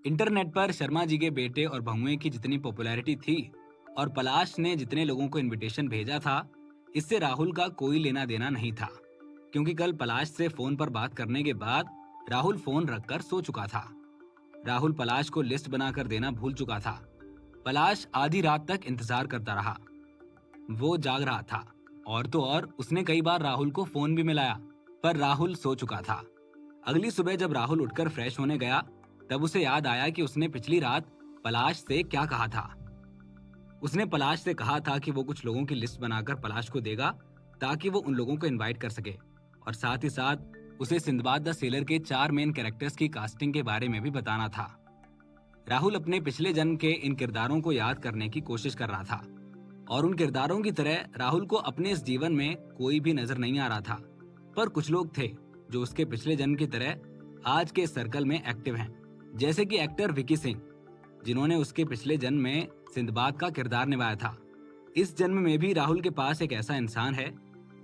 Internet पर शर्मा जी के बेटे और बहुएं की जितनी पॉपुलैरिटी थी और पलाश ने जितने लोगों को इनविटेशन भेजा था, इससे राहुल का कोई लेना देना नहीं था। क्योंकि कल पलाश से फोन पर बात करने के बाद राहुल फोन रखकर सो चुका था। राहुल पलाश को लिस्ट बनाकर देना भूल चुका था। पलाश आधी रात तक इंतजार करता रहा। वो जाग रहा था और तो और उसने कई बार राहुल को फोन भी मिलाया, पर राहुल सो चुका था। अगली सुबह जब राहुल उठकर फ्रेश होने गया, तब उसे याद आया कि उसने पिछली रात पलाश से क्या कहा था। उसने पलाश से कहा था कि वो कुछ लोगों की लिस्ट बनाकर पलाश को देगा ताकि वो उन लोगों को इनवाइट कर सके, और साथ ही साथ उसे सिंदबाद द सेलर के 4 मेन कैरेक्टर्स की कास्टिंग के बारे में भी बताना था। राहुल अपने पिछले जन्म के इन किरदारों को याद करने की कोशिश कर रहा था, और उन किरदारों की तरह राहुल को अपने इस जीवन में कोई भी नजर नहीं आ रहा था। पर कुछ लोग थे जो उसके पिछले जन्म की तरह आज के सर्कल में एक्टिव हैं, जैसे कि एक्टर विकी सिंह, जिन्होंने उसके पिछले जन्म में सिंदबाद का किरदार निभाया था। इस जन्म में भी राहुल के पास एक ऐसा इंसान है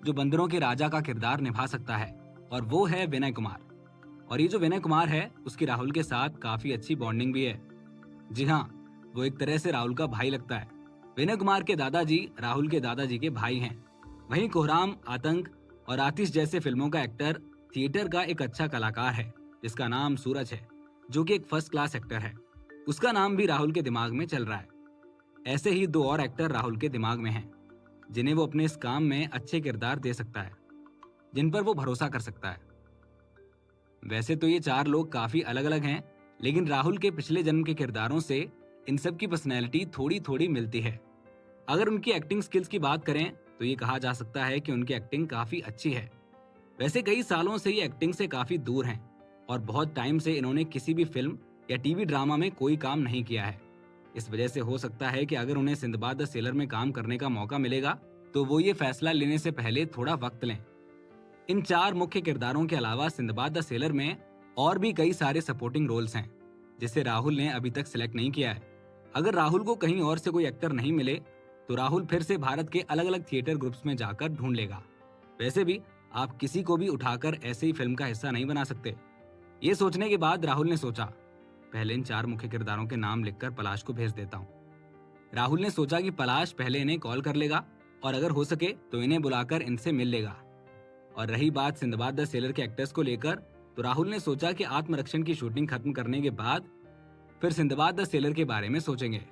जो बंदरों के राजा का किरदार निभा सकता है, और वो है विनय कुमार। और ये जो विनय कुमार है, उसकी राहुल के साथ काफी अच्छी बॉन्डिंग भी है। जी हाँ, वो एक तरह से राहुल का भाई लगता है। विनय कुमार के दादाजी राहुल के दादाजी के भाई हैं। वहीं कोहराम, आतंक और आतिश जैसे फिल्मों का एक्टर थिएटर का एक अच्छा कलाकार है जिसका नाम सूरज है, जो कि एक फर्स्ट क्लास एक्टर है। उसका नाम भी राहुल के दिमाग में चल रहा है। ऐसे ही 2 और एक्टर राहुल के दिमाग में हैं, जिन्हें वो अपने इस काम में अच्छे किरदार दे सकता है, जिन पर वो भरोसा कर सकता है। वैसे तो ये 4 लोग काफी अलग अलग हैं, लेकिन राहुल के पिछले जन्म के किरदारों से इन सब की पर्सनैलिटी थोड़ी थोड़ी मिलती है। अगर उनकी एक्टिंग स्किल्स की बात करें तो ये कहा जा सकता है कि उनकी एक्टिंग काफी अच्छी है। वैसे कई सालों से ये एक्टिंग से काफी दूर हैं और बहुत टाइम से इन्होंने किसी भी फिल्म या टीवी ड्रामा में कोई काम नहीं किया है। इस वजह से हो सकता है कि अगर उन्हें सिंदबाद द सेलर में काम करने का मौका मिलेगा तो वो ये फैसला लेने से पहले थोड़ा वक्त लें। इन 4 मुख्य किरदारों के अलावा सिंदबाद द सेलर में और भी कई सारे सपोर्टिंग रोल्स हैं, जिसे राहुल ने अभी तक सिलेक्ट नहीं किया है। अगर राहुल को कहीं और से कोई एक्टर नहीं मिले तो राहुल फिर से भारत के अलग अलग थिएटर ग्रुप्स में जाकर ढूंढ लेगा। वैसे भी आप किसी को भी उठाकर ऐसे ही फिल्म का हिस्सा नहीं बना सकते। ये सोचने के बाद राहुल ने सोचा, पहले इन 4 मुख्य किरदारों के नाम लिखकर पलाश को भेज देता हूँ। राहुल ने सोचा कि पलाश पहले इन्हें कॉल कर लेगा और अगर हो सके तो इन्हें बुलाकर इनसे मिल लेगा। और रही बात सिंदबाद द सेलर के एक्टर्स को लेकर, तो राहुल ने सोचा कि आत्मरक्षण की शूटिंग खत्म करने के बाद फिर सिंदबाद द सेलर के बारे में सोचेंगे।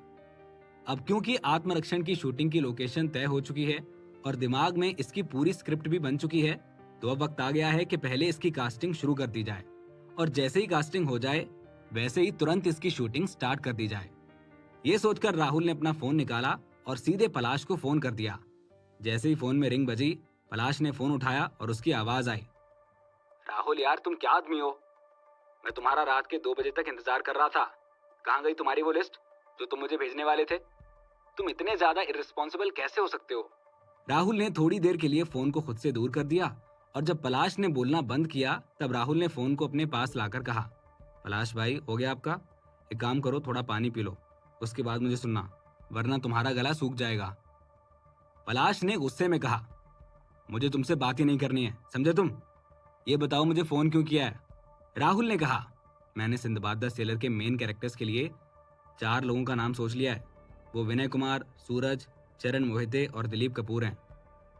अब क्योंकि आत्मरक्षण की शूटिंग की लोकेशन तय हो चुकी है और दिमाग में इसकी पूरी स्क्रिप्ट भी बन चुकी है, तो अब वक्त आ गया है कि पहले इसकी कास्टिंग शुरू कर दी जाए, और जैसे ही कास्टिंग हो जाए वैसे ही तुरंत इसकी शूटिंग स्टार्ट कर दी जाए। ये सोचकर राहुल ने अपना फोन निकाला और सीधे पलाश को फोन कर दिया। जैसे ही फोन में रिंग बजी, पलाश ने फोन उठाया और उसकी आवाज आई, राहुल यार, तुम क्या आदमी हो? मैं तुम्हारा रात के 2 बजे तक इंतजार कर रहा था। कहाँ गई तुम्हारी वो लिस्ट जो तुम मुझे भेजने वाले थे? तुम इतने ज्यादा इर्रिस्पॉन्सिबल कैसे हो सकते हो? राहुल ने थोड़ी देर के लिए फोन को खुद से दूर कर दिया, और जब पलाश ने बोलना बंद किया तब राहुल ने फोन को अपने पास लाकर कहा, पलाश भाई, हो गया आपका? एक काम करो, थोड़ा पानी पी लो, उसके बाद मुझे सुनना, वरना तुम्हारा गला सूख जाएगा। पलाश ने गुस्से में कहा, मुझे तुमसे बात ही नहीं करनी है, समझे तुम? ये बताओ मुझे फोन क्यों किया है? राहुल ने कहा, मैंने सिंदबाद द सेलर के मेन कैरेक्टर्स के लिए 4 लोगों का नाम सोच लिया है। वो विनय कुमार, सूरज, चरण मोहिते और दिलीप कपूर हैं।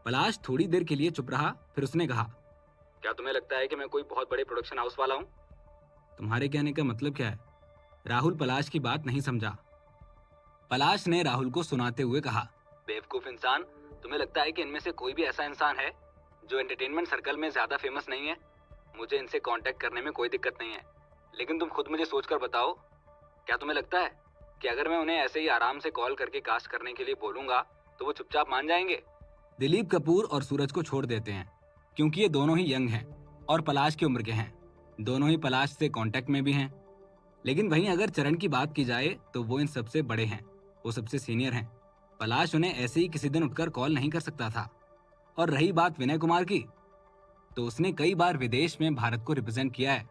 पलाश थोड़ी देर के लिए चुप रहा, फिर उसने कहा, क्या तुम्हें लगता है कि मैं कोई बहुत बड़े प्रोडक्शन हाउस वाला हूँ? तुम्हारे कहने का मतलब क्या है? राहुल पलाश की बात नहीं समझा। पलाश ने राहुल को सुनाते हुए कहा, बेवकूफ इंसान, तुम्हें लगता है कि इनमें से कोई भी ऐसा इंसान है जो एंटरटेनमेंट सर्कल में ज्यादा फेमस नहीं है? मुझे इनसे कांटेक्ट करने में कोई दिक्कत नहीं है, लेकिन तुम खुद मुझे सोचकर बताओ, क्या तुम्हें लगता है कि अगर मैं उन्हें ऐसे ही आराम से कॉल करके कास्ट करने के लिए बोलूंगा तो वो चुपचाप मान जाएंगे? दिलीप कपूर और सूरज को छोड़ देते हैं, क्योंकि ये दोनों ही यंग हैं और पलाश की उम्र के हैं। दोनों ही पलाश से कांटेक्ट में भी हैं। लेकिन वहीं अगर चरण की बात की जाए तो वो इन सबसे बड़े हैं, वो सबसे सीनियर हैं। पलाश उन्हें ऐसे ही किसी दिन उठकर कॉल नहीं कर सकता था। और रही बात विनय कुमार की, तो उसने कई बार विदेश में भारत को रिप्रेजेंट किया है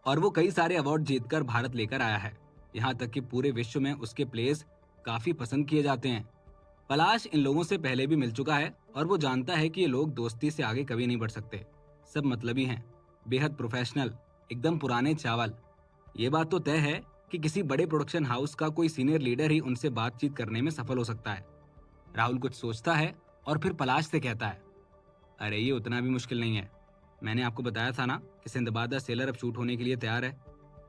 और वो कई सारे अवार्ड जीतकर भारत लेकर आया है। यहाँ तक कि पूरे विश्व में उसके प्लेस काफी पसंद किए जाते हैं। पलाश इन लोगों से पहले भी मिल चुका है और वो जानता है कि ये लोग दोस्ती से आगे कभी नहीं बढ़ सकते। सब मतलबी हैं, बेहद प्रोफेशनल, एकदम पुराने चावल। ये बात तो तय है कि किसी बड़े प्रोडक्शन हाउस का कोई सीनियर लीडर ही उनसे बातचीत करने में सफल हो सकता है। राहुल कुछ सोचता है और फिर पलाश से कहता है, अरे ये उतना भी मुश्किल नहीं है। मैंने आपको बताया था ना कि सिंदबाद द सेलर अब शूट होने के लिए तैयार है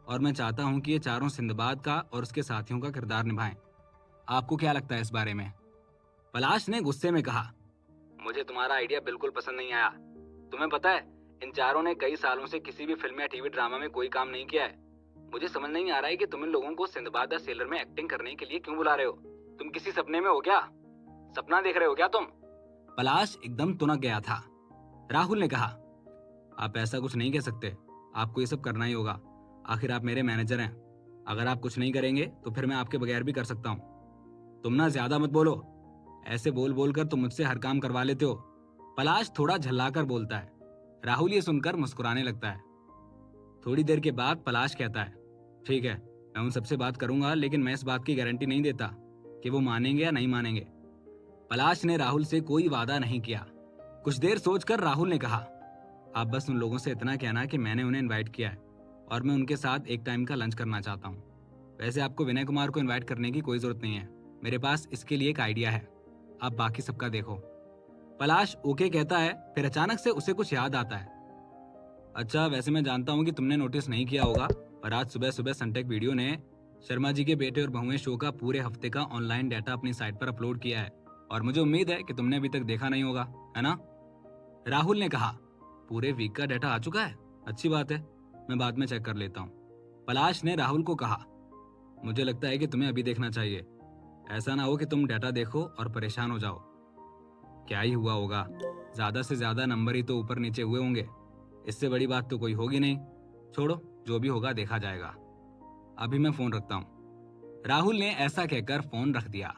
और मैं चाहता हूँ कि ये चारों सिंदबाद का और उसके साथियों का किरदार निभाएं। आपको क्या लगता है इस बारे में? पलाश ने गुस्से में कहा, मुझे तुम्हारा आइडिया बिल्कुल पसंद नहीं आया। तुम्हें पता है, इन चारों ने कई सालों से किसी भी फिल्म या टीवी ड्रामा में कोई काम नहीं किया है। मुझे समझ नहीं आ रहा है कि तुम इन लोगों को सिंदबाद द सेलर में एक्टिंग करने के लिए क्यों बुला रहे हो। तुम किसी सपने में हो क्या? सपना देख रहे हो क्या तुम? पलाश एकदम तुनक गया था। राहुल ने कहा, आप ऐसा कुछ नहीं कह सकते, आपको ये सब करना ही होगा। आखिर आप मेरे मैनेजर हैं। अगर आप कुछ नहीं करेंगे तो फिर मैं आपके बगैर भी कर सकता हूँ। तुम ना ज्यादा मत बोलो, ऐसे बोल बोल कर तुम मुझसे हर काम करवा लेते हो। पलाश थोड़ा झल्लाकर बोलता है। राहुल ये सुनकर मुस्कुराने लगता है। थोड़ी देर के बाद पलाश कहता है, ठीक है, मैं उन सबसे बात करूंगा, लेकिन मैं इस बात की गारंटी नहीं देता कि वो मानेंगे या नहीं मानेंगे। पलाश ने राहुल से कोई वादा नहीं किया। कुछ देर सोचकर राहुल ने कहा, आप बस उन लोगों से इतना कहना कि मैंने उन्हें इनवाइट किया है और मैं उनके साथ एक टाइम का लंच करना चाहता हूँ। वैसे आपको विनय कुमार को इनवाइट करने की कोई जरूरत नहीं है, मेरे पास इसके लिए एक आइडिया है। आप बाकी सबका देखो। पलाश ओके कहता है, फिर अचानक से उसे कुछ याद आता है। अच्छा, वैसे मैं जानता हूँ कि तुमने नोटिस नहीं किया होगा, पर आज सुबह सुबह सनटेक वीडियो ने शर्मा जी के बेटे और बहुएं शो का पूरे हफ्ते का ऑनलाइन डाटा अपनी साइट पर अपलोड किया है और मुझे उम्मीद है कि तुमने अभी तक देखा नहीं होगा, है ना? राहुल ने कहा, पूरे वीक का डाटा आ चुका है? अच्छी बात है, मैं बाद में चेक कर लेता हूँ। पलाश ने राहुल को कहा, मुझे लगता है कि तुम्हें अभी देखना चाहिए। ऐसा ना हो कि तुम डाटा देखो और परेशान हो जाओ। क्या ही हुआ होगा, ज्यादा से ज्यादा नंबर ही तो ऊपर नीचे हुए होंगे, इससे बड़ी बात तो कोई होगी नहीं। छोड़ो, जो भी होगा देखा जाएगा। अभी मैं फोन रखता हूँ। राहुल ने ऐसा कहकर फोन रख दिया।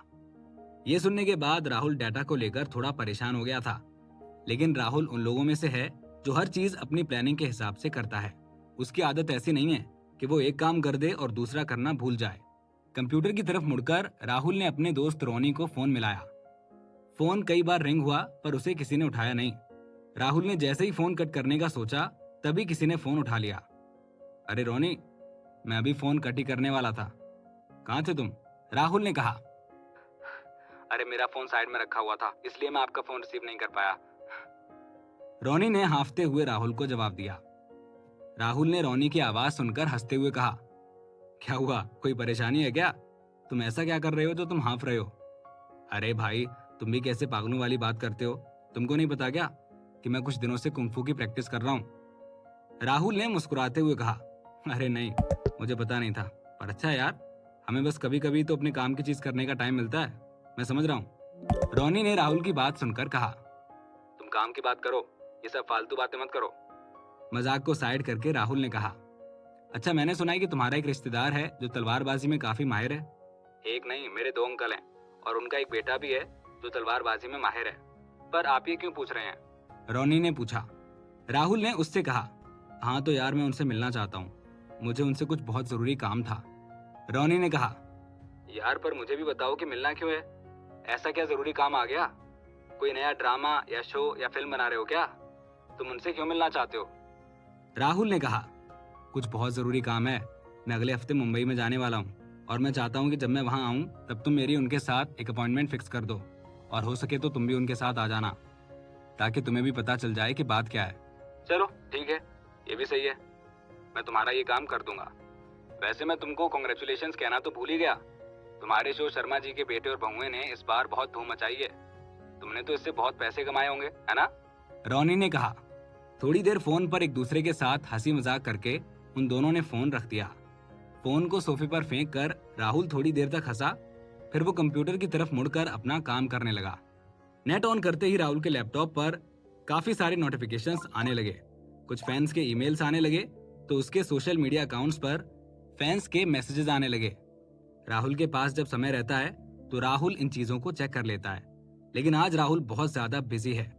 ये सुनने के बाद राहुल डाटा को लेकर थोड़ा परेशान हो गया था, लेकिन राहुल उन लोगों में से है जो हर चीज अपनी प्लानिंग के हिसाब से करता है। उसकी आदत ऐसी नहीं है कि वो एक काम कर दे और दूसरा करना भूल जाए। कंप्यूटर की तरफ मुड़कर राहुल ने अपने दोस्त रोनी को फोन मिलाया। फोन कई बार रिंग हुआ पर उसे किसी ने उठाया नहीं। राहुल ने जैसे ही फोन कट करने का सोचा, तभी किसी ने फोन उठा लिया। अरे रोनी, मैं अभी फोन कट ही करने वाला था। कहाँ थे तुम? राहुल ने कहा। अरे मेरा फोन साइड में रखा हुआ था, इसलिए मैं आपका फोन रिसीव नहीं कर पाया। रोनी ने हांफते हुए राहुल को जवाब दिया। राहुल ने रोनी की आवाज सुनकर हंसते हुए कहा, क्या हुआ, कोई परेशानी है क्या? तुम ऐसा क्या कर रहे हो जो तुम हांफ रहे हो? अरे भाई, तुम भी कैसे पागलों वाली बात करते हो? तुमको नहीं पता क्या कि मैं कुछ दिनों से कुंफू की प्रैक्टिस कर रहा हूँ? राहुल ने मुस्कुराते हुए कहा, अरे नहीं, मुझे पता नहीं था, पर अच्छा यार, हमें बस कभी कभी तो अपने काम की चीज करने का टाइम मिलता है। मैं समझ रहा हूँ। रोनी ने राहुल की बात सुनकर कहा, तुम काम की बात करो, ये सब फालतू बातें मत करो। मजाक को साइड करके राहुल ने कहा, अच्छा, मैंने सुना है कि तुम्हारा एक रिश्तेदार है जो तलवारबाजी में काफी माहिर है। एक नहीं, मेरे 2 अंकल हैं और उनका एक बेटा भी है जो तलवारबाजी में माहिर है। पर आप ये क्यों पूछ रहे हैं? रोनी ने पूछा। राहुल ने उससे कहा, हाँ तो यार, मैं उनसे मिलना चाहता हूँ, मुझे उनसे कुछ बहुत जरूरी काम था। रोनी ने कहा, यार पर मुझे भी बताओ कि मिलना क्यों है? ऐसा क्या जरूरी काम आ गया? कोई नया ड्रामा या शो या फिल्म बना रहे हो क्या? तुम उनसे क्यों मिलना चाहते हो? राहुल ने कहा, कुछ बहुत जरूरी काम है। मैं अगले हफ्ते मुंबई में जाने वाला हूँ और मैं चाहता हूँ कि जब मैं वहाँ आऊँ तब तुम मेरी उनके साथ एक अपॉइंटमेंट फिक्स कर दो और हो सके तो तुम भी उनके साथ आ जाना, ताकि तुम्हें भी पता चल जाए कि बात क्या है। चलो ठीक है, ये भी सही है, मैं तुम्हारा ये काम कर दूंगा। वैसे मैं तुमको कॉन्ग्रेचुलेशंस कहना तो भूल ही गया। तुम्हारे शो शर्मा जी के बेटे और बहुएं ने इस बार बहुत धूम मचाई है। तुमने तो इससे बहुत पैसे कमाए होंगे, है ना? रोनी ने कहा। थोड़ी देर फोन पर एक दूसरे के साथ हंसी मजाक करके उन दोनों ने फोन रख दिया। फोन को सोफे पर फेंक कर राहुल थोड़ी देर तक हंसा, फिर वो कंप्यूटर की तरफ मुड़कर अपना काम करने लगा। नेट ऑन करते ही राहुल के लैपटॉप पर काफी सारे नोटिफिकेशंस आने लगे। कुछ फैंस के ईमेल्स आने लगे तो उसके सोशल मीडिया अकाउंट्स पर फैंस के मैसेजेस आने लगे। राहुल के पास जब समय रहता है तो राहुल इन चीजों को चेक कर लेता है, लेकिन आज राहुल बहुत ज्यादा बिजी है।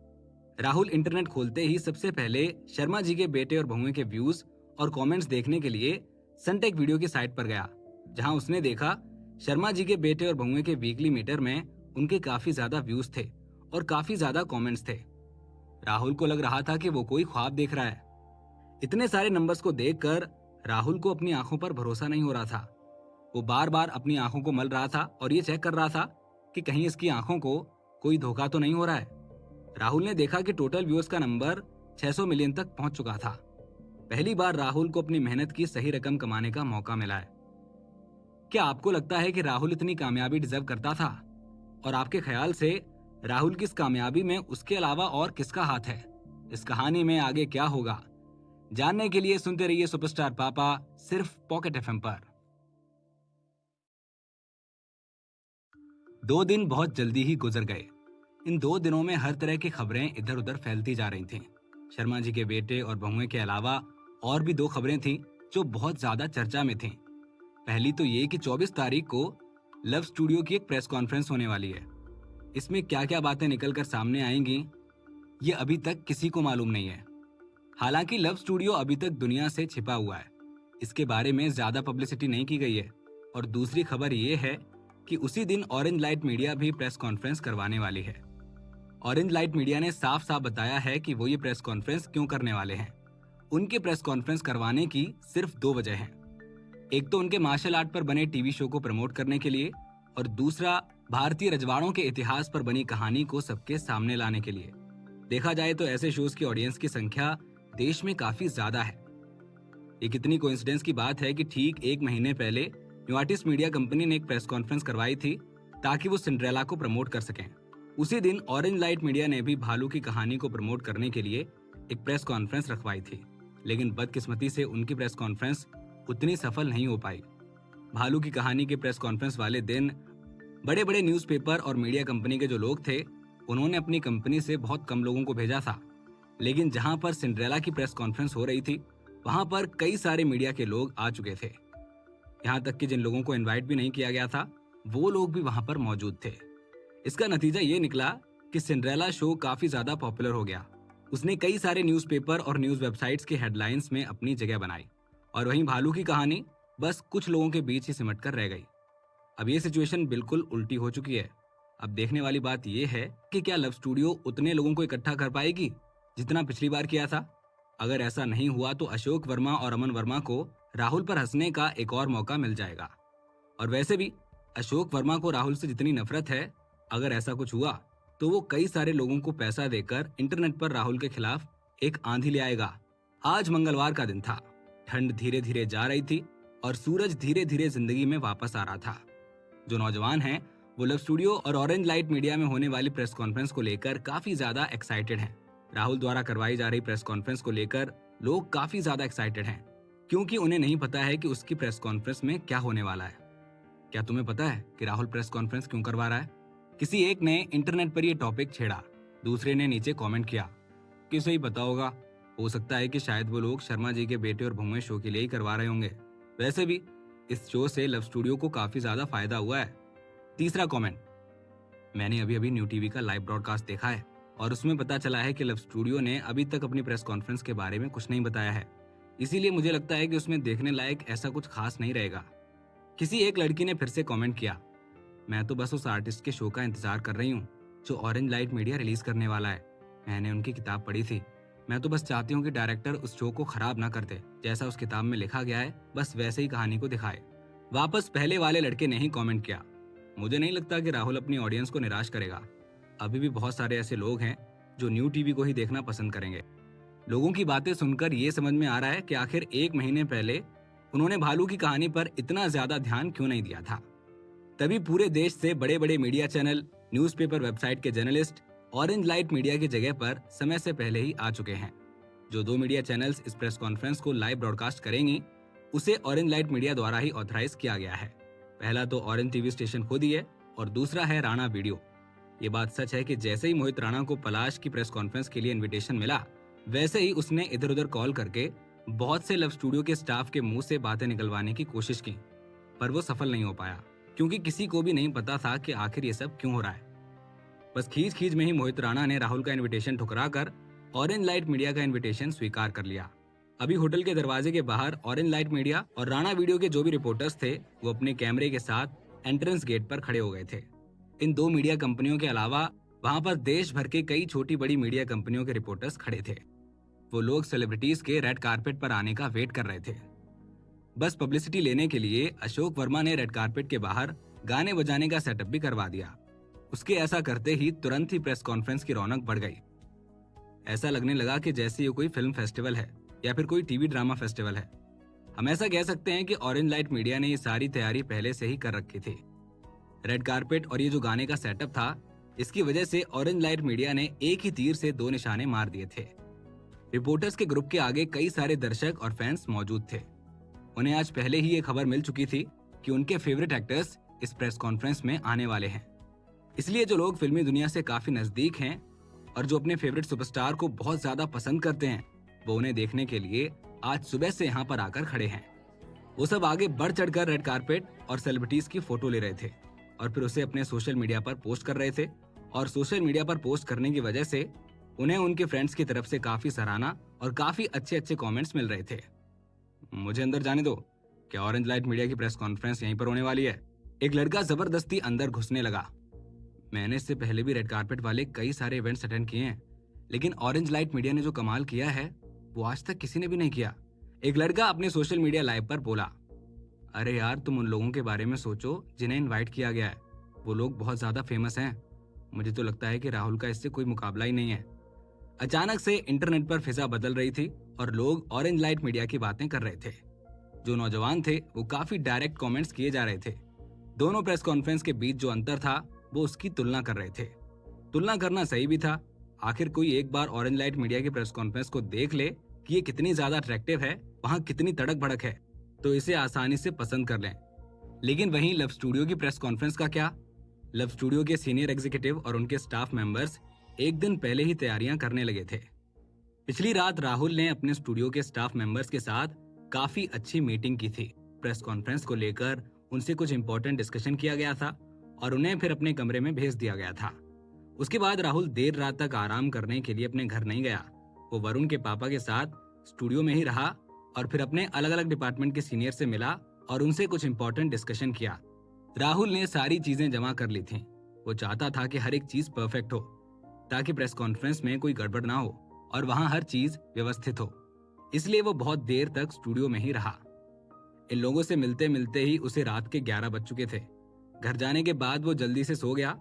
राहुल इंटरनेट खोलते ही सबसे पहले शर्मा जी के बेटे और बहुएं के व्यूज और कमेंट्स देखने के लिए सनटेक वीडियो की साइट पर गया, जहां उसने देखा शर्मा जी के बेटे और बहुएं के वीकली मीटर में उनके काफी ज्यादा व्यूज थे और काफी ज्यादा कमेंट्स थे। राहुल को लग रहा था कि वो कोई ख्वाब देख रहा है। इतने सारे नंबर्स को देखकर राहुल को अपनी आंखों पर भरोसा नहीं हो रहा था। वो बार बार अपनी आंखों को मल रहा था और ये चेक कर रहा था कि कहीं इसकी आंखों को कोई धोखा तो नहीं हो रहा है। राहुल ने देखा कि टोटल व्यूअर्स का नंबर 600 मिलियन तक पहुंच चुका था। पहली बार राहुल को अपनी मेहनत की सही रकम कमाने का मौका मिला है। क्या आपको लगता है कि राहुल इतनी कामयाबी डिजर्व करता था? और आपके ख्याल से राहुल की इस कामयाबी में उसके अलावा और किसका हाथ है? इस कहानी में आगे क्या होगा, जानने के लिए सुनते रहिए सुपरस्टार पापा, सिर्फ पॉकेट एफएम पर। 2 दिन बहुत जल्दी ही गुजर गए। इन 2 दिनों में हर तरह की खबरें इधर उधर फैलती जा रही थीं। शर्मा जी के बेटे और बहुएं के अलावा और भी 2 खबरें थीं जो बहुत ज्यादा चर्चा में थीं। पहली तो ये कि 24 तारीख को लव स्टूडियो की एक प्रेस कॉन्फ्रेंस होने वाली है। इसमें क्या क्या बातें निकलकर सामने आएंगी, ये अभी तक किसी को मालूम नहीं है। हालांकि लव स्टूडियो अभी तक दुनिया से छिपा हुआ है, इसके बारे में ज्यादा पब्लिसिटी नहीं की गई है। और दूसरी खबर ये है कि उसी दिन ऑरेंज लाइट मीडिया भी प्रेस कॉन्फ्रेंस करवाने वाली है। ऑरेंज लाइट मीडिया ने साफ साफ बताया है कि वो ये प्रेस कॉन्फ्रेंस क्यों करने वाले हैं। उनके प्रेस कॉन्फ्रेंस करवाने की सिर्फ 2 वजह हैं। एक तो उनके मार्शल आर्ट पर बने टीवी शो को प्रमोट करने के लिए, और दूसरा भारतीय रजवाड़ों के इतिहास पर बनी कहानी को सबके सामने लाने के लिए। देखा जाए तो ऐसे शोज की ऑडियंस की संख्या देश में काफी ज्यादा है। ये कितनी कोइंसिडेंस की बात है कि ठीक 1 महीने पहले न्यूआर्टिस मीडिया कंपनी ने एक प्रेस कॉन्फ्रेंस करवाई थी ताकि वो सिंड्रेला को प्रमोट कर सकें। उसी दिन ऑरेंज लाइट मीडिया ने भी भालू की कहानी को प्रमोट करने के लिए एक प्रेस कॉन्फ्रेंस रखवाई थी, लेकिन बदकिस्मती से उनकी प्रेस कॉन्फ्रेंस उतनी सफल नहीं हो पाई। भालू की कहानी के प्रेस कॉन्फ्रेंस वाले दिन बड़े बड़े न्यूज़पेपर और मीडिया कंपनी के जो लोग थे, उन्होंने अपनी कंपनी से बहुत कम लोगों को भेजा था। लेकिन जहां पर सिंड्रेला की प्रेस कॉन्फ्रेंस हो रही थी, वहां पर कई सारे मीडिया के लोग आ चुके थे। यहाँ तक कि जिन लोगों को इनवाइट भी नहीं किया गया था, वो लोग भी वहां पर मौजूद थे। इसका नतीजा ये निकला कि सिंड्रेला शो काफी ज्यादा पॉपुलर हो गया। उसने कई सारे न्यूज़पेपर और न्यूज वेबसाइट्स के हेडलाइंस में अपनी जगह बनाई, और वहीं भालू की कहानी बस कुछ लोगों के बीच ही सिमट कर रह गई। अब ये सिचुएशन बिल्कुल उल्टी हो चुकी है। अब देखने वाली बात यह है कि क्या लव स्टूडियो उतने लोगों को इकट्ठा कर पाएगी जितना पिछली बार किया था। अगर ऐसा नहीं हुआ तो अशोक वर्मा और अमन वर्मा को राहुल पर हंसने का एक और मौका मिल जाएगा। और वैसे भी अशोक वर्मा को राहुल से जितनी नफरत है, अगर ऐसा कुछ हुआ तो वो कई सारे लोगों को पैसा देकर इंटरनेट पर राहुल के खिलाफ एक आंधी ले आएगा। आज मंगलवार का दिन था। ठंड धीरे धीरे जा रही थी और सूरज धीरे धीरे जिंदगी में वापस आ रहा था। जो नौजवान हैं, वो लव स्टूडियो और ऑरेंज लाइट मीडिया में होने वाली प्रेस कॉन्फ्रेंस को लेकर काफी ज्यादा एक्साइटेड हैं। राहुल द्वारा करवाई जा रही प्रेस कॉन्फ्रेंस को लेकर लोग काफी ज्यादा एक्साइटेड हैं, क्योंकि उन्हें नहीं पता है कि उसकी प्रेस कॉन्फ्रेंस में क्या होने वाला है। क्या तुम्हें पता है कि राहुल प्रेस कॉन्फ्रेंस क्यों करवा रहा है? किसी एक ने इंटरनेट पर यह टॉपिक छेड़ा, दूसरे ने नीचे कमेंट किया, किसे ही पता होगा, हो सकता है कि शायद वो लोग शर्मा जी के बेटे और बहुएं शो के लिए ही करवा रहे होंगे। वैसे भी इस शो से लव स्टूडियो को काफी ज्यादा फायदा हुआ है। तीसरा कमेंट, मैंने अभी अभी न्यू टीवी का लाइव ब्रॉडकास्ट देखा है और उसमें पता चला है कि लव स्टूडियो ने अभी तक अपनी प्रेस कॉन्फ्रेंस के बारे में कुछ नहीं बताया है। इसीलिए मुझे लगता है कि उसमें देखने लायक ऐसा कुछ खास नहीं रहेगा। किसी एक लड़की ने फिर से कमेंट किया, मैं तो बस उस आर्टिस्ट के शो का इंतजार कर रही हूँ जो ऑरेंज लाइट मीडिया रिलीज करने वाला है। मैंने उनकी किताब पढ़ी थी, मैं तो बस चाहती हूँ कि डायरेक्टर उस शो को खराब ना कर दे, जैसा उस किताब में लिखा गया है बस वैसे ही कहानी को दिखाए। वापस पहले वाले लड़के ने ही कमेंट किया, मुझे नहीं लगता कि राहुल अपनी ऑडियंस को निराश करेगा। अभी भी बहुत सारे ऐसे लोग हैं जो न्यू टीवी को ही देखना पसंद करेंगे। लोगों की बातें सुनकर ये समझ में आ रहा है कि आखिर 1 महीने पहले उन्होंने भालू की कहानी पर इतना ज्यादा ध्यान क्यों नहीं दिया था। तभी पूरे देश से बड़े बड़े मीडिया चैनल, न्यूज़पेपर, वेबसाइट के जर्नलिस्ट ऑरेंज लाइट मीडिया की जगह पर समय से पहले ही आ चुके हैं। जो 2 मीडिया चैनल्स इस प्रेस कॉन्फ्रेंस को लाइव ब्रॉडकास्ट करेंगी, उसे ऑरेंज लाइट मीडिया द्वारा ही ऑथराइज किया गया है। पहला तो ऑरेंज टीवी स्टेशन खुद ही है और दूसरा है राणा वीडियो। ये बात सच है कि जैसे ही मोहित राणा को पलाश की प्रेस कॉन्फ्रेंस के लिए इनविटेशन मिला, वैसे ही उसने इधर उधर कॉल करके बहुत से लव स्टूडियो के स्टाफ के मुंह से बातें निकलवाने की कोशिश की, पर वो सफल नहीं हो पाया, क्योंकि किसी को भी नहीं पता था कि आखिर ये सब क्यों हो रहा है। बस खींच खींच में ही मोहित राणा ने राहुल का इन्विटेशन ठुकरा कर ऑरेंज लाइट मीडिया का इन्विटेशन स्वीकार कर लिया। अभी होटल के दरवाजे के बाहर ऑरेंज लाइट मीडिया और राणा वीडियो के जो भी रिपोर्टर्स थे, वो अपने कैमरे के साथ एंट्रेंस गेट पर खड़े हो गए थे। इन 2 मीडिया कंपनियों के अलावा वहां पर देश भर के कई छोटी बड़ी मीडिया कंपनियों के रिपोर्टर्स खड़े थे। वो लोग सेलिब्रिटीज के रेड कारपेट पर आने का वेट कर रहे थे। बस पब्लिसिटी लेने के लिए अशोक वर्मा ने रेड कारपेट के बाहर गाने बजाने का सेटअप भी करवा दिया। उसके ऐसा करते ही तुरंत ही प्रेस कॉन्फ्रेंस की रौनक बढ़ गई। ऐसा लगने लगा कि जैसे ये कोई फिल्म फेस्टिवल है या फिर कोई टीवी ड्रामा फेस्टिवल है। हम ऐसा कह सकते हैं कि ऑरेंज लाइट मीडिया ने ये सारी तैयारी पहले से ही कर रखी थी। रेड कारपेट और ये जो गाने का सेटअप था, इसकी वजह से ऑरेंज लाइट मीडिया ने एक ही तीर से दो निशाने मार दिए थे। रिपोर्टर्स के ग्रुप के आगे कई सारे दर्शक और फैंस मौजूद थे। उन्हें आज पहले ही ये खबर मिल चुकी थी कि उनके फेवरेट एक्टर्स इस प्रेस कॉन्फ्रेंस में आने वाले हैं। इसलिए जो लोग फिल्मी दुनिया से काफी नजदीक हैं और जो अपने फेवरेट सुपरस्टार को बहुत ज्यादा पसंद करते हैं, वो उन्हें देखने के लिए आज सुबह से यहाँ पर आकर खड़े हैं। वो सब आगे बढ़ चढ़कर रेड कारपेट और सेलिब्रिटीज की फोटो ले रहे थे और फिर उसे अपने सोशल मीडिया पर पोस्ट कर रहे थे। और सोशल मीडिया पर पोस्ट करने की वजह से उन्हें उनके फ्रेंड्स की तरफ से काफी सराहना और काफी अच्छे अच्छे कमेंट्स मिल रहे थे। मुझे अंदर जाने दो, क्या ऑरेंज लाइट मीडिया की प्रेस कॉन्फ्रेंस यहीं पर होने वाली है? एक लड़का जबरदस्ती अंदर घुसने लगा। मैंने इससे पहले भी रेड कारपेट वाले कई सारे इवेंट्स अटेंड किए हैं, लेकिन ऑरेंज लाइट मीडिया ने जो कमाल किया है वो आज तक किसी ने भी नहीं किया। एक लड़का अपने सोशल मीडिया लाइव पर बोला, अरे यार, तुम उन लोगों के बारे में सोचो जिन्हें इनवाइट किया गया है। वो लोग बहुत ज्यादा फेमस हैं। मुझे तो लगता है कि राहुल का इससे कोई मुकाबला ही नहीं है। अचानक से इंटरनेट पर फिजा बदल रही थी और लोग ऑरेंज लाइट मीडिया की बातें कर रहे थे। जो नौजवान थे वो काफी डायरेक्ट कमेंट्स किए जा रहे थे। दोनों प्रेस कॉन्फ्रेंस के बीच जो अंतर था वो उसकी तुलना कर रहे थे। तुलना करना सही भी था। आखिर कोई एक बार ऑरेंज लाइट मीडिया की प्रेस कॉन्फ्रेंस को देख ले कि ये कितनी ज्यादा अट्रैक्टिव है, वहाँ कितनी तड़क भड़क है, तो इसे आसानी से पसंद कर लें। लेकिन वहीं लव स्टूडियो की प्रेस कॉन्फ्रेंस का क्या? लव स्टूडियो के सीनियर एग्जीक्यूटिव और उनके स्टाफ मेंबर्स एक दिन पहले ही तैयारियां करने लगे थे। पिछली रात राहुल ने अपने स्टूडियो के स्टाफ मेंबर्स के साथ काफी अच्छी मीटिंग की थी। प्रेस कॉन्फ्रेंस को लेकर उनसे कुछ इंपॉर्टेंट डिस्कशन किया गया था और उन्हें फिर अपने कमरे में भेज दिया गया था। उसके बाद राहुल देर रात तक आराम करने के लिए अपने घर नहीं गया। वो वरुण के पापा के साथ स्टूडियो में ही रहा और फिर अपने अलग अलग डिपार्टमेंट के सीनियर से मिला और उनसे कुछ इंपॉर्टेंट डिस्कशन किया। राहुल ने सारी चीजें जमा कर ली थी। वो चाहता था कि हर एक चीज परफेक्ट हो ताकि प्रेस कॉन्फ्रेंस में कोई गड़बड़ ना हो और वहां हर चीज व्यवस्थित हो। इसलिए वो बहुत देर तक स्टूडियो में ही रहा। इन लोगों से मिलते मिलते ही उसे रात के 11 बज चुके थे। घर जाने के बाद वो जल्दी से सो गया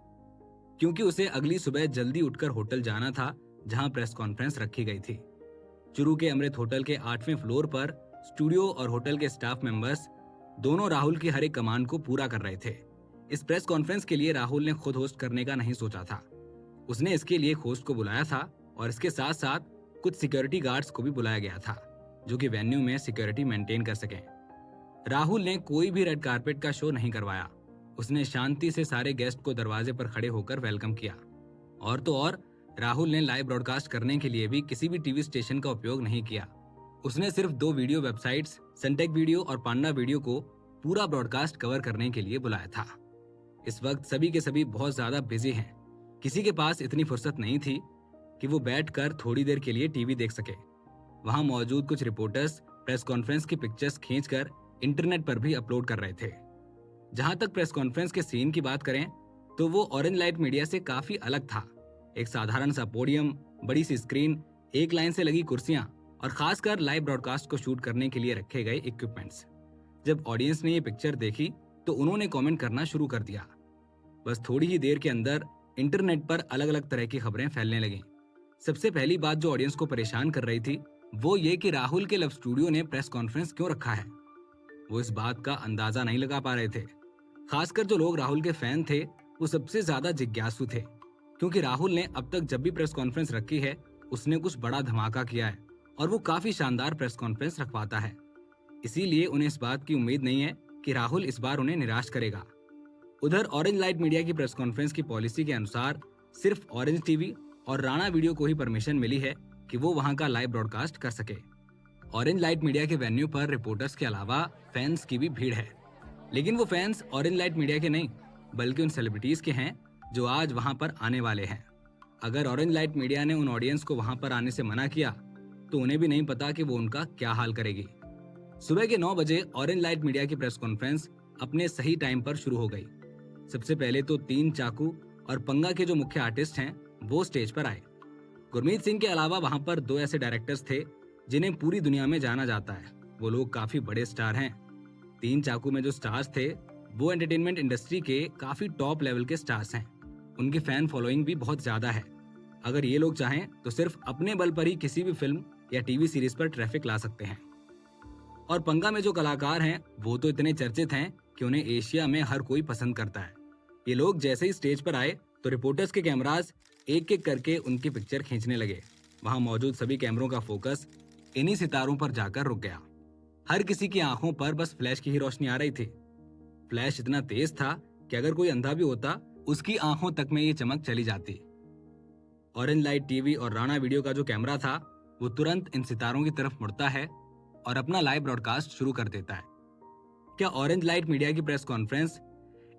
क्योंकि उसे अगली सुबह जल्दी उठकर होटल जाना था जहां प्रेस कॉन्फ्रेंस रखी गई थी। चुरू के अमृत होटल के 8वें फ्लोर पर स्टूडियो और होटल के स्टाफ मेंबर्स दोनों राहुल की हर एक कमांड को पूरा कर रहे थे। इस प्रेस कॉन्फ्रेंस के लिए राहुल ने खुद होस्ट करने का नहीं सोचा था। उसने इसके लिए होस्ट को बुलाया था और इसके साथ साथ कुछ सिक्योरिटी गार्ड्स को भी बुलाया गया था जो कि वेन्यू में सिक्योरिटी मेंटेन कर सकें। राहुल ने कोई भी रेड कारपेट का शो नहीं करवाया। उसने शांति से सारे गेस्ट को दरवाजे पर खड़े होकर वेलकम किया। और तो और राहुल ने लाइव ब्रॉडकास्ट करने के लिए भी किसी भी टीवी स्टेशन का उपयोग नहीं किया। उसने सिर्फ 2 वीडियो वेबसाइट्स सनटेक वीडियो और पांडा वीडियो को पूरा ब्रॉडकास्ट कवर करने के लिए बुलाया था। इस वक्त सभी के सभी बहुत ज्यादा बिजी हैं। किसी के पास इतनी फुर्सत नहीं थी कि वो बैठकर थोड़ी देर के लिए टीवी देख सके। वहां मौजूद कुछ रिपोर्टर्स प्रेस कॉन्फ्रेंस की पिक्चर्स खींचकर इंटरनेट पर भी अपलोड कर रहे थे। जहां तक प्रेस कॉन्फ्रेंस के सीन की बात करें तो वो ऑरेंज लाइट मीडिया से काफी अलग था। एक साधारण सा पोडियम, बड़ी सी स्क्रीन, एक लाइन से लगी कुर्सियां और खासकर लाइव ब्रॉडकास्ट को शूट करने के लिए रखे गए इक्विपमेंट्स। जब ऑडियंस ने ये पिक्चर देखी तो उन्होंने कमेंट करना शुरू कर दिया। बस थोड़ी ही देर के अंदर इंटरनेट पर अलग अलग तरह की खबरें फैलने लगीं। सबसे पहली बात जो ऑडियंस को परेशान कर रही थी वो ये कि राहुल के लव स्टूडियो ने प्रेस कॉन्फ्रेंस क्यों रखा है। वो इस बात का अंदाजा नहीं लगा पा रहे थे। खासकर जो लोग राहुल के फैन थे वो सबसे ज्यादा जिज्ञासु थे, क्योंकि राहुल ने अब तक जब भी प्रेस कॉन्फ्रेंस रखी है उसने कुछ बड़ा धमाका किया है और वो काफी शानदार प्रेस कॉन्फ्रेंस रखवाता है। इसीलिए उन्हें इस बात की उम्मीद नहीं है कि राहुल इस बार उन्हें निराश करेगा। उधर ऑरेंज लाइट मीडिया की प्रेस कॉन्फ्रेंस की पॉलिसी के अनुसार सिर्फ ऑरेंज टीवी और राणा वीडियो को ही परमिशन मिली है कि वो वहां का लाइव ब्रॉडकास्ट कर सके। ऑरेंज लाइट मीडिया के वेन्यू पर रिपोर्टर्स के अलावा फैंस की भी भीड़ है, लेकिन वो फैंस ऑरेंज लाइट मीडिया के नहीं बल्कि उन सेलिब्रिटीज के हैं जो आज वहां पर आने वाले हैं। अगर ऑरेंज लाइट मीडिया ने उन ऑडियंस को वहां पर आने से मना किया तो उन्हें भी नहीं पता कि वो उनका क्या हाल करेगी। सुबह के 9 बजे ऑरेंज लाइट मीडिया की प्रेस कॉन्फ्रेंस अपने सही टाइम पर शुरू हो गई। सबसे पहले तो 3 चाकू और पंगा के जो मुख्य आर्टिस्ट हैं वो स्टेज पर आए। गुरमीत सिंह के अलावा वहां पर 2 ऐसे डायरेक्टर्स थे जिन्हें पूरी दुनिया में जाना जाता है। वो लोग काफी बड़े स्टार हैं तीन चाकू में जो स्टार्स थे वो एंटरटेनमेंट इंडस्ट्री के काफी टॉप लेवल के स्टार्स हैं। उनकी फैन फॉलोइंग भी बहुत ज्यादा है। अगर ये लोग चाहें तो सिर्फ अपने बल पर ही किसी भी फिल्म या टीवी सीरीज पर ट्रैफिक ला सकते हैं। और पंगा में जो कलाकार हैं वो तो इतने चर्चित हैं कि उन्हें एशिया में हर कोई पसंद करता है। ये लोग जैसे ही स्टेज पर आए तो रिपोर्टर्स के कैमरास एक एक करके उनकी पिक्चर खींचने लगे। वहां मौजूद सभी कैमरों का फोकस इन्हीं सितारों पर जाकर रुक गया। हर किसी की आंखों पर बस फ्लैश की ही रोशनी आ रही थी। फ्लैश इतना तेज था कि अगर कोई अंधा भी होता उसकी आंखों तक में ये चमक चली जाती। ऑरेंज लाइट टीवी और राणा वीडियो का जो कैमरा था वो तुरंत इन सितारों की तरफ मुड़ता है और अपना लाइव ब्रॉडकास्ट शुरू कर देता है। क्या ऑरेंज लाइट मीडिया की प्रेस कॉन्फ्रेंस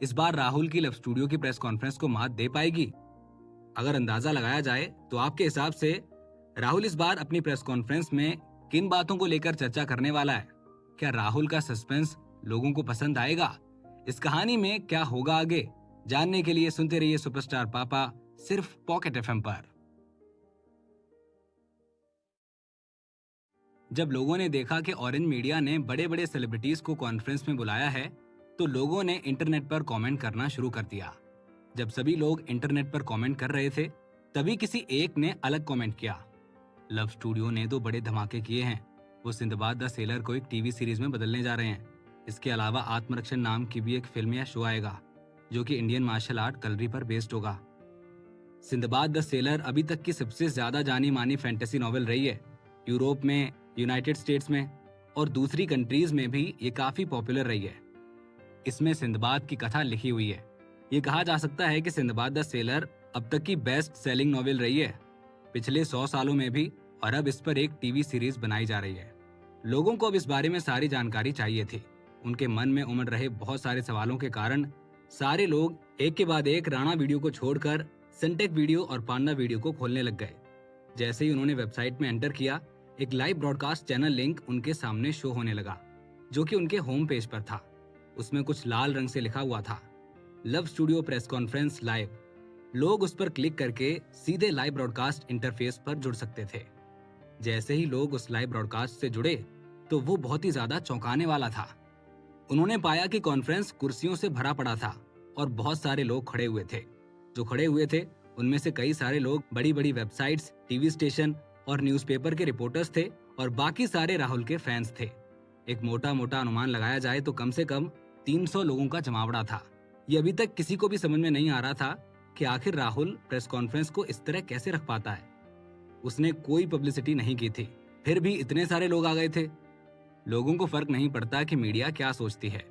इस बार राहुल की लव स्टूडियो की प्रेस कॉन्फ्रेंस को मात दे पाएगी? अगर अंदाजा लगाया जाए तो आपके हिसाब से राहुल इस बार अपनी प्रेस कॉन्फ्रेंस में किन बातों को लेकर चर्चा करने वाला है? क्या राहुल का सस्पेंस लोगों को पसंद आएगा? इस कहानी में क्या होगा आगे, जानने के लिए सुनते रहिए सुपरस्टार पापा सिर्फ पॉकेट एफएम पर। जब लोगों ने देखा कि ऑरेंज मीडिया ने बड़े बड़े सेलिब्रिटीज को कॉन्फ्रेंस में बुलाया है तो लोगों ने इंटरनेट पर कमेंट करना शुरू कर दिया। जब सभी लोग इंटरनेट पर कमेंट कर रहे थे तभी किसी एक ने अलग कमेंट किया, लव स्टूडियो ने तो बड़े धमाके किए हैं, वो सिंदबाद द सेलर को एक टीवी सीरीज में बदलने जा रहे हैं। इसके अलावा आत्मरक्षण नाम की भी एक फिल्म या शो आएगा जो कि इंडियन मार्शल आर्ट कलरी पर बेस्ड होगा। सिंदबाद द सेलर अभी तक की सबसे ज्यादा जानी मानी फैंटेसी नॉवेल रही है। यूरोप में, यूनाइटेड स्टेट्स में और दूसरी कंट्रीज में भी ये काफी पॉपुलर रही है। इसमें सिंदबाद की कथा लिखी हुई है। ये कहा जा सकता है कि सिंदबाद द सेलर अब तक की बेस्ट सेलिंग नॉवेल रही है पिछले 100 सालों में भी, और अब इस पर एक टीवी सीरीज बनाई जा रही है। लोगों को अब इस बारे में सारी जानकारी चाहिए थी। उनके मन में उमड़ रहे बहुत सारे सवालों के कारण सारे लोग एक के बाद एक राणा वीडियो को छोड़कर सनटेक वीडियो और पांडा वीडियो को खोलने लग गए। जैसे ही उन्होंने वेबसाइट में एंटर किया, एक लाइव ब्रॉडकास्ट चैनल लिंक उनके सामने शो होने लगा जो कि उनके होम पेज पर था। उसमें कुछ लाल रंग से लिखा हुआ था, love studio press conference live. लोग उस पर क्लिक करके सीधे लाइव ब्रॉडकास्ट इंटरफेस पर जुड़ सकते थे। जैसे ही लोग उस लाइव ब्रॉडकास्ट से जुड़े तो वो बहुत ही ज्यादा चौंकाने वाला था। उन्होंने पाया कि कॉन्फ्रेंस कुर्सियों से भरा पड़ा था और बहुत सारे लोग खड़े हुए थे। जो खड़े हुए थे उनमें से कई सारे लोग बड़ी बड़ी वेबसाइट्स, टीवी स्टेशन और न्यूज़पेपर के रिपोर्टर्स थे और बाकी सारे राहुल के फैंस थे। एक मोटा मोटा अनुमान लगाया जाए तो कम से कम 300 लोगों का जमावड़ा था। ये अभी तक किसी को भी समझ में नहीं आ रहा था कि आखिर राहुल प्रेस कॉन्फ्रेंस को इस तरह कैसे रख पाता है। उसने कोई पब्लिसिटी नहीं की थी, फिर भी इतने सारे लोग आ गए थे। लोगों को फर्क नहीं पड़ता कि मीडिया क्या सोचती है।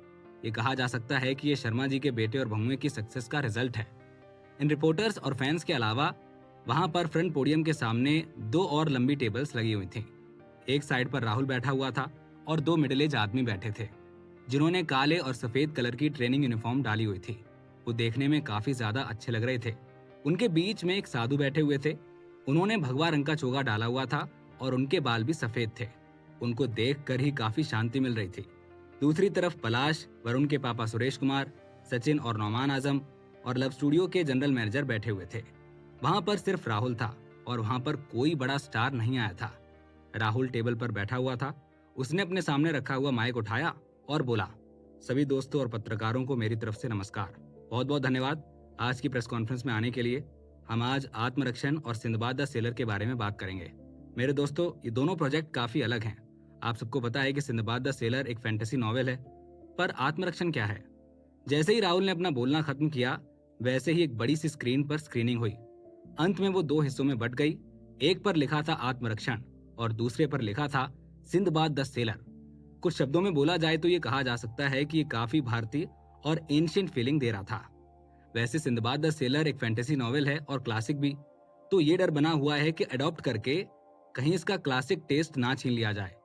ये कहा जा सकता है कि ये शर्मा जी के बेटे और भंगुए की सक्सेस का रिजल्ट है। इन रिपोर्टर्स और फैंस के अलावा वहां पर फ्रंट पोडियम के सामने 2 और लंबी टेबल्स लगी हुई थी। एक साइड पर राहुल बैठा हुआ था और 2 मिडिल एज आदमी बैठे थे जिन्होंने काले और सफेद कलर की ट्रेनिंग यूनिफॉर्म डाली हुई थी। वो देखने में काफी ज्यादा अच्छे लग रहे थे। उनके बीच में एक साधु बैठे हुए थे। उन्होंने भगवा रंग का चोगा डाला हुआ था और उनके बाल भी सफेद थे। उनको देखकर ही काफी शांति मिल रही थी। दूसरी तरफ पलाश, वरुण के पापा सुरेश कुमार, सचिन और नौमान आजम और लव स्टूडियो के जनरल मैनेजर बैठे हुए थे। वहां पर सिर्फ राहुल था और वहां पर कोई बड़ा स्टार नहीं आया था। राहुल टेबल पर बैठा हुआ था। उसने अपने सामने रखा हुआ माइक उठाया और बोला, सभी दोस्तों और पत्रकारों को मेरी तरफ से नमस्कार। बहुत बहुत धन्यवाद आज की प्रेस कॉन्फ्रेंस में आने के लिए। हम आज आत्मरक्षण और सिंदबाद द सेलर के बारे में बात करेंगे। मेरे दोस्तों, ये दोनों प्रोजेक्ट काफी अलग हैं। आप सबको पता है कि सिंदबाद द सेलर एक फैंटेसी नॉवेल है, पर आत्मरक्षण क्या है? जैसे ही राहुल ने अपना बोलना खत्म किया वैसे ही एक बड़ी सी स्क्रीन पर स्क्रीनिंग हुई। अंत में वो 2 हिस्सों में बट गई। एक पर लिखा था आत्मरक्षण और दूसरे पर लिखा था सिंदबाद द सेलर। कुछ शब्दों में बोला जाए तो ये कहा जा सकता है कि ये काफी भारतीय और एंशिएंट फीलिंग दे रहा था। वैसे सिंदबाद द सेलर एक फैंटेसी नॉवेल है और क्लासिक भी, तो ये डर बना हुआ है कि अडॉप्ट करके कहीं इसका क्लासिक टेस्ट ना छीन लिया जाए।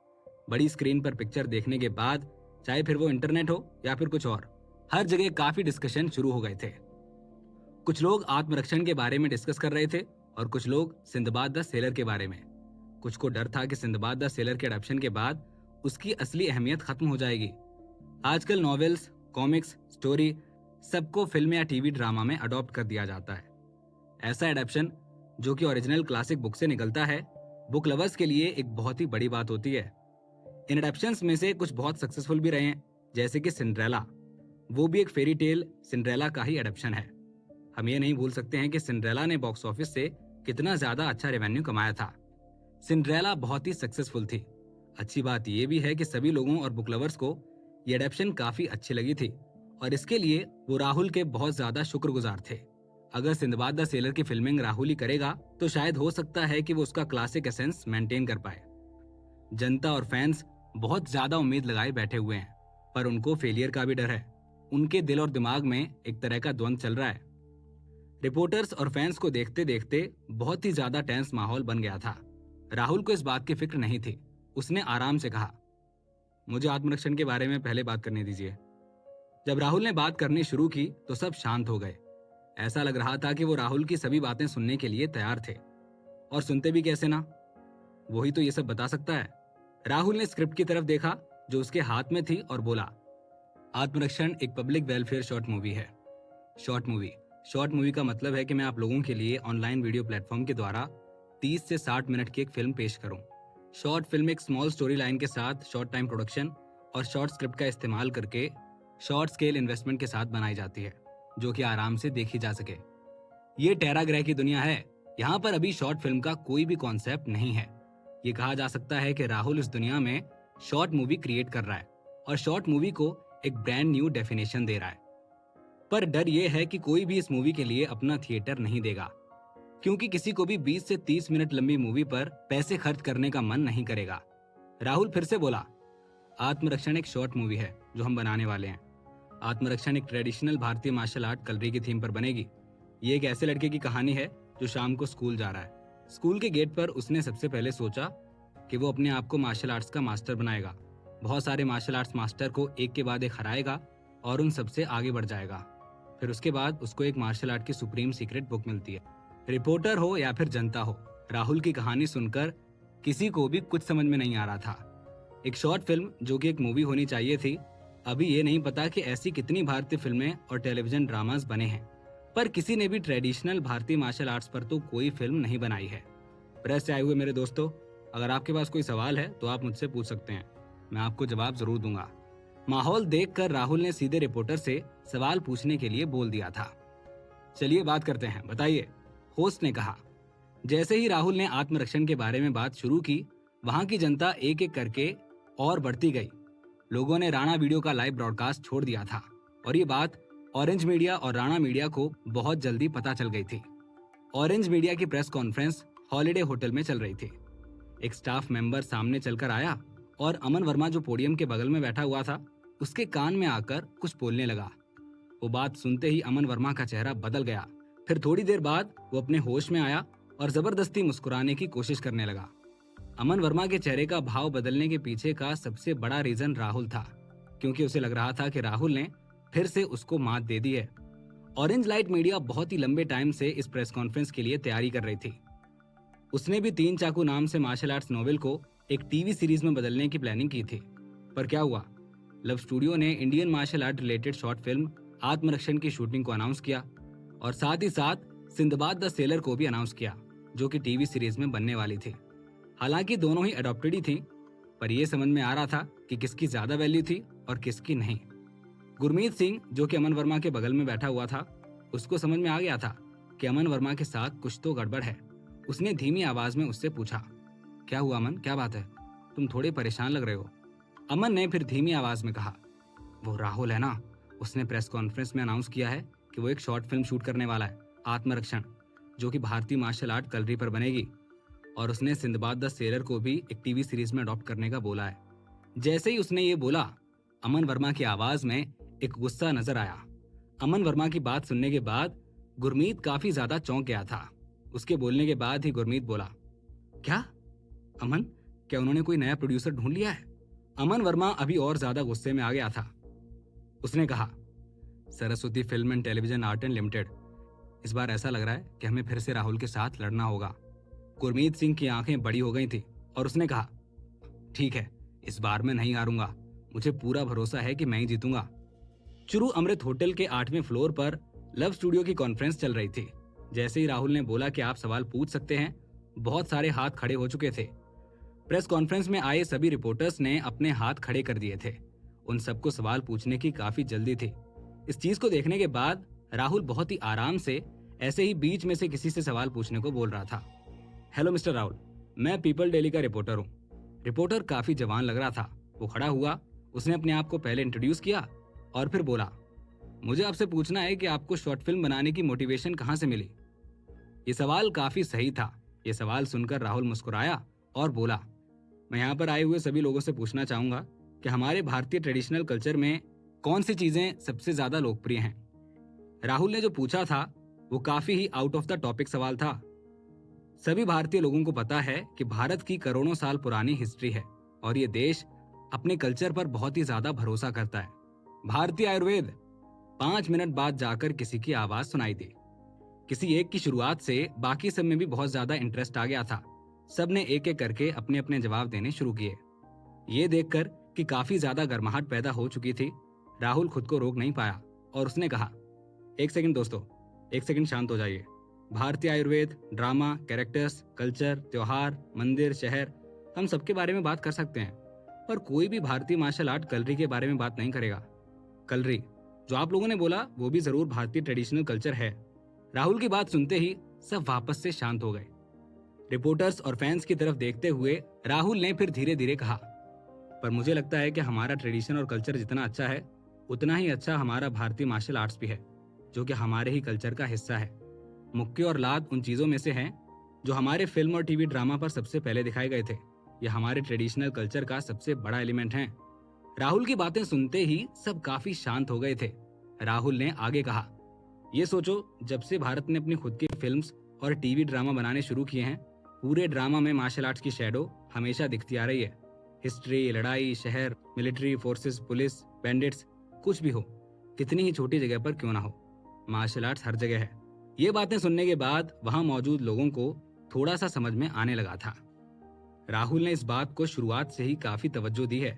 बड़ी स्क्रीन पर पिक्चर देखने के बाद, चाहे फिर वो इंटरनेट हो या फिर कुछ और, हर जगह काफी डिस्कशन शुरू हो गए थे। कुछ लोग आत्मरक्षण के बारे में डिस्कस कर रहे थे और कुछ लोग सिंदबाद द सेलर के बारे में। कुछ को डर था कि सिंदबाद द सेलर के अडॉप्शन के बाद उसकी असली अहमियत खत्म हो जाएगी। आजकल नॉवेल्स, कॉमिक्स, स्टोरी सबको फिल्म या टीवी ड्रामा में अडॉप्ट कर दिया जाता है। ऐसा एडप्शन जो कि ओरिजिनल क्लासिक बुक से निकलता है, बुक लवर्स के लिए एक बहुत ही बड़ी बात होती है। इन एडप्शंस में से कुछ बहुत सक्सेसफुल भी रहे हैं, जैसे कि सिंड्रेला, वो भी एक फेरी टेल सिंड्रेला का ही एडप्शन है। हम ये नहीं भूल सकते हैं कि सिंड्रेला ने बॉक्स ऑफिस से कितना ज्यादा अच्छा रेवेन्यू कमाया था। सिंड्रेला बहुत ही सक्सेसफुल थी। अच्छी बात यह भी है कि सभी लोगों और बुक लवर्स को ये एडेप्शन काफी अच्छी लगी थी और इसके लिए वो राहुल के बहुत ज्यादा शुक्रगुजार थे। अगर सिंदबाद द सेलर की फिल्मिंग राहुल ही करेगा तो शायद हो सकता है कि वो उसका क्लासिक एसेंस मेंटेन कर पाए। जनता और फैंस बहुत ज्यादा उम्मीद लगाए बैठे हुए हैं, पर उनको फेलियर का भी डर है। उनके दिल और दिमाग में एक तरह का द्वंद चल रहा है। रिपोर्टर्स और फैंस को देखते देखते बहुत ही ज्यादा टेंस माहौल बन गया था। राहुल को इस बात की फिक्र नहीं थी। उसने आराम से कहा, मुझे आत्मरक्षण के बारे में पहले बात करने दीजिए। जब राहुल ने बात करनी शुरू की तो सब शांत हो गए। ऐसा लग रहा था कि वो राहुल की सभी बातें सुनने के लिए तैयार थे। और सुनते भी कैसे ना, वही तो ये सब बता सकता है। राहुल ने स्क्रिप्ट की तरफ देखा जो उसके हाथ में थी और बोला, आत्मरक्षण एक पब्लिक वेलफेयर शॉर्ट मूवी है। शॉर्ट मूवी का मतलब है कि मैं आप लोगों के लिए ऑनलाइन वीडियो प्लेटफॉर्म के द्वारा 30 से 60 मिनट की एक फिल्म पेश करूं। शॉर्ट फिल्म एक स्मॉल स्टोरी लाइन के साथ शॉर्ट टाइम प्रोडक्शन और शॉर्ट स्क्रिप्ट का इस्तेमाल करके शॉर्ट स्केल इन्वेस्टमेंट के साथ बनाई जाती है, जो कि आराम से देखी जा सके। ये टेरा ग्रह की दुनिया है। यहाँ पर अभी शॉर्ट फिल्म का कोई भी कॉन्सेप्ट नहीं है। ये कहा जा सकता है कि राहुल इस दुनिया में शॉर्ट मूवी क्रिएट कर रहा है और शॉर्ट मूवी को एक ब्रांड न्यू डेफिनेशन दे रहा है। पर डर ये है कि कोई भी इस मूवी के लिए अपना थिएटर नहीं देगा, क्योंकि किसी को भी 20 से 30 मिनट लंबी मूवी पर पैसे खर्च करने का मन नहीं करेगा। राहुल फिर से बोला, आत्मरक्षण एक शॉर्ट मूवी है जो हम बनाने वाले हैं। आत्मरक्षण एक ट्रेडिशनल भारतीय मार्शल आर्ट कलरी की थीम पर बनेगी। ये एक ऐसे लड़के की कहानी है जो शाम को स्कूल जा रहा है। स्कूल के गेट पर उसने सबसे पहले सोचा कि वो अपने आप को मार्शल आर्ट्स का मास्टर बनाएगा। बहुत सारे मार्शल आर्ट्स मास्टर को एक के बाद एक हराएगा और उन सबसे आगे बढ़ जाएगा। फिर उसके बाद उसको एक मार्शल आर्ट की सुप्रीम सीक्रेट बुक मिलती है। रिपोर्टर हो या फिर जनता हो, राहुल की कहानी सुनकर किसी को भी कुछ समझ में नहीं आ रहा था। एक शॉर्ट फिल्म जो कि एक मूवी होनी चाहिए थी। अभी ये नहीं पता कि ऐसी कितनी भारतीय फिल्में और टेलीविजन ड्रामास बने हैं, पर किसी ने भी ट्रेडिशनल भारतीय मार्शल आर्ट्स पर तो कोई फिल्म नहीं बनाई है। प्रेस से आए हुए मेरे दोस्तों, अगर आपके पास कोई सवाल है तो आप मुझसे पूछ सकते हैं, मैं आपको जवाब जरूर दूंगा। माहौल देखकर राहुल ने सीधे रिपोर्टर से सवाल पूछने के लिए बोल दिया था। चलिए बात करते हैं, बताइए, होस्ट ने कहा। जैसे ही राहुल ने आत्मरक्षण के बारे में बात शुरू की, वहां की जनता एक एक करके और बढ़ती गई। लोगों ने राणा वीडियो का लाइव ब्रॉडकास्ट छोड़ दिया था और ये बात ऑरेंज मीडिया और राणा मीडिया को बहुत जल्दी पता चल गई थी। ऑरेंज मीडिया की प्रेस कॉन्फ्रेंस हॉलिडे होटल में चल रही थी। एक स्टाफ मेंबर सामने चलकर आया और अमन वर्मा जो पोडियम के बगल में बैठा हुआ था, उसके कान में आकर कुछ बोलने लगा। वो बात सुनते ही अमन वर्मा का चेहरा बदल गया। फिर थोड़ी देर बाद वो अपने होश में आया और जबरदस्ती मुस्कुराने की कोशिश करने लगा। अमन वर्मा के चेहरे का भाव बदलने के पीछे का सबसे बड़ा रीजन राहुल था, क्योंकि उसे लग रहा था कि राहुल ने फिर से उसको मात दे दी है। ऑरेंज लाइट मीडिया बहुत ही लंबे टाइम से इस प्रेस कॉन्फ्रेंस के लिए तैयारी कर रही थी। उसने भी 3 चाकू नाम से मार्शल आर्ट्स नॉवेल को एक टीवी सीरीज में बदलने की प्लानिंग की थी। पर क्या हुआ, लव स्टूडियो ने Indian martial art related short film Atmarakshan की शूटिंग को अनाउंस किया और साथ ही साथ सिंदबाद द सेलर को भी अनाउंस किया, जो कि टीवी सीरीज में बनने वाली थी। हालांकि दोनों ही अडॉप्टेड ही थी, पर यह समझ में आ रहा था कि किसकी ज्यादा वैल्यू थी और किसकी नहीं। गुरमीत सिंह, जो कि अमन वर्मा के बगल में बैठा हुआ था, उसको समझ में आ गया था कि अमन वर्मा के साथ कुछ तो गड़बड़ है। उसने धीमी आवाज में उससे पूछा, क्या हुआ अमन, क्या बात है, तुम थोड़े परेशान लग रहे हो। अमन ने फिर धीमी आवाज में कहा, वो राहुल है ना, उसने प्रेस कॉन्फ्रेंस में अनाउंस किया है कि वो एक शॉर्ट फिल्म शूट करने वाला है, आत्मरक्षण, जो कि भारतीय मार्शल आर्ट कलरी पर बनेगी, और उसने सिंदबाद द सेलर को भी एक टीवी सीरीज में अडॉप्ट करने का बोला है। जैसे ही उसने ये बोला, अमन वर्मा की आवाज में एक गुस्सा नजर आया। अमन वर्मा की बात सुनने के बाद गुरमीत काफी ज्यादा चौंक गया था। उसके बोलने के बाद ही गुरमीत बोला, क्या अमन, क्या उन्होंने कोई नया प्रोड्यूसर ढूंढ लिया है? अमन वर्मा अभी और ज्यादा गुस्से में आ गया था। उसने कहा, Saraswati film and television art and limited, इस बार ऐसा लग रहा है कि हमें फिर से राहुल के साथ लड़ना होगा। गुरमीत सिंह की आंखें बड़ी हो गई थी और उसने कहा, ठीक है, इस बार मैं नहीं हारूंगा, मुझे पूरा भरोसा है कि मैं ही जीतूंगा। चुरू अमृत होटल के 8वें फ्लोर पर लव स्टूडियो की कॉन्फ्रेंस चल रही थी। जैसे ही राहुल ने बोला कि आप सवाल पूछ सकते हैं, बहुत सारे हाथ खड़े हो चुके थे। प्रेस कॉन्फ्रेंस में आए सभी रिपोर्टर्स ने अपने हाथ खड़े कर दिए थे उन सबको सवाल पूछने की काफी जल्दी थी। इस चीज को देखने के बाद राहुल बहुत ही आराम से ऐसे ही बीच में से किसी से सवाल पूछने को बोल रहा था। हेलो मिस्टर राहुल, मैं पीपल डेली का रिपोर्टर हूँ। रिपोर्टर काफी जवान लग रहा था। वो खड़ा हुआ, उसने अपने आप को पहले इंट्रोड्यूस किया और फिर बोला, मुझे आपसे पूछना है कि आपको शॉर्ट फिल्म बनाने की मोटिवेशन कहाँ से मिली। ये सवाल काफी सही था। ये सवाल सुनकर राहुल मुस्कुराया और बोला, मैं यहाँ पर आए हुए सभी लोगों से पूछना चाहूंगा कि हमारे भारतीय ट्रेडिशनल कल्चर में कौन सी चीजें सबसे ज्यादा लोकप्रिय हैं। राहुल ने जो पूछा था वो काफी ही आउट ऑफ द टॉपिक सवाल था। सभी भारतीय लोगों को पता है कि भारत की करोड़ों साल पुरानी हिस्ट्री है और ये देश अपने कल्चर पर बहुत ही ज्यादा भरोसा करता है। भारतीय आयुर्वेद। 5 मिनट बाद जाकर किसी की आवाज सुनाई दी। किसी एक की शुरुआत से बाकी सब में भी बहुत ज्यादा इंटरेस्ट आ गया था। सबने एक एक करके अपने अपने जवाब देने शुरू किए। ये देखकर कि काफी ज्यादा गर्माहट पैदा हो चुकी थी, राहुल खुद को रोक नहीं पाया और उसने कहा, एक सेकंड दोस्तों, एक सेकंड शांत हो जाइए। भारतीय आयुर्वेद, ड्रामा, कैरेक्टर्स, कल्चर, त्योहार, मंदिर, शहर, हम सबके बारे में बात कर सकते हैं, पर कोई भी भारतीय मार्शल आर्ट कलरी के बारे में बात नहीं करेगा। कलरी, जो आप लोगों ने बोला वो भी जरूर भारतीय ट्रेडिशनल कल्चर है। राहुल की बात सुनते ही सब वापस से शांत हो गए। रिपोर्टर्स और फैंस की तरफ देखते हुए राहुल ने फिर धीरे धीरे कहा, पर मुझे लगता है कि हमारा ट्रेडिशन और कल्चर जितना अच्छा है उतना ही अच्छा हमारा भारतीय मार्शल आर्ट्स भी है, जो कि हमारे ही कल्चर का हिस्सा है। मुक्के और लात उन चीजों में से हैं जो हमारे फिल्म और टीवी ड्रामा पर सबसे पहले दिखाए गए थे। ये हमारे ट्रेडिशनल कल्चर का सबसे बड़ा एलिमेंट है। राहुल की बातें सुनते ही सब काफी शांत हो गए थे। राहुल ने आगे कहा, ये सोचो, जब से भारत ने अपनी खुद की फिल्म्स और टीवी ड्रामा बनाने शुरू किए हैं, पूरे ड्रामा में मार्शल आर्ट्स की शैडो हमेशा दिखती आ रही है। हिस्ट्री, लड़ाई, शहर, मिलिट्री फोर्सेस, पुलिस, बैंडिट्स, कुछ भी हो, कितनी ही छोटी जगह पर क्यों ना हो, मार्शल आर्ट्स हर जगह है। ये बातें सुनने के बाद वहां मौजूद लोगों को थोड़ा सा समझ में आने लगा था। राहुल ने इस बात को शुरुआत से ही काफी तवज्जो दी है।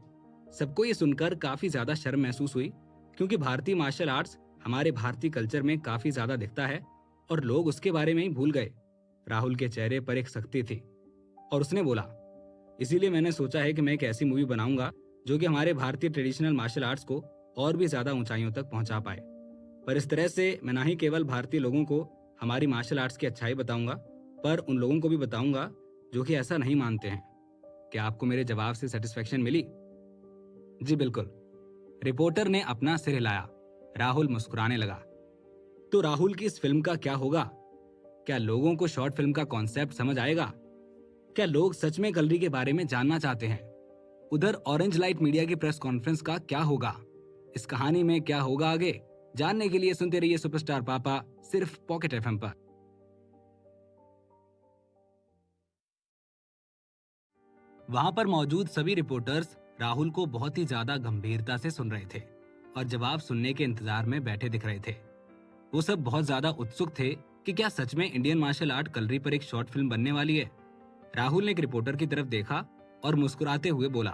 सबको ये सुनकर काफी ज्यादा शर्म महसूस हुई, क्योंकि भारतीय मार्शल आर्ट्स हमारे भारतीय कल्चर में काफी ज्यादा दिखता है और लोग उसके बारे में ही भूल गए। राहुल के चेहरे पर एक सख्ती थी और उसने बोला, इसीलिए मैंने सोचा है कि मैं एक ऐसी मूवी बनाऊंगा जो कि हमारे भारतीय ट्रेडिशनल मार्शल आर्ट्स को और भी ज्यादा ऊंचाइयों तक पहुंचा पाए। पर इस तरह से मैं ना ही केवल भारतीय लोगों को हमारी मार्शल आर्ट्स की अच्छाई बताऊंगा, पर उन लोगों को भी बताऊंगा जो कि ऐसा नहीं मानते हैं। क्या आपको मेरे जवाब से सेटिस्फेक्शन मिली? जी बिल्कुल। रिपोर्टर ने अपना सिर हिलाया। राहुल मुस्कुराने लगा। तो राहुल की इस फिल्म का क्या होगा? क्या लोगों को शॉर्ट फिल्म का कॉन्सेप्ट समझ आएगा? क्या लोग सच में कलरी के बारे में जानना चाहते हैं? उधर ऑरेंज लाइट मीडिया की प्रेस कॉन्फ्रेंस का क्या होगा? इस कहानी में क्या होगा आगे, जानने के लिए सुनते रहिए सुपरस्टार पापा, सिर्फ पॉकेट एफएम पर। वहां पर मौजूद सभी रिपोर्टर्स राहुल को बहुत ही ज्यादा गंभीरता से सुन रहे थे और जवाब सुनने के इंतजार में बैठे दिख रहे थे। वो सब बहुत ज्यादा उत्सुक थे कि क्या सच में इंडियन मार्शल आर्ट कलरी पर एक शॉर्ट फिल्म बनने वाली है। राहुल ने एक रिपोर्टर की तरफ देखा और मुस्कुराते हुए बोला,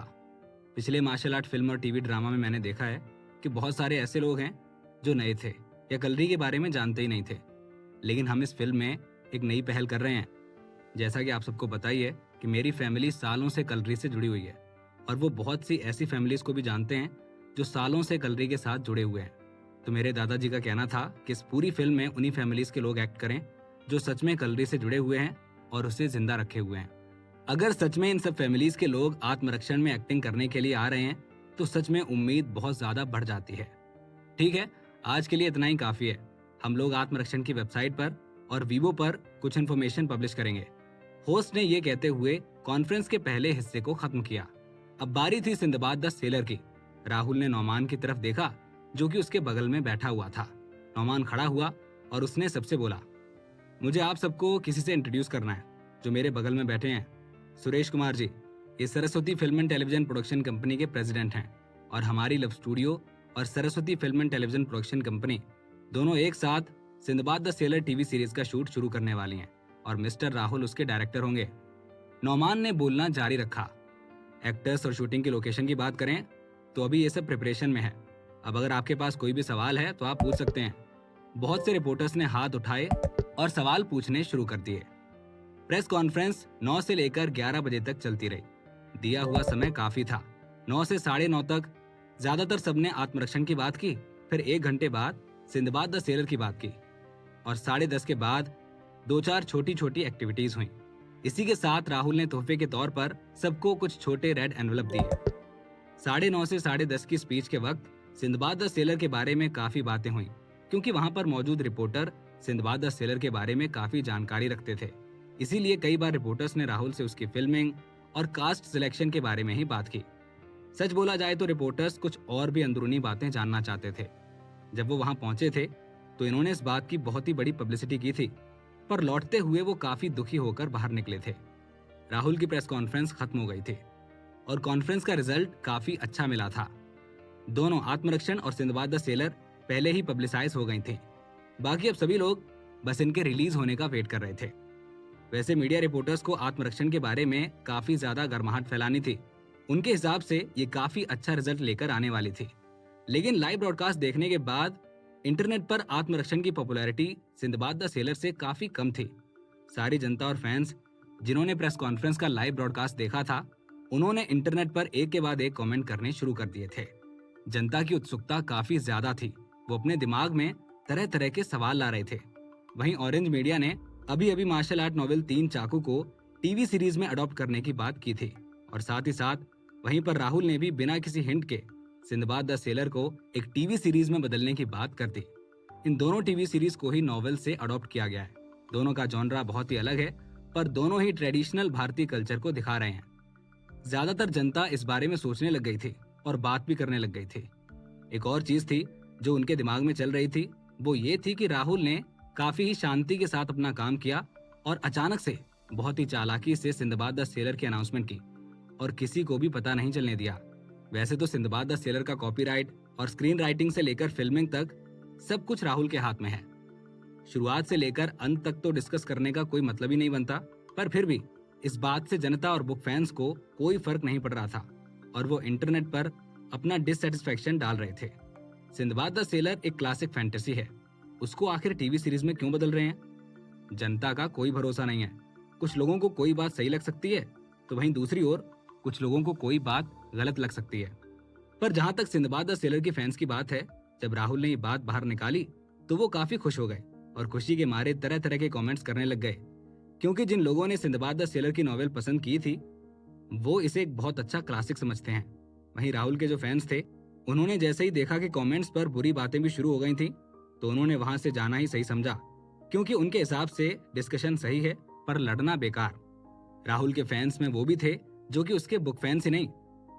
पिछले मार्शल आर्ट फिल्म और टीवी ड्रामा में मैंने देखा है कि बहुत सारे ऐसे लोग हैं जो नए थे या कलरी के बारे में जानते ही नहीं थे, लेकिन हम इस फिल्म में एक नई पहल कर रहे हैं। जैसा कि आप सबको पता ही है कि मेरी फैमिली सालों से कलरी से जुड़ी हुई है और वो बहुत सी ऐसी फैमिलीज को भी जानते हैं जो सालों से कलरी के साथ जुड़े हुए हैं। तो मेरे दादाजी का कहना था कि इस पूरी फिल्म में उन्हीं फैमिलीज के लोग एक्ट करें जो सच में कलरी से जुड़े हुए हैं और उसे जिंदा रखे हुए हैं। अगर सच में इन सब फैमिलीज के लोग आत्मरक्षण में एक्टिंग करने के लिए आ रहे हैं तो सच में उम्मीद बहुत ज्यादा बढ़ जाती है। ठीक है, आज के लिए इतना ही काफी है। हम लोग आत्मरक्षण की वेबसाइट पर और वीवो पर कुछ इन्फॉर्मेशन पब्लिश करेंगे। होस्ट ने ये कहते हुए कॉन्फ्रेंस के पहले हिस्से को खत्म किया। अब बारी थी सिंदबाद द सेलर की। राहुल ने नौमान की तरफ देखा जो कि उसके बगल में बैठा हुआ था। नौमान खड़ा हुआ और उसने सबसे बोला, मुझे आप सबको किसी से इंट्रोड्यूस करना है जो मेरे बगल में बैठे हैं। सुरेश कुमार जी, ये Saraswati film and television production company के प्रेसिडेंट हैं और हमारी लव स्टूडियो और Saraswati film and television production company दोनों एक साथ Sinbad the seller TV series का शूट शुरू करने वाली हैं और मिस्टर राहुल उसके डायरेक्टर होंगे। नौमान ने बोलना जारी रखा। एक्टर्स और शूटिंग की लोकेशन की बात करें तो अभी ये सब प्रिपरेशन में है। अब अगर आपके पास कोई भी सवाल है तो आप पूछ सकते हैं। बहुत से रिपोर्टर्स ने हाथ उठाए और सवाल पूछने शुरू कर दिए। प्रेस कॉन्फ्रेंस 9 से लेकर 11 बजे तक चलती रही। दिया हुआ समय काफी था। 9 से 9:30 तक ज्यादातर सबने आत्मरक्षण की बात की, फिर 1 घंटे बाद सिंदबाद द सेलर की बात की और 10:30 के बाद 2-4 छोटी छोटी एक्टिविटीज हुई। इसी के साथ राहुल ने तोहफे के तौर पर सबको कुछ छोटे रेड एनवलप दिए। 9:30 से 10:30 की स्पीच के वक्त सिंदबाद द सेलर के बारे में काफी बातें हुई, क्योंकि वहां पर मौजूद रिपोर्टर सिंदबाद द सेलर के बारे में काफी जानकारी रखते थे। इसीलिए कई बार रिपोर्टर्स ने राहुल से उसकी फिल्मिंग और कास्ट सिलेक्शन के बारे में ही बात की। सच बोला जाए तो रिपोर्टर्स कुछ और भी अंदरूनी बातें जानना चाहते थे। जब वो वहां पहुंचे थे तो इन्होंने इस बात की बहुत ही बड़ी पब्लिसिटी की थी, पर लौटते हुए वो काफी दुखी होकर बाहर निकले थे। राहुल की प्रेस कॉन्फ्रेंस खत्म हो गई थी और कॉन्फ्रेंस का रिजल्ट काफी अच्छा मिला था। दोनों आत्मरक्षण और सिंदबाद द सेलर पहले ही पब्लिसाइज हो गई थी। बाकी अब सभी लोग बस इनके रिलीज होने का वेट कर रहे थे। वैसे मीडिया रिपोर्टर्स को आत्मरक्षण के बारे में काफी ज्यादा गर्माहट फैलानी थी। उनके हिसाब से ये काफी अच्छा रिजल्ट लेकर आने वाली थी। लेकिन लाइव ब्रॉडकास्ट देखने के बाद इंटरनेट पर आत्मरक्षण की पॉपुलैरिटी सिंदबाद द सेलर से काफी कम थी। सारी जनता और फैंस जिन्होंने प्रेस कॉन्फ्रेंस का लाइव ब्रॉडकास्ट देखा था, उन्होंने इंटरनेट पर एक के बाद एक कमेंट करने शुरू कर दिए थे। जनता की उत्सुकता काफी ज्यादा थी। वो अपने दिमाग में तरह तरह के सवाल ला रहे थे। वहीं ऑरेंज मीडिया ने अभी अभी मार्शल आर्ट नॉवेल 3 चाकू को टीवी सीरीज में अडॉप्ट करने की बात की थी और साथ ही साथ वहीं पर राहुल ने भी बिना किसी हिंट के सिंदबाद द सेलर को एक टीवी सीरीज में बदलने की बात कर दी। इन दोनों टीवी सीरीज को ही नॉवेल से अडॉप्ट किया गया है। दोनों का जॉनरा बहुत ही अलग है, पर दोनों ही ट्रेडिशनल भारतीय कल्चर को दिखा रहे हैं। ज्यादातर जनता इस बारे में सोचने लग गई थी और बात भी करने लग गई थी। एक और चीज थी जो उनके दिमाग में चल रही थी, वो ये थी कि राहुल ने काफी ही शांति के साथ अपना काम किया और अचानक से बहुत ही चालाकी से सिंदबाद द सेलर की अनाउंसमेंट की और किसी को भी पता नहीं चलने दिया। वैसे तो सिंदबाद द सेलर का कॉपीराइट और स्क्रीन राइटिंग से लेकर फिल्मिंग तक सब कुछ राहुल के हाथ में है। शुरुआत से लेकर अंत तक तो डिस्कस करने का कोई मतलब ही नहीं बनता, पर फिर भी इस बात से जनता और बुक फैंस को कोई फर्क नहीं पड़ रहा था और वो इंटरनेट पर अपना डिससेटिस्फैक्शन डाल रहे थे। सिंदबाद द सेलर एक क्लासिक फैंटेसी है, उसको आखिर टीवी सीरीज में क्यों बदल रहे हैं? जनता का कोई भरोसा नहीं है। कुछ लोगों को कोई बात सही लग सकती है तो वहीं दूसरी ओर कुछ लोगों को कोई बात गलत लग सकती है। पर जहां तक सिंदबाद द सेलर की फैंस की बात है, जब राहुल ने ये बात बाहर निकाली तो वो काफी खुश हो गए और खुशी के मारे तरह तरह के कमेंट्स करने लग गए, क्योंकि जिन लोगों ने सिंदबाद द सेलर की नॉवेल पसंद की थी वो इसे एक बहुत अच्छा क्लासिक समझते हैं। वहीं राहुल के जो फैंस थे, उन्होंने जैसे ही देखा कि कमेंट्स पर बुरी बातें भी शुरू हो गई थी तो उन्होंने वहां से जाना ही सही समझा, क्योंकि उनके हिसाब से डिस्कशन सही है पर लड़ना बेकार। राहुल के फैंस में वो भी थे जो कि उसके बुक फैंस ही नहीं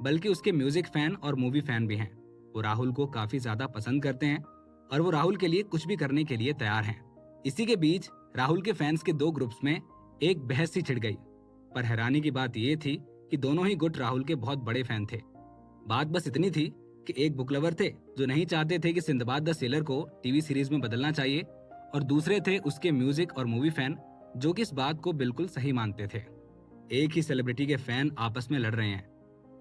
बल्कि उसके म्यूजिक फैन और मूवी फैन भी हैं। वो राहुल को काफी ज्यादा पसंद करते हैं और वो राहुल के लिए कुछ भी करने के लिए तैयार हैं। इसी के बीच राहुल के फैंस के 2 ग्रुप्स में एक बहस सी छिड़ गई, पर हैरानी की बात ये थी कि दोनों ही गुट राहुल के बहुत बड़े फैन थे। बात बस इतनी थी कि एक बुक लवर थे जो नहीं चाहते थे कि सिंदबाद द सेलर को टीवी सीरीज में बदलना चाहिए और दूसरे थे उसके म्यूजिक और मूवी फैन जो कि इस बात को बिल्कुल सही मानते थे। एक ही सेलिब्रिटी के फैन आपस में लड़ रहे हैं,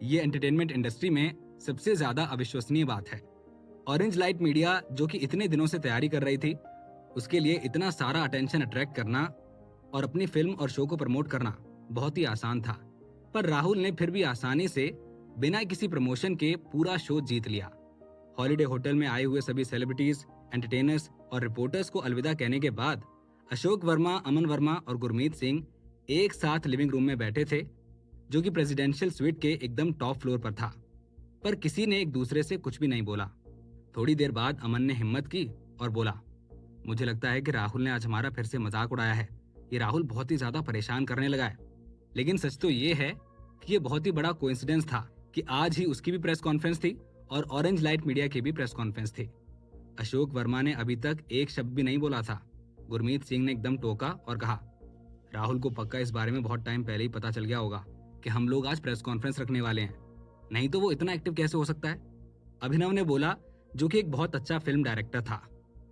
ये एंटरटेनमेंट इंडस्ट्री में सबसे ज्यादा अविश्वसनीय बात है। ऑरेंज लाइट मीडिया जो कि इतने दिनों से तैयारी कर रही थी, उसके लिए इतना सारा अटेंशन अट्रैक्ट करना और अपनी फिल्म और शो को प्रमोट करना बहुत ही आसान था, पर राहुल ने फिर भी आसानी से बिना किसी प्रमोशन के पूरा शो जीत लिया। हॉलिडे होटल में आए हुए सभी सेलिब्रिटीज, एंटरटेनर्स और रिपोर्टर्स को अलविदा कहने के बाद अशोक वर्मा, अमन वर्मा और गुरमीत सिंह एक साथ लिविंग रूम में बैठे थे, जो कि प्रेसिडेंशियल स्वीट के एकदम टॉप फ्लोर पर था, पर किसी ने एक दूसरे से कुछ भी नहीं बोला। थोड़ी देर बाद अमन ने हिम्मत की और बोला, मुझे लगता है कि राहुल ने आज हमारा फिर से मजाक उड़ाया है। ये राहुल बहुत ही ज्यादा परेशान करने लगा है। लेकिन सच तो ये है कि ये बहुत ही बड़ा कोइंसिडेंस था कि आज ही उसकी भी प्रेस कॉन्फ्रेंस थी और ऑरेंज लाइट मीडिया की भी प्रेस कॉन्फ्रेंस थी। अशोक वर्मा ने अभी तक एक शब्द भी नहीं बोला था। गुरमीत सिंह ने एकदम टोका और कहा, राहुल को पक्का इस बारे में बहुत टाइम पहले ही पता चल गया होगा कि हम लोग आज प्रेस कॉन्फ्रेंस रखने वाले हैं, नहीं तो वो इतना एक्टिव कैसे हो सकता है? अभिनव ने बोला, जो कि एक बहुत अच्छा फिल्म डायरेक्टर था।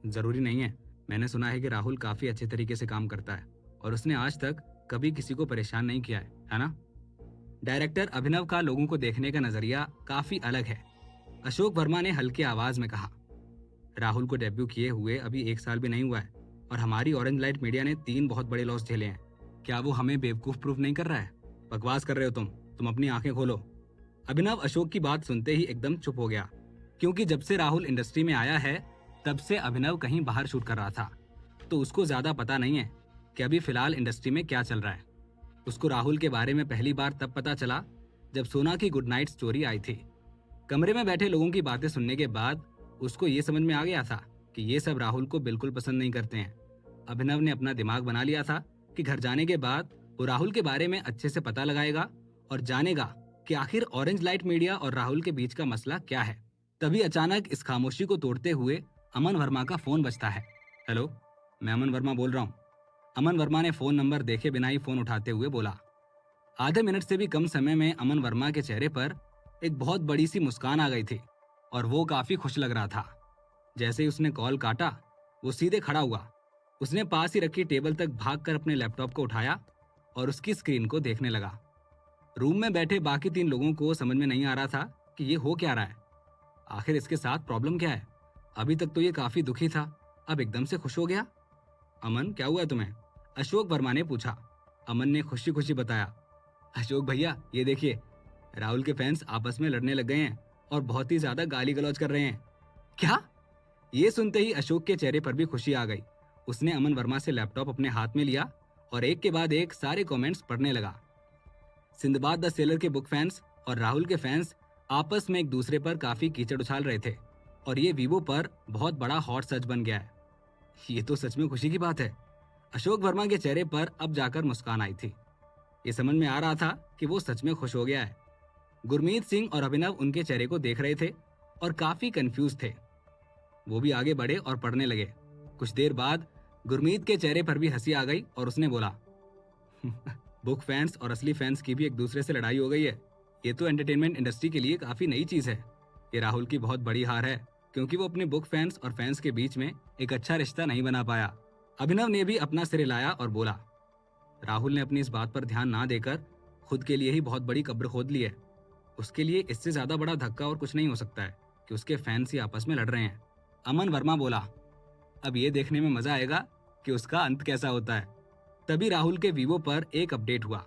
जरूरी नहीं है, मैंने सुना है कि राहुल काफी अच्छे तरीके से काम करता है और उसने आज तक कभी किसी को परेशान नहीं किया है ना? डायरेक्टर अभिनव का लोगों को देखने का नजरिया काफी अलग है। अशोक वर्मा ने हल्के आवाज में कहा, राहुल को डेब्यू किए हुए अभी 1 साल भी नहीं हुआ है और हमारी ऑरेंज लाइट मीडिया ने 3 बहुत बड़े लॉस झेले हैं। क्या वो हमें बेवकूफ प्रूफ नहीं कर रहा है? बकवास कर रहे हो तुम अपनी आंखें खोलो। अभिनव अशोक की बात सुनते ही एकदम चुप हो गया क्योंकि जब से राहुल इंडस्ट्री में आया है तब से अभिनव कहीं बाहर शूट कर रहा था, तो उसको ज्यादा पता नहीं है कि अभी फिलहाल इंडस्ट्री में क्या चल रहा है। उसको राहुल के बारे में पहली बार तब पता चला जब सोना की गुड नाइट स्टोरी आई थी। कमरे में बैठे लोगों की बातें सुनने के बाद उसको ये समझ में आ गया था कि ये सब राहुल को बिल्कुल पसंद नहीं करते हैं। अभिनव ने अपना दिमाग बना लिया था कि घर जाने के बाद वो राहुल के बारे में अच्छे से पता लगाएगा और जानेगा कि आखिर ऑरेंज लाइट मीडिया और राहुल के बीच का मसला क्या है। तभी अचानक इस खामोशी को तोड़ते हुए अमन वर्मा का फोन बजता है। हेलो, मैं अमन वर्मा बोल रहा हूँ। अमन वर्मा ने फोन नंबर देखे बिना ही फोन उठाते हुए बोला। आधे मिनट से भी कम समय में अमन वर्मा के चेहरे पर एक बहुत बड़ी सी मुस्कान आ गई थी और वो काफी खुश लग रहा था। जैसे ही उसने कॉल काटा वो सीधे खड़ा हुआ। उसने पास ही रखी टेबल तक भागकर अपने लैपटॉप को उठाया और उसकी स्क्रीन को देखने लगा। रूम में बैठे बाकी 3 लोगों को समझ में नहीं आ रहा था कि ये हो क्या रहा है। आखिर इसके साथ प्रॉब्लम क्या है? अभी तक तो ये काफी दुखी था, अब एकदम से खुश हो गया। अमन, क्या हुआ तुम्हें? अशोक वर्मा ने पूछा। अमन ने खुशी खुशी बताया, अशोक भैया, ये देखिए, राहुल के फैंस आपस में लड़ने लग गए हैं और बहुत ही ज्यादा गाली गलौज कर रहे हैं। क्या? ये सुनते ही अशोक के चेहरे पर भी खुशी आ गई। उसने अमन वर्मा से लैपटॉप अपने हाथ में लिया और एक के बाद एक सारे कमेंट्स पढ़ने लगा। सिंदबाद द सेलर के बुक फैंस और राहुल के फैंस आपस में एक दूसरे पर काफी कीचड़ उछाल रहे थे और ये वीवो पर बहुत बड़ा हॉट सर्च बन गया है। ये तो सच में खुशी की बात है। अशोक वर्मा के चेहरे पर अब जाकर मुस्कान आई थी। ये समझ में आ रहा था कि वो सच में खुश हो गया है। गुरमीत सिंह और अभिनव उनके चेहरे को देख रहे थे और काफी कंफ्यूज थे। वो भी आगे बढ़े और पढ़ने लगे। कुछ देर बाद गुरमीत के चेहरे पर भी हंसी आ गई और उसने बोला, बुक फैंस और असली फैंस की भी एक दूसरे से लड़ाई हो गई है। ये तो एंटरटेनमेंट इंडस्ट्री के लिए काफी नई चीज है। ये राहुल की बहुत बड़ी हार है क्योंकि वो अपने बुक फैंस और फैंस के बीच में एक अच्छा रिश्ता नहीं बना पाया। अभिनव ने भी अपना सिर हिलाया और बोला, राहुल ने अपनी इस बात पर ध्यान ना देकर खुद के लिए ही बहुत बड़ी कब्र खोद ली है। उसके लिए इससे ज्यादा बड़ा धक्का और कुछ नहीं हो सकता है कि उसके फैंस ही आपस में लड़ रहे हैं। अमन वर्मा बोला, अब ये देखने में मजा आएगा कि उसका अंत कैसा होता है। तभी राहुल के वीवो पर एक अपडेट हुआ।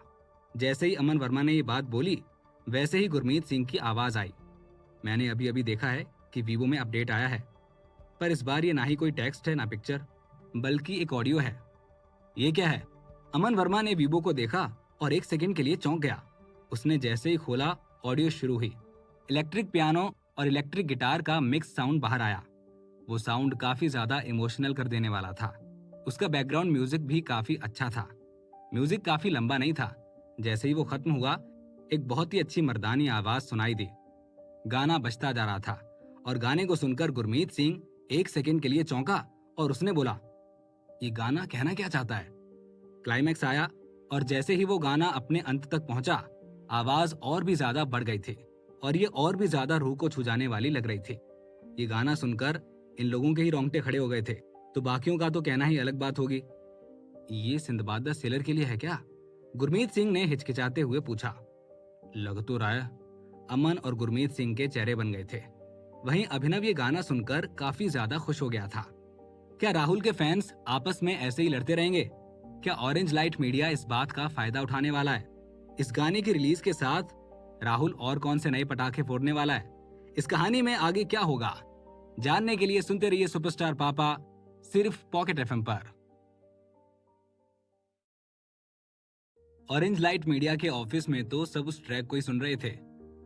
जैसे ही अमन वर्मा ने ये बात बोली वैसे ही गुरमीत सिंह की आवाज आई, मैंने अभी अभी देखा है कि वीवो में अपडेट आया है, पर इस बार ये ना ही कोई टेक्स्ट है ना पिक्चर, बल्कि एक ऑडियो है। ये क्या है? अमन वर्मा ने वीवो को देखा और एक सेकंड के लिए चौंक गया। उसने जैसे ही खोला ऑडियो शुरू हुई। इलेक्ट्रिक पियानो और इलेक्ट्रिक गिटार का मिक्स साउंड बाहर आया। वो साउंड काफी ज्यादा इमोशनल कर देने वाला था। उसका बैकग्राउंड म्यूजिक भी काफी अच्छा था। म्यूजिक काफी लंबा नहीं था। जैसे ही वो खत्म हुआ एक बहुत ही अच्छी मर्दानी आवाज सुनाई दी। गाना बजता जा रहा था और गाने को सुनकर गुरमीत सिंह एक सेकंड के लिए चौंका और उसने बोला, ये गाना कहना क्या चाहता है? क्लाइमैक्स आया और जैसे ही वो गाना अपने अंत तक पहुंचा आवाज और भी ज्यादा बढ़ गई थी और ये और भी ज्यादा रूह को छू जाने वाली लग रही थी। ये गाना सुनकर इन लोगों के ही रोंगटे खड़े हो गए थे, तो बाकियों का तो कहना ही अलग बात होगी। ये सिंदबाद द सेलर के लिए है क्या? गुरमीत सिंह ने हिचकिचाते हुए पूछा। लग तो रहा है। अमन और गुरमीत सिंह के चेहरे बन गए थे। वहीं अभिनव ये गाना सुनकर काफी ज्यादा खुश हो गया था। क्या राहुल के फैंस आपस में ऐसे ही लड़ते रहेंगे? क्या ऑरेंज लाइट मीडिया इस बात का फायदा उठाने वाला है? इस गाने की रिलीज के साथ राहुल और कौन से नए पटाखे फोड़ने वाला है? इस कहानी में आगे क्या होगा जानने के लिए सुनते रहिए सुपरस्टार पापा, सिर्फ पॉकेट एफएम पर। ऑरेंज लाइट मीडिया के ऑफिस में तो सब उस ट्रैक को ही सुन रहे थे।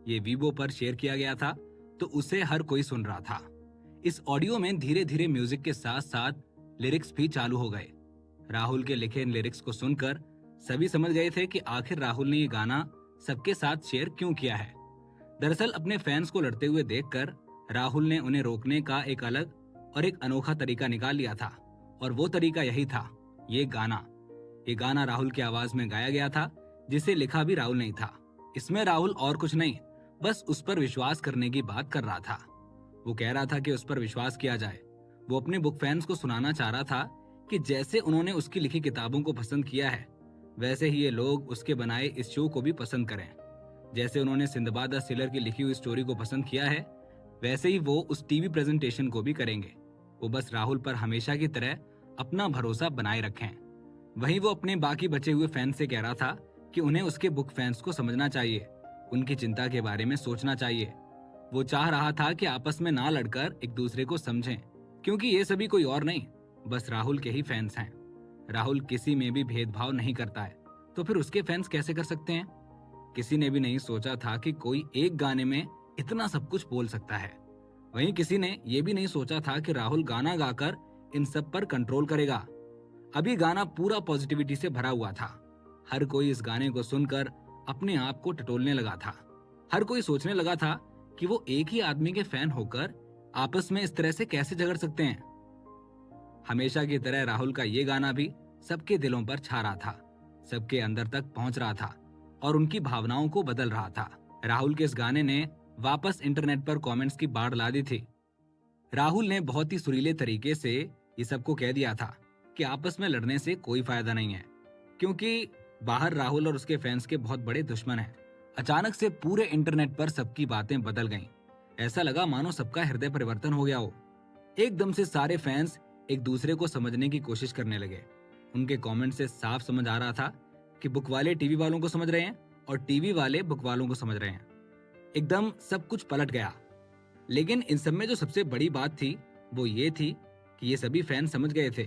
ये वीवो पर शेयर किया गया था तो उसे हर कोई सुन रहा था। इस ऑडियो में धीरे धीरे म्यूजिक के साथ साथ लिरिक्स भी चालू हो गए। राहुल के लिखे इन लिरिक्स को सुनकर सभी समझ गए थे कि आखिर राहुल ने ये गाना सबके साथ शेयर क्यों किया है। दरअसल अपने फैंस को लड़ते हुए देखकर राहुल ने उन्हें रोकने का एक अलग और एक अनोखा तरीका निकाल लिया था और वो तरीका यही था, ये गाना राहुल की आवाज में गाया गया था जिसे लिखा भी राहुल नहीं था। इसमें राहुल और कुछ नहीं बस उस पर विश्वास करने की बात कर रहा था। वो कह रहा था कि उस पर विश्वास किया जाए। वो अपने बुक फैंस को सुनाना चाह रहा था कि जैसे उन्होंने उसकी लिखी किताबों को पसंद किया है वैसे ही ये लोग उसके बनाए इस शो को भी पसंद करें। जैसे उन्होंने सिंदबाद द सेलर की लिखी हुई स्टोरी को पसंद किया है वैसे ही वो उस टीवी प्रेजेंटेशन को भी करेंगे। वो बस राहुल पर हमेशा की तरह अपना भरोसा बनाए रखें। वहीं वो अपने बाकी बचे हुए फैंस से कह रहा था कि उन्हें उसके बुक फैंस को समझना चाहिए, उनकी चिंता के बारे में सोचना चाहिए। वो चाह रहा था कि आपस में ना लड़कर एक दूसरे को समझें, क्योंकि ये सभी कोई और नहीं, बस राहुल के ही फैंस हैं। राहुल किसी में भी भेदभाव नहीं करता है, तो फिर उसके फैंस कैसे कर सकते हैं? किसी ने भी नहीं सोचा था कि कोई एक गाने में इतना सब कुछ बोल सकता है। वहीं किसी ने यह भी नहीं सोचा था कि राहुल गाना गाकर इन सब पर कंट्रोल करेगा। अभी गाना पूरा पॉजिटिविटी से भरा हुआ था। हर कोई इस गाने को सुनकर अपने आप को टटोलने लगा था। हर कोई सोचने लगा था कि वो एक ही आदमी के फैन होकर आपस में इस तरह से कैसे झगड़ सकते हैं। हमेशा की तरह राहुल का ये गाना भी सबके दिलों पर छा रहा था, सबके अंदर तक पहुंच रहा था और उनकी भावनाओं को बदल रहा था। राहुल के इस गाने ने वापस इंटरनेट पर कमेंट्स की बाढ़ ला दी थी। राहुल ने बहुत ही सुरीले तरीके से ये सबको कह दिया था कि आपस में लड़ने से कोई फायदा नहीं है, क्योंकि बाहर राहुल और उसके फैंस के बहुत बड़े दुश्मन हैं। अचानक से पूरे इंटरनेट पर सबकी बातें बदल गईं। ऐसा लगा मानो सबका हृदय परिवर्तन हो गया हो। एकदम से सारे फैंस एक दूसरे को समझने की कोशिश करने लगे। उनके कमेंट से साफ समझ आ रहा था कि बुक वाले टीवी वालों को समझ रहे हैं और टीवी वाले बुक वालों को समझ रहे हैं। एकदम सब कुछ पलट गया। लेकिन इन सब में जो सबसे बड़ी बात थी वो ये थी कि ये सभी फैन समझ गए थे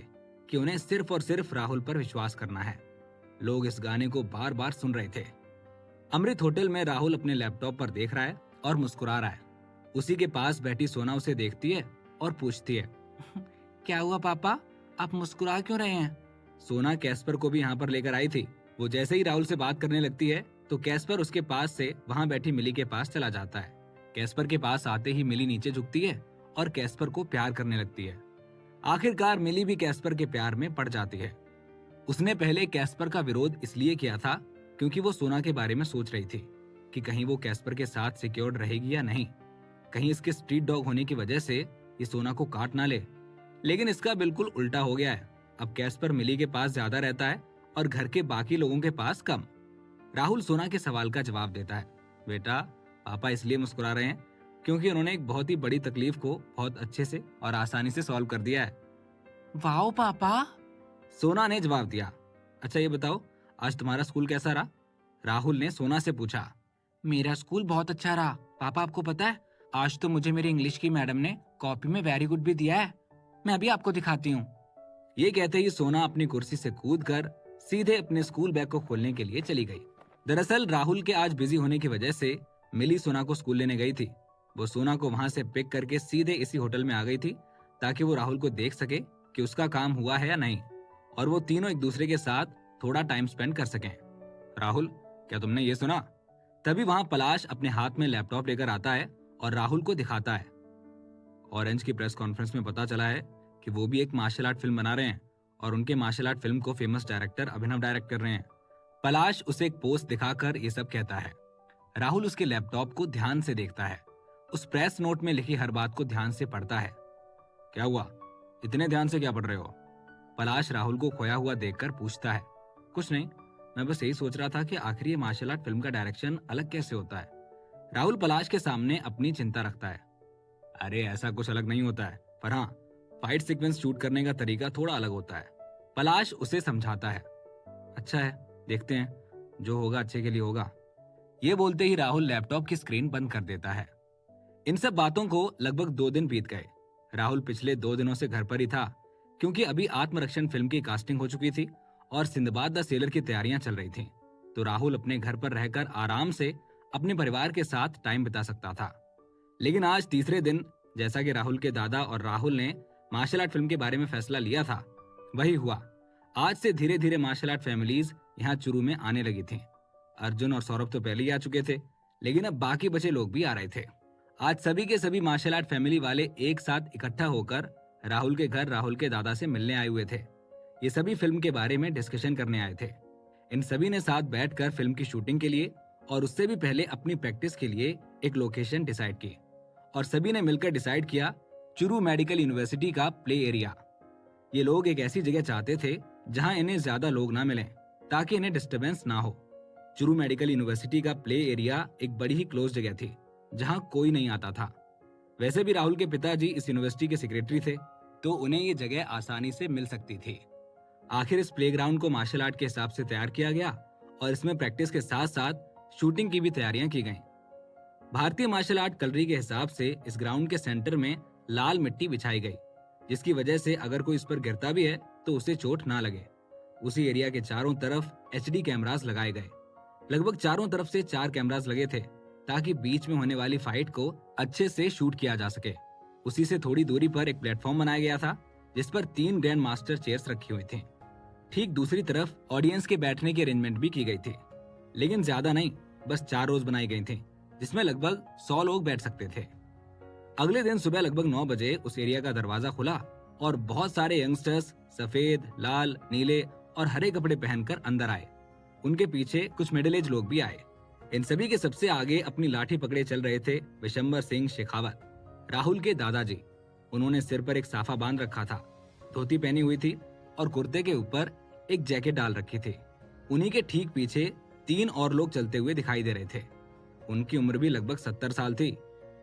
कि उन्हें सिर्फ और सिर्फ राहुल पर विश्वास करना है। लोग इस गाने को बार बार सुन रहे थे। अमृत होटल में राहुल अपने लैपटॉप पर देख रहा है और मुस्कुरा रहा है। उसी के पास बैठी सोना उसे देखती है और पूछती है, क्या हुआ पापा, आप मुस्कुरा क्यों रहे हैं? सोना कैस्पर को भी यहाँ पर लेकर आई थी। वो जैसे ही राहुल से बात करने लगती है तो कैस्पर उसके पास से वहाँ बैठी मिली के पास चला जाता है। कैस्पर के पास आते ही मिली नीचे झुकती है और कैस्पर को प्यार करने लगती है। आखिरकार मिली भी कैस्पर के प्यार में पड़ जाती है। उसने पहले कैस्पर का विरोध इसलिए किया था क्योंकि वो सोना के बारे में सोच रही थी कि कहीं वो कैस्पर के साथ सिक्योर्ड रहेगी या नहीं, कहीं इसके स्ट्रीट डॉग होने की वजह से ये सोना को काट ना ले। लेकिन इसका बिल्कुल उल्टा हो गया है। अब कैस्पर मिली के पास ज्यादा रहता है और घर के बाकी लोगों के पास कम। राहुल सोना के सवाल का जवाब देता है, बेटा पापा इसलिए मुस्कुरा रहे हैं क्योंकि उन्होंने एक बहुत ही बड़ी तकलीफ को बहुत अच्छे से और आसानी से सॉल्व कर दिया है। वाओ पापा, सोना ने जवाब दिया। अच्छा ये बताओ, आज तुम्हारा स्कूल कैसा रहा? राहुल ने सोना से पूछा। मेरा स्कूल बहुत अच्छा रहा पापा। आपको पता है आज तो मुझे मेरी इंग्लिश की मैडम ने कॉपी में वेरी गुड भी दिया है। मैं अभी आपको दिखाती हूँ। ये कहते ही सोना अपनी कुर्सी से कूदकर सीधे अपने स्कूल बैग को खोलने के लिए चली गई। दरअसल राहुल के आज बिजी होने की वजह से मिली सोना को स्कूल लेने गई थी। वो सोना को वहां से पिक करके सीधे इसी होटल में आ गई थी ताकि वो राहुल को देख सके कि उसका काम हुआ है या नहीं, और वो तीनों एक दूसरे के साथ थोड़ा टाइम स्पेंड कर सकें। राहुल, क्या तुमने ये सुना? तभी वहां पलाश अपने हाथ में लैपटॉप लेकर आता है और राहुल को दिखाता है। ऑरेंज की प्रेस कॉन्फ्रेंस में पता चला है कि वो भी एक मार्शल आर्ट फिल्म बना रहे हैं और उनके मार्शल आर्ट फिल्म को फेमस डायरेक्टर अभिनव डायरेक्ट कर रहे हैं। पलाश उसे एक पोस्ट दिखाकर ये सब कहता है। राहुल उसके लैपटॉप को ध्यान से देखता है। उस प्रेस नोट में लिखी हर बात को ध्यान से पढ़ता है। क्या हुआ, इतने ध्यान से क्या पढ़ रहे हो? पलाश राहुल को खोया हुआ देखकर पूछता है। कुछ नहीं, मैं बस यही सोच रहा था कि आखिर ये मार्शल आर्ट फिल्म का डायरेक्शन अलग कैसे होता है। राहुल पलाश के सामने अपनी चिंता रखता है। अरे ऐसा कुछ अलग नहीं होता है, पर हाँ फाइट सीक्वेंस शूट करने का तरीका थोड़ा अलग होता है। पलाश उसे समझाता है। अच्छा है, देखते हैं, जो होगा अच्छे के लिए होगा। ये बोलते ही राहुल लैपटॉप की स्क्रीन बंद कर देता है। इन सब बातों को लगभग 2 दिन बीत गए। राहुल पिछले 2 दिनों से घर पर ही था क्योंकि अभी आत्मरक्षण फिल्म की कास्टिंग हो चुकी थी और सिंदबाद द सेलर की तैयारियां चल रही थी। तो राहुल अपने घर पर रहकर आराम से अपने परिवार के साथ टाइम बिता सकता था। लेकिन आज तीसरे दिन, जैसा कि राहुल के दादा और राहुल ने मार्शल आर्ट फिल्म के बारे में फैसला लिया था, वही हुआ। आज से धीरे धीरे मार्शल आर्ट फैमिलीज यहाँ चुरू में आने लगी थी। अर्जुन और सौरभ तो पहले ही आ चुके थे, लेकिन अब बाकी बचे लोग भी आ रहे थे। आज सभी के सभी मार्शल आर्ट फैमिली वाले एक साथ इकट्ठा होकर राहुल के घर राहुल के दादा से मिलने आए हुए थे। ये सभी फिल्म के बारे में डिस्कशन करने आए थे। इन सभी ने साथ बैठकर फिल्म की शूटिंग के लिए और उससे भी पहले अपनी प्रैक्टिस के लिए एक लोकेशन डिसाइड की, और सभी ने मिलकर डिसाइड किया चुरू मेडिकल यूनिवर्सिटी का प्ले एरिया। ये लोग एक ऐसी जगह चाहते थे जहां इन्हें ज्यादा लोग ना मिलें ताकि इन्हें डिस्टरबेंस ना हो। चुरू मेडिकल यूनिवर्सिटी का प्ले एरिया एक बड़ी ही क्लोज जगह थी जहां कोई नहीं आता था। वैसे भी राहुल के पिताजी इस यूनिवर्सिटी के सेक्रेटरी थे, तो उन्हें ये जगह आसानी से मिल सकती थी। आखिर इस प्लेग्राउंड को मार्शल आर्ट के हिसाब से तैयार किया गया और इसमें प्रैक्टिस के साथ साथ शूटिंग की भी तैयारियां की गईं। भारतीय मार्शल आर्ट कलरी के हिसाब से इस ग्राउंड के सेंटर में लाल मिट्टी बिछाई गई, जिसकी वजह से अगर कोई इस पर गिरता भी है तो उसे चोट ना लगे। उसी एरिया के चारों तरफ एचडी कैमरास लगाए गए। लगभग चारों तरफ से 4 कैमरास लगे थे ताकि बीच में होने वाली फाइट को अच्छे से शूट किया जा सके। उसी से थोड़ी दूरी पर एक प्लेटफॉर्म बनाया गया था जिस पर 3 ग्रैंड मास्टर चेयर्स रखी हुई थी। ठीक दूसरी तरफ ऑडियंस के बैठने की अरेंजमेंट भी की गई थी, लेकिन ज्यादा नहीं, बस 4 रोज बनाई गई थी जिसमें लगभग 100 लोग बैठ सकते थे। अगले दिन सुबह लगभग 9 बजे उस एरिया का दरवाजा खुला और बहुत सारे यंगस्टर्स सफेद, लाल, नीले और हरे कपड़े पहनकर अंदर आए। उनके पीछे कुछ मिडिल एज लोग भी आए। इन सभी के सबसे आगे अपनी लाठी पकड़े चल रहे थे विशंबर सिंह शेखावत, राहुल के दादाजी। उन्होंने सिर पर एक साफा बांध रखा था, धोती पहनी हुई थी और कुर्ते के ऊपर एक जैकेट डाल रखी थी। उन्हीं के ठीक पीछे 3 और लोग चलते हुए दिखाई दे रहे थे। उनकी उम्र भी लगभग 70 साल थी।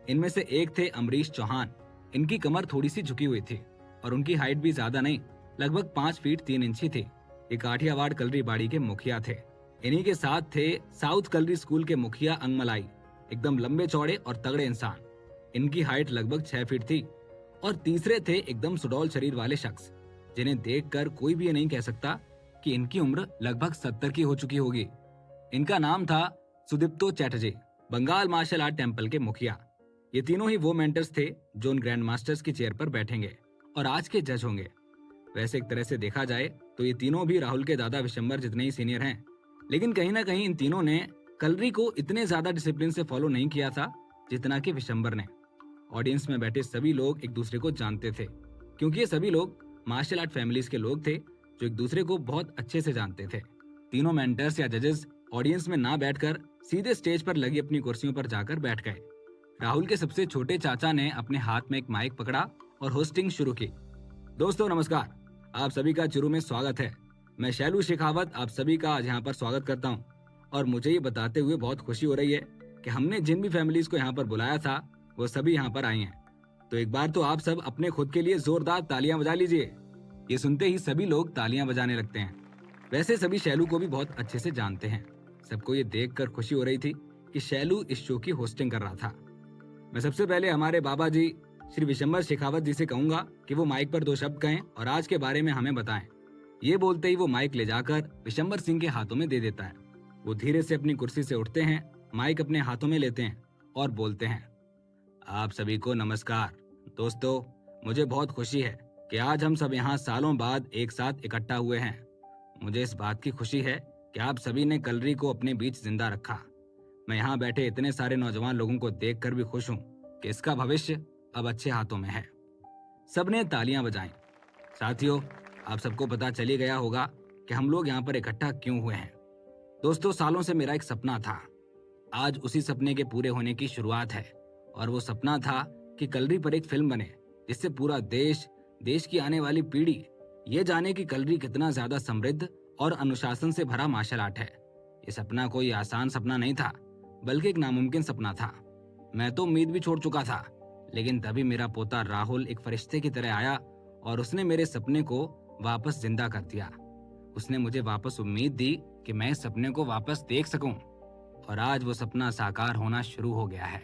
इनमें से एक थे अमरीश चौहान। इनकी कमर थोड़ी सी झुकी हुई थी और उनकी हाइट भी ज्यादा नहीं, लगभग 5 फीट 3 इंच थी। ये काठियावाड़ कलरी बाड़ी के मुखिया थे। इन्हीं के साथ थे साउथ कलरी स्कूल के मुखिया अंगमलाई, एकदम लंबे चौड़े और तगड़े इंसान। इनकी हाइट लगभग 6 फीट थी। और तीसरे थे एकदम सुडौल शरीर वाले शख्स, जिन्हें देखकर कोई भी ये नहीं कह सकता कि इनकी उम्र लगभग 70 की हो चुकी होगी। इनका नाम था Sudipto Chatterjee, Bengal martial art temple के मुखिया। ये तीनों ही वो मेंटर्स थे जो उन ग्रैंड मास्टर्स की चेयर पर बैठेंगे और आज के जज होंगे। वैसे एक तरह से देखा जाए तो ये तीनों भी राहुल के दादा विशंबर जितने ही सीनियर हैं, लेकिन कहीं ना कहीं इन तीनों ने कलरी को इतने ज्यादा डिसिप्लिन से फॉलो नहीं किया था जितना कि विशंबर ने। ऑडियंस में बैठे सभी लोग एक दूसरे को जानते थे, क्योंकि ये सभी लोग मार्शल आर्ट फैमिलीज के लोग थे जो एक दूसरे को बहुत अच्छे से जानते थे। तीनों मेंटर्स या जजेस ऑडियंस में ना बैठकर सीधे स्टेज पर लगी अपनी कुर्सियों पर जाकर बैठ गए। राहुल के सबसे छोटे चाचा ने अपने हाथ में एक माइक पकड़ा और होस्टिंग शुरू की। दोस्तों नमस्कार, आप सभी का चुरू में स्वागत है। मैं शैलू शेखावत आप सभी का आज यहाँ पर स्वागत करता हूँ और मुझे ये बताते हुए बहुत खुशी हो रही है कि हमने जिन भी फैमिलीज को यहाँ पर बुलाया था वो सभी यहाँ पर आई हैं। तो एक बार तो आप सब अपने खुद के लिए जोरदार तालियां बजा लीजिए। ये सुनते ही सभी लोग तालियां बजाने लगते हैं। वैसे सभी शैलू को भी बहुत अच्छे से जानते हैं। सबको ये देखकर खुशी हो रही थी कि शैलू इस शो की होस्टिंग कर रहा था। मैं सबसे पहले हमारे बाबा जी श्री विशंबर शेखावत जी से कहूंगा कि वो माइक पर 2 शब्द कहें और आज के बारे में हमें बताएं। ये बोलते ही वो माइक ले जाकर विशंबर सिंह के हाथों में दे देता है। वो धीरे से अपनी कुर्सी से उठते हैं, माइक अपने हाथों में लेते हैं और बोलते हैं, आप सभी को नमस्कार। दोस्तों, मुझे बहुत खुशी है कि आज हम सब यहाँ सालों बाद एक साथ इकट्ठा हुए हैं। मुझे इस बात की खुशी है कि आप सभी ने कलरी को अपने बीच जिंदा रखा। मैं यहाँ बैठे इतने सारे नौजवान लोगों को देखकर भी खुश हूँ कि इसका भविष्य अब अच्छे हाथों में है। सबने तालियां बजाईं। साथियों, आप सबको पता चली गया होगा कि हम लोग यहाँ पर इकट्ठा क्यों हुए हैं। दोस्तों, सालों से मेरा एक सपना था। आज उसी सपने के पूरे होने की शुरुआत है और वो सपना था कि कलरी पर एक फिल्म बने जिससे पूरा देश की आने वाली पीढ़ी ये जाने कि कलरी कितना ज्यादा समृद्ध और अनुशासन से भरा मार्शल आर्ट है। ये सपना कोई आसान सपना नहीं था, बल्कि एक नामुमकिन सपना था। मैं तो उम्मीद भी छोड़ चुका था, लेकिन तभी मेरा पोता राहुल एक फरिश्ते की तरह आया और उसने मेरे सपने को वापस जिंदा कर दिया। उसने मुझे वापस उम्मीद दी कि मैं इस सपने को वापस देख सकूं और आज वो सपना साकार होना शुरू हो गया है।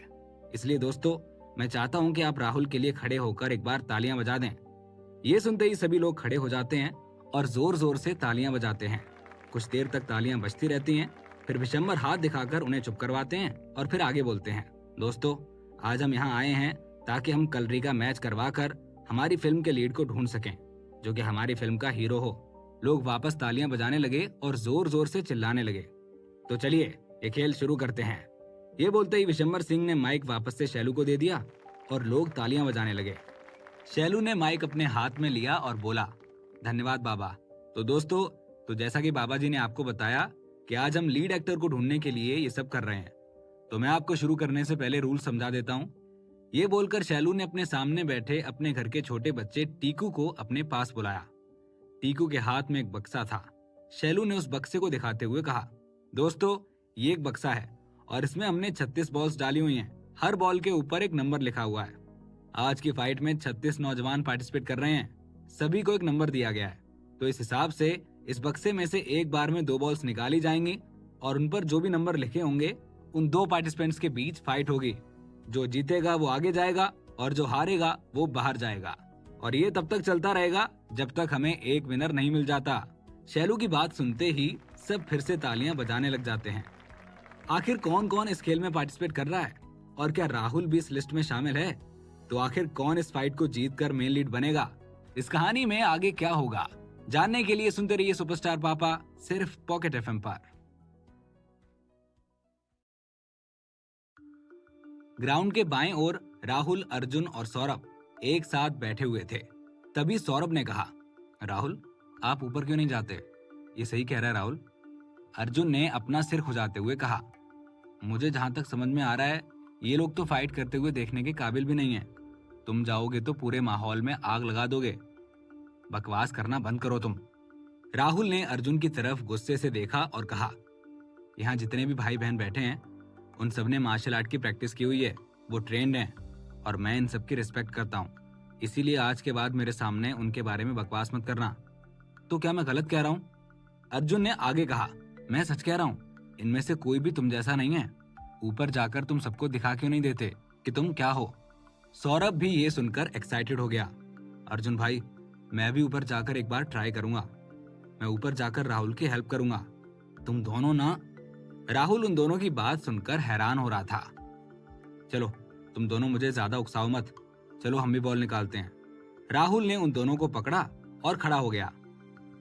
इसलिए दोस्तों, मैं चाहता हूं कि आप राहुल के लिए खड़े होकर एक बार तालियां बजा दें। ये सुनते ही सभी लोग खड़े हो जाते हैं और जोर जोर से तालियां बजाते हैं। कुछ देर तक तालियां बजती रहती हैं, फिर विशंबर हाथ दिखाकर उन्हें चुप करवाते हैं और फिर आगे बोलते हैं, दोस्तों, आज हम यहाँ आए हैं ताकि हम कलरी का मैच करवा कर हमारी फिल्म के लीड को ढूंढ सकें जो कि हमारी फिल्म का हीरो हो। लोग वापस तालियां बजाने लगे और जोर जोर से चिल्लाने लगे। तो चलिए ये खेल शुरू करते हैं। ये बोलते ही विशंबर सिंह ने माइक वापस से शैलू को दे दिया और लोग तालियां बजाने लगे। शैलू ने माइक अपने हाथ में लिया और बोला, धन्यवाद बाबा। तो दोस्तों, तो जैसा कि बाबा जी ने आपको बताया कि आज हम लीड एक्टर को ढूंढने के लिए ये सब कर रहे हैं, तो मैं आपको शुरू करने से पहले रूल समझा देता हूँ। ये बोलकर शैलू ने अपने सामने बैठे अपने घर के छोटे बच्चे टीकू को अपने पास बुलाया। टीकू के हाथ में एक बक्सा था। शैलू ने उस बक्से को दिखाते हुए कहा, दोस्तों, ये एक बक्सा है और इसमें हमने 36 बॉल्स डाली हुई हैं। हर बॉल के ऊपर एक नंबर लिखा हुआ है। आज की फाइट में 36 नौजवान पार्टिसिपेट कर रहे हैं। सभी को एक नंबर दिया गया है, तो इस हिसाब से इस बक्से में से एक बार में 2 बॉल्स निकाली जाएंगी और उन पर जो भी नंबर लिखे होंगे उन दो पार्टिसिपेंट्स के बीच फाइट होगी। जो जीतेगा वो आगे जाएगा और जो हारेगा वो बाहर जाएगा, और ये तब तक चलता रहेगा जब तक हमें एक विनर नहीं मिल जाता। शैलू की बात सुनते ही सब फिर से तालियां बजाने लग जाते हैं। आखिर कौन कौन इस खेल में पार्टिसिपेट कर रहा है, और क्या राहुल भी इस लिस्ट में शामिल है? तो आखिर कौन इस फाइट को जीतकर मेन लीड बनेगा? इस कहानी में आगे क्या होगा, जानने के लिए सुनते रहिए सुपरस्टार पापा, सिर्फ पॉकेट एफएम पर। ग्राउंड के बाएं ओर राहुल, अर्जुन और सौरभ एक साथ बैठे हुए थे। तभी सौरभ ने कहा, राहुल, आप ऊपर क्यों नहीं जाते? ये सही कह रहा है राहुल। अर्जुन ने अपना सिर खुजाते हुए कहा, मुझे जहां तक समझ में आ रहा है ये लोग तो फाइट करते हुए देखने के काबिल भी नहीं है। तुम जाओगे तो पूरे माहौल में आग लगा दोगे। बकवास करना बंद करो तुम। राहुल ने अर्जुन की तरफ गुस्से से देखा और कहा, यहाँ जितने भी भाई बहन बैठे हैं उन सब ने मार्शल आर्ट की प्रैक्टिस की हुई है, वो ट्रेंड हैं और मैं इन सबकी रिस्पेक्ट करता हूँ। इसीलिए आज के बाद मेरे सामने उनके बारे में बकवास मत करना। तो क्या मैं गलत कह रहा हूँ? अर्जुन ने आगे कहा, मैं सच कह रहा हूँ, इनमें से कोई भी तुम जैसा नहीं है। ऊपर जाकर तुम सबको दिखा क्यों नहीं देते कि तुम क्या हो? सौरभ भी ये सुनकर एक्साइटेड हो गया। अर्जुन भाई, मैं भी ऊपर जाकर एक बार ट्राई करूंगा। मैं ऊपर जाकर राहुल की हेल्प करूंगा। तुम दोनों ना। राहुल उन दोनों की बात सुनकर हैरान हो रहा था। चलो तुम दोनों मुझे ज्यादा उकसाओ मत, चलो हम भी बॉल निकालते हैं। राहुल ने उन दोनों को पकड़ा और खड़ा हो गया।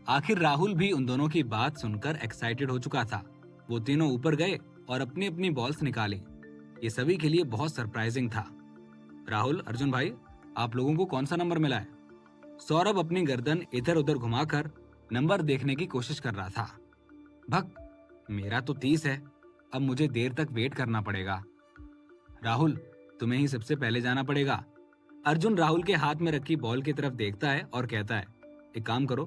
आखिर राहुल भी उन दोनों की बात सुनकर एक्साइटेड हो चुका था। वो तीनों ऊपर गए और अपनी अपनी बॉल्स निकाली। ये सभी के लिए बहुत सरप्राइजिंग था। राहुल, अर्जुन भाई, आप लोगों को कौन सा नंबर मिला है? सौरभ अपनी गर्दन इधर उधर घुमाकर नंबर देखने की कोशिश कर रहा था। भक, मेरा तो 30 है। अब मुझे देर तक वेट करना पड़ेगा। राहुल, तुम्हें ही सबसे पहले जाना पड़ेगा। अर्जुन राहुल के हाथ में रखी बॉल की तरफ देखता है और कहता है, एक काम करो,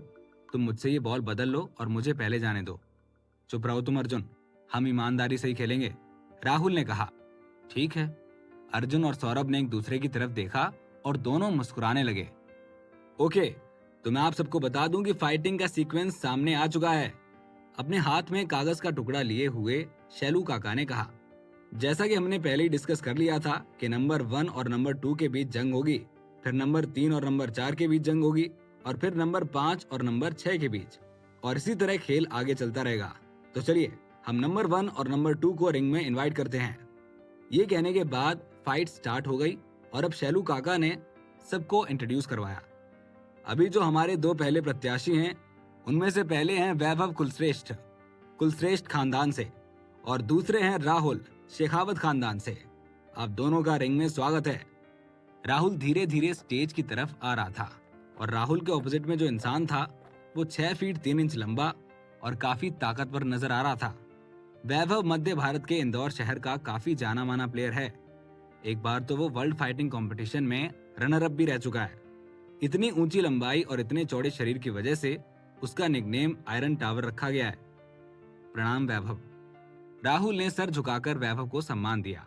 तुम मुझसे ये बॉल बदल लो और मुझे पहले जाने दो। चुप रहो तुम अर्जुन, हम ईमानदारी से ही खेलेंगे। राहुल ने कहा, ठीक है। अर्जुन और सौरभ ने एक दूसरे की तरफ देखा और दोनों मुस्कुराने लगे। ओके, तो मैं आप सबको बता दूं कि फाइटिंग का सीक्वेंस सामने आ चुका है। अपने हाथ में कागज का टुकड़ा लिए हुए शैलू काका ने कहा, जैसा कि हमने पहले ही डिस्कस कर लिया था कि नंबर 1 और नंबर 2 के बीच जंग होगी, फिर नंबर 3 और नंबर 4 के बीच जंग होगी, और फिर नंबर 5 और नंबर 6 के बीच, और इसी तरह खेल आगे चलता रहेगा। तो चलिए हम नंबर 1 और नंबर 2 को रिंग में इनवाइट करते हैं। ये कहने के बाद फाइट स्टार्ट हो गई और अब शैलू काका ने सबको इंट्रोड्यूस करवाया। अभी जो हमारे दो पहले प्रत्याशी हैं उनमें से पहले हैं वैभव कुलश्रेष्ठ खानदान से, और दूसरे हैं राहुल शेखावत खानदान से। आप दोनों का रिंग में स्वागत है। राहुल धीरे धीरे स्टेज की तरफ आ रहा था और राहुल के ऑपोजिट में जो इंसान था वो 6 फीट 3 इंच लंबा और काफी ताकतवर नजर आ रहा था। वैभव मध्य भारत के इंदौर शहर का काफी जाना माना प्लेयर है। एक बार तो वो वर्ल्ड फाइटिंग कंपटीशन में रनर अप भी रह चुका है। इतनी ऊंची लंबाई और इतने चौड़े शरीर की वजह से उसका निकनेम आयरन टावर रखा गया है। प्रणाम वैभव। राहुल ने सर झुकाकर वैभव को सम्मान दिया।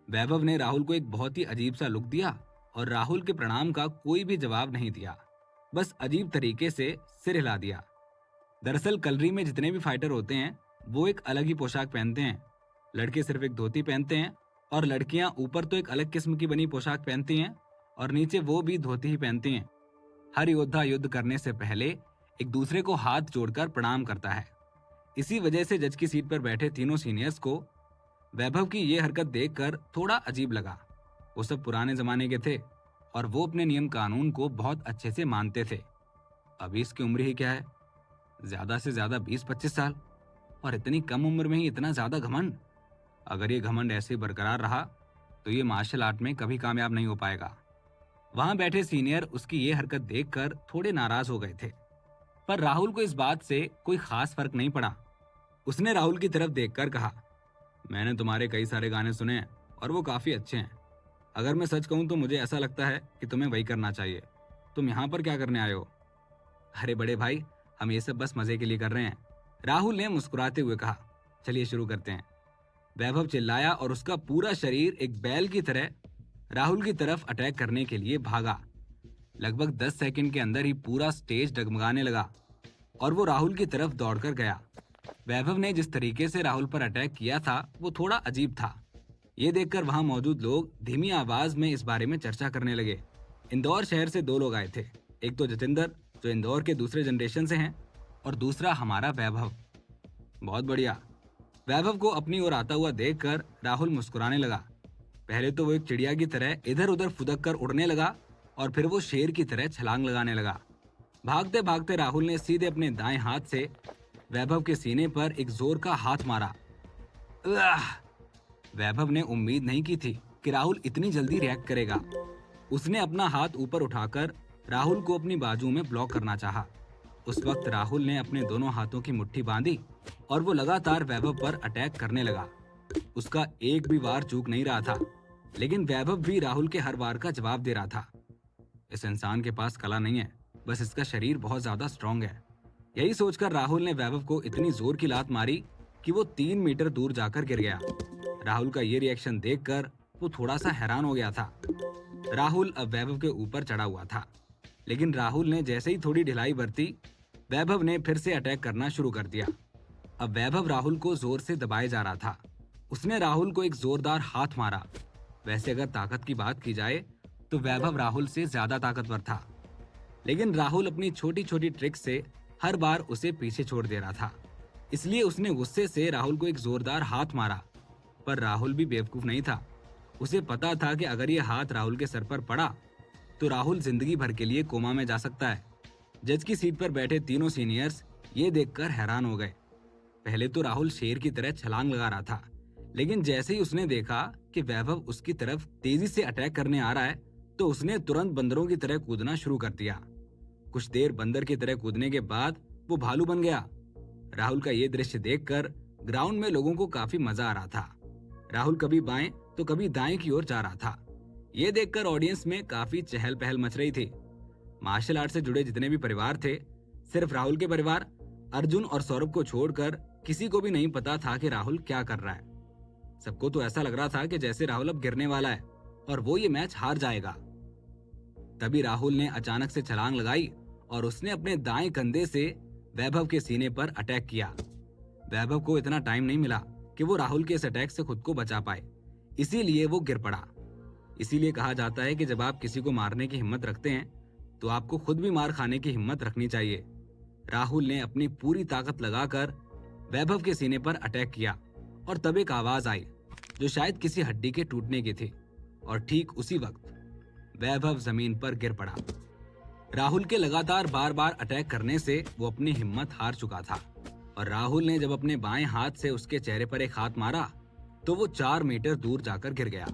वैभव ने राहुल को एक बहुत ही अजीब सा लुक दिया और राहुल के प्रणाम का कोई भी जवाब नहीं दिया, बस अजीब तरीके से सिर हिला दिया। दरअसल कलरी में जितने भी फाइटर होते हैं वो एक अलग ही पोशाक पहनते हैं। लड़के सिर्फ एक धोती पहनते हैं और लड़कियां ऊपर तो एक अलग किस्म की बनी पोशाक पहनती हैं और नीचे वो भी धोती ही पहनती हैं। हर योद्धा युद्ध करने से पहले एक दूसरे को हाथ जोड़कर प्रणाम करता है। इसी वजह से जज की सीट पर बैठे तीनों सीनियर्स को वैभव की ये हरकत देखकर थोड़ा अजीब लगा। वो सब पुराने जमाने के थे और वो अपने नियम कानून को बहुत अच्छे से मानते थे। अभी इसकी उम्र ही क्या है, ज्यादा से ज्यादा 20-25 साल, और इतनी कम उम्र में ही इतना ज्यादा घमंड। अगर ये घमंड ऐसे बरकरार रहा तो ये मार्शल आर्ट में कभी कामयाब नहीं हो पाएगा। वहां बैठे सीनियर उसकी ये हरकत देखकर थोड़े नाराज हो गए थे, पर राहुल को इस बात से कोई खास फर्क नहीं पड़ा। उसने राहुल की तरफ देखकर कहा, मैंने तुम्हारे कई सारे गाने सुने हैं और वो काफी अच्छे हैं। अगर मैं सच कहूं तो मुझे ऐसा लगता है कि तुम्हें वही करना चाहिए। तुम यहाँ पर क्या करने आए हो? अरे बड़े भाई, हम ये सब बस मजे के लिए कर रहे हैं, राहुल ने मुस्कुराते हुए कहा। चलिए शुरू करते हैं। वैभव चिल्लाया और उसका पूरा शरीर एक बैल की तरह राहुल की तरफ अटैक करने के लिए भागा। लगभग 10 सेकंड के अंदर ही पूरा स्टेज डगमगाने लगा और वो राहुल की तरफ दौड़कर गया। वैभव ने जिस तरीके से राहुल पर अटैक किया था वो थोड़ा अजीब था। ये देखकर वहां मौजूद लोग धीमी आवाज में इस बारे में चर्चा करने लगे। इंदौर शहर से दो लोग आए थे। एक तो जितेंद्र, जो इंदौर के दूसरे जनरेशन से हैं, और दूसरा हमारा वैभव। बहुत बढ़िया। वैभव को अपनी ओर आता हुआ देखकर राहुल मुस्कुराने लगा। पहले तो वो एक चिड़िया की तरह इधर उधर फुदक कर उड़ने लगा और फिर वो शेर की तरह छलांग लगाने लगा। भागते भागते राहुल ने सीधे अपने दाएं हाथ से वैभव के सीने पर एक जोर का हाथ मारा। आह! वैभव ने उम्मीद नहीं की थी कि राहुल इतनी जल्दी रिएक्ट करेगा। उसने अपना हाथ ऊपर उठाकर राहुल को अपनी बाजू में ब्लॉक करना चाहा। उस वक्त राहुल ने अपने दोनों हाथों की मुट्ठी बांधी और वो लगातार वैभव पर अटैक करने लगा। उसका एक भी वार चूक नहीं रहा था, लेकिन वैभव भी राहुल के हर वार का जवाब दे रहा था। इस इंसान के पास कला नहीं है, बस इसका शरीर बहुत ज्यादा स्ट्रांग है। यही सोचकर राहुल ने वैभव को इतनी जोर की लात मारी कि वो 3 मीटर दूर जाकर गिर गया। राहुल का ये रिएक्शन देखकर वो थोड़ा सा हैरान हो गया था। राहुल अब वैभव के ऊपर चढ़ा हुआ था, लेकिन राहुल ने जैसे ही थोड़ी ढिलाई बरती, वैभव ने फिर से अटैक करना शुरू कर दिया। अब वैभव राहुल को जोर से दबाए जा रहा था। उसने राहुल को एक जोरदार हाथ मारा। वैसे अगर ताकत की बात की जाए तो वैभव राहुल से ज्यादा ताकतवर था, लेकिन राहुल अपनी छोटी छोटी ट्रिक से हर बार उसे पीछे छोड़ दे रहा था। इसलिए उसने गुस्से से राहुल को एक जोरदार हाथ मारा। पर राहुल भी बेवकूफ नहीं था। उसे पता था कि अगर ये हाथ राहुल के सर पर पड़ा तो राहुल जिंदगी भर के लिए कोमा में जा सकता है। जज की सीट पर बैठे तीनों सीनियर्स ये देखकर हैरान हो गए। पहले तो राहुल शेर की तरह छलांग लगा रहा था, लेकिन जैसे ही उसने देखा कि वैभव उसकी तरफ तेजी से अटैक करने आ रहा है, तो उसने तुरंत बंदरों की तरह कूदना शुरू कर दिया। कुछ देर बंदर की तरह कूदने के बाद वो भालू बन गया। राहुल का ये दृश्य देखकर ग्राउंड में लोगों को काफी मजा आ रहा था। राहुल कभी बाएं तो कभी दाएं की ओर जा रहा था। ये देखकर ऑडियंस में काफी चहल पहल मच रही थी। मार्शल आर्ट से जुड़े जितने भी परिवार थे, सिर्फ राहुल के परिवार अर्जुन और सौरभ को छोड़कर किसी को भी नहीं पता था कि राहुल क्या कर रहा है। सबको तो ऐसा लग रहा था कि जैसे राहुल अब गिरने वाला है और वो ये मैच हार जाएगा। तभी राहुल ने अचानक से छलांग लगाई और उसने अपने दाएं कंधे से वैभव के सीने पर अटैक किया। वैभव को इतना टाइम नहीं मिला कि वो राहुल के इस अटैक से खुद को बचा पाए, इसीलिए वो गिर पड़ा। इसीलिए कहा जाता है कि जब आप किसी को मारने की हिम्मत रखते हैं तो आपको खुद भी मार खाने की हिम्मत रखनी चाहिए। राहुल ने अपनी पूरी ताकत लगाकर वैभव के सीने पर अटैक किया और तब एक आवाज आई जो शायद किसी हड्डी के टूटने की थी, और ठीक उसी वक्त वैभव जमीन पर गिर पड़ा। राहुल के लगातार बार बार अटैक करने से वो अपनी हिम्मत हार चुका था, और राहुल ने जब अपने बाएं हाथ से उसके चेहरे पर एक हाथ मारा तो वो 4 मीटर दूर जाकर गिर गया।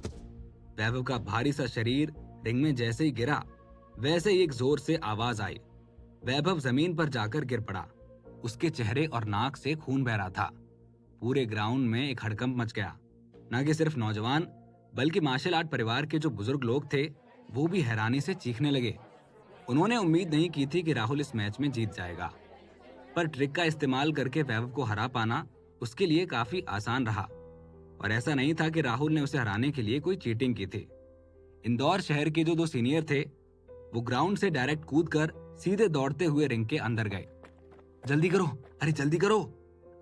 वैभव का भारी सा शरीर रिंग में जैसे ही गिरा, वैसे ही एक जोर से आवाज आई। वैभव जमीन पर जाकर गिर पड़ा। उसके चेहरे और नाक से खून बह रहा था। पूरे ग्राउंड में एक हड़कंप मच गया। न कि सिर्फ नौजवान, बल्कि मार्शल आर्ट परिवार के जो बुजुर्ग लोग थे वो भी हैरानी से चीखने लगे। उन्होंने उम्मीद नहीं की थी कि राहुल इस मैच में जीत जाएगा, पर ट्रिक का इस्तेमाल करके वैभव को हरा पाना उसके लिए काफी आसान रहा। और ऐसा नहीं था कि राहुल ने उसे हराने के लिए कोई चीटिंग की थी। इंदौर शहर के जो 2 सीनियर थे वो ग्राउंड से डायरेक्ट कूदकर सीधे दौड़ते हुए रिंग के अंदर गए। जल्दी करो, अरे जल्दी करो,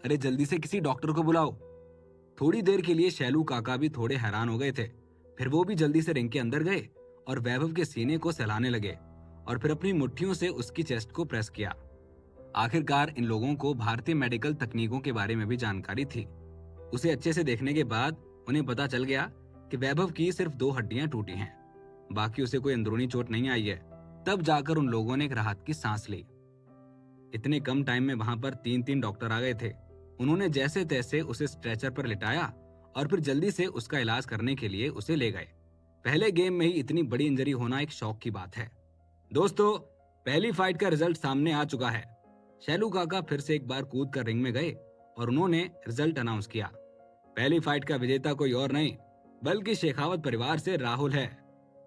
अरे जल्दी से किसी डॉक्टर को बुलाओ। थोड़ी देर के लिए शैलू काका भी थोड़े हैरान हो गए थे। फिर वो भी जल्दी से रिंग के अंदर गए और वैभव के सीने को सहलाने लगे और फिर अपनी मुट्ठियों से उसकी चेस्ट को प्रेस किया। आखिरकार इन लोगों को भारतीय मेडिकल तकनीकों के बारे में भी जानकारी थी। उसे अच्छे से देखने के बाद उन्हें पता चल गया कि वैभव की सिर्फ 2 हड्डियां टूटी हैं, बाकी उसे कोई अंदरूनी चोट नहीं आई है। तब जाकर उन लोगों ने एक राहत की सांस ली। इतने कम टाइम में वहां पर 3 डॉक्टर आ गए थे। उन्होंने जैसे तैसे उसे स्ट्रेचर पर लिटाया और फिर जल्दी से उसका इलाज करने के लिए उसे ले गए। पहले गेम में ही इतनी बड़ी इंजरी होना एक शौक की बात है। दोस्तों, पहली फाइट का रिजल्ट सामने आ चुका है। शैलू काका फिर से एक बार कूद कर रिंग में गए और उन्होंने रिजल्ट अनाउंस किया। पहली फाइट का विजेता कोई और नहीं बल्कि शेखावत परिवार से राहुल है।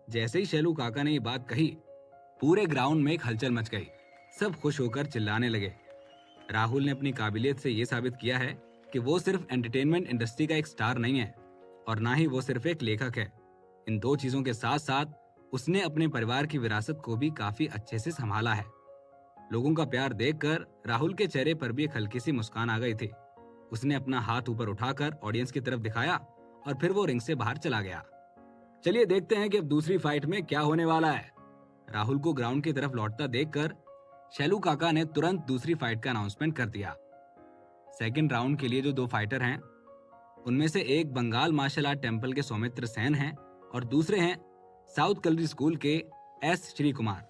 जैसे ही शैलू काका ने ये बात कही, पूरे ग्राउंड में एक हलचल मच गई। सब खुश होकर चिल्लाने लगे। राहुल ने अपनी काबिलियत से ये साबित किया है कि वो सिर्फ एंटरटेनमेंट इंडस्ट्री का एक स्टार नहीं है और ना ही वो सिर्फ एक लेखक है। इन 2 चीजों के साथ साथ उसने अपने परिवार की विरासत को भी काफी अच्छे से संभाला है। लोगों का प्यार देखकर राहुल के चेहरे पर भी एक हल्की सी मुस्कान आ गई थी। उसने अपना हाथ ऊपर उठाकर ऑडियंस की तरफ दिखाया और फिर वो रिंग से बाहर चला गया। चलिए देखते हैं कि अब दूसरी फाइट में क्या होने वाला है। राहुल को ग्राउंड की तरफ लौटता देखकर शैलू काका ने तुरंत दूसरी फाइट का अनाउंसमेंट कर दिया। सेकंड राउंड के लिए जो 2 फाइटर हैं, उनमें से एक बंगाल मार्शल आर्ट टेम्पल के सौमित्र सेन हैं और दूसरे हैं साउथ कलरी स्कूल के एस श्री कुमार।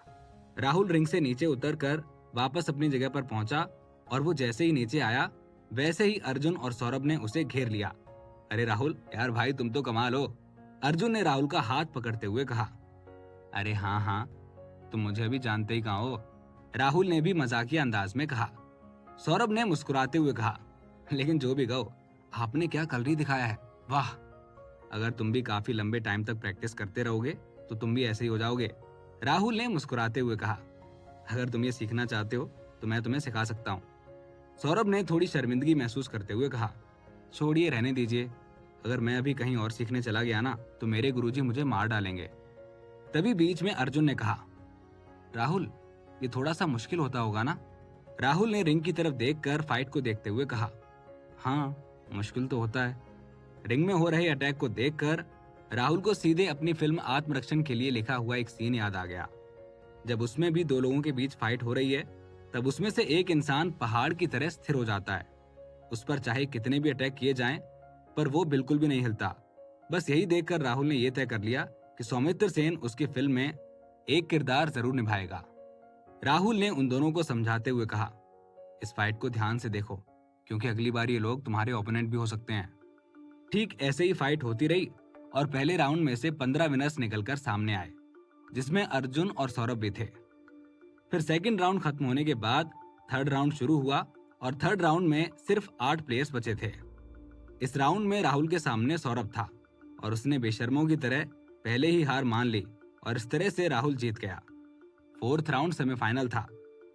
राहुल रिंग से नीचे उतरकर वापस अपनी जगह पर पहुंचा और वो जैसे ही नीचे आया वैसे ही अर्जुन और सौरभ ने उसे घेर लिया। अरे राहुल, यार भाई तुम तो कमाल हो। अर्जुन ने राहुल का हाथ पकड़ते हुए कहा। अरे हाँ हाँ, तुम मुझे अभी जानते ही कहाँ हो, राहुल ने भी मजाकिया अंदाज में कहा। सौरभ ने मुस्कुराते हुए कहा, लेकिन जो भी कहो, आपने क्या कलरी दिखाया है, वाह। अगर तुम भी काफी लंबे टाइम तक प्रैक्टिस करते रहोगे तो तुम भी ऐसे ही हो जाओगे, राहुल ने मुस्कुराते हुए कहा। अगर तुम ये सीखना चाहते हो तो मैं तुम्हें सिखा सकता हूँ, सौरभ ने थोड़ी शर्मिंदगी महसूस करते हुए कहा। छोड़िए, रहने दीजिए, अगर मैं अभी कहीं और सीखने चला गया ना तो मेरे गुरुजी मुझे मार डालेंगे। तभी बीच में अर्जुन ने कहा, राहुल ये थोड़ा सा मुश्किल होता होगा ना। राहुल ने रिंग की तरफ देखकर फाइट को देखते हुए कहा। हाँ, मुश्किल तो होता है। रिंग में हो रहे अटैक को देखकर राहुल को सीधे अपनी फिल्म आत्मरक्षण के लिए लिखा हुआ एक सीन याद आ गया। जब उसमें भी 2 लोगों के बीच फाइट हो रही है तब उसमें से एक इंसान पहाड़ की तरह स्थिर हो जाता है। उस पर चाहे कितने भी अटैक किए जाएं, पर वो बिल्कुल भी नहीं हिलता। बस यही देखकर राहुल ने यह तय कर लिया कि सौमित्र सेन उसकी फिल्म में एक किरदार जरूर निभाएगा। राहुल ने उन दोनों को समझाते हुए कहा, इस फाइट को ध्यान से देखो, क्योंकि अगली बार ये लोग तुम्हारे ओपोनेंट भी हो सकते हैं। ठीक ऐसे ही फाइट होती रही और पहले राउंड में से 15 विनर्स निकलकर सामने आए, जिसमें अर्जुन और सौरभ भी थे। फिर सेकंड राउंड खत्म होने के बाद थर्ड राउंड शुरू हुआ और थर्ड राउंड में सिर्फ 8 प्लेयर्स बचे थे। इस राउंड में राहुल के सामने सौरभ था और उसने बेशर्मों की तरह पहले ही हार मान ली और इस तरह से राहुल जीत गया। फोर्थ राउंड सेमीफाइनल था,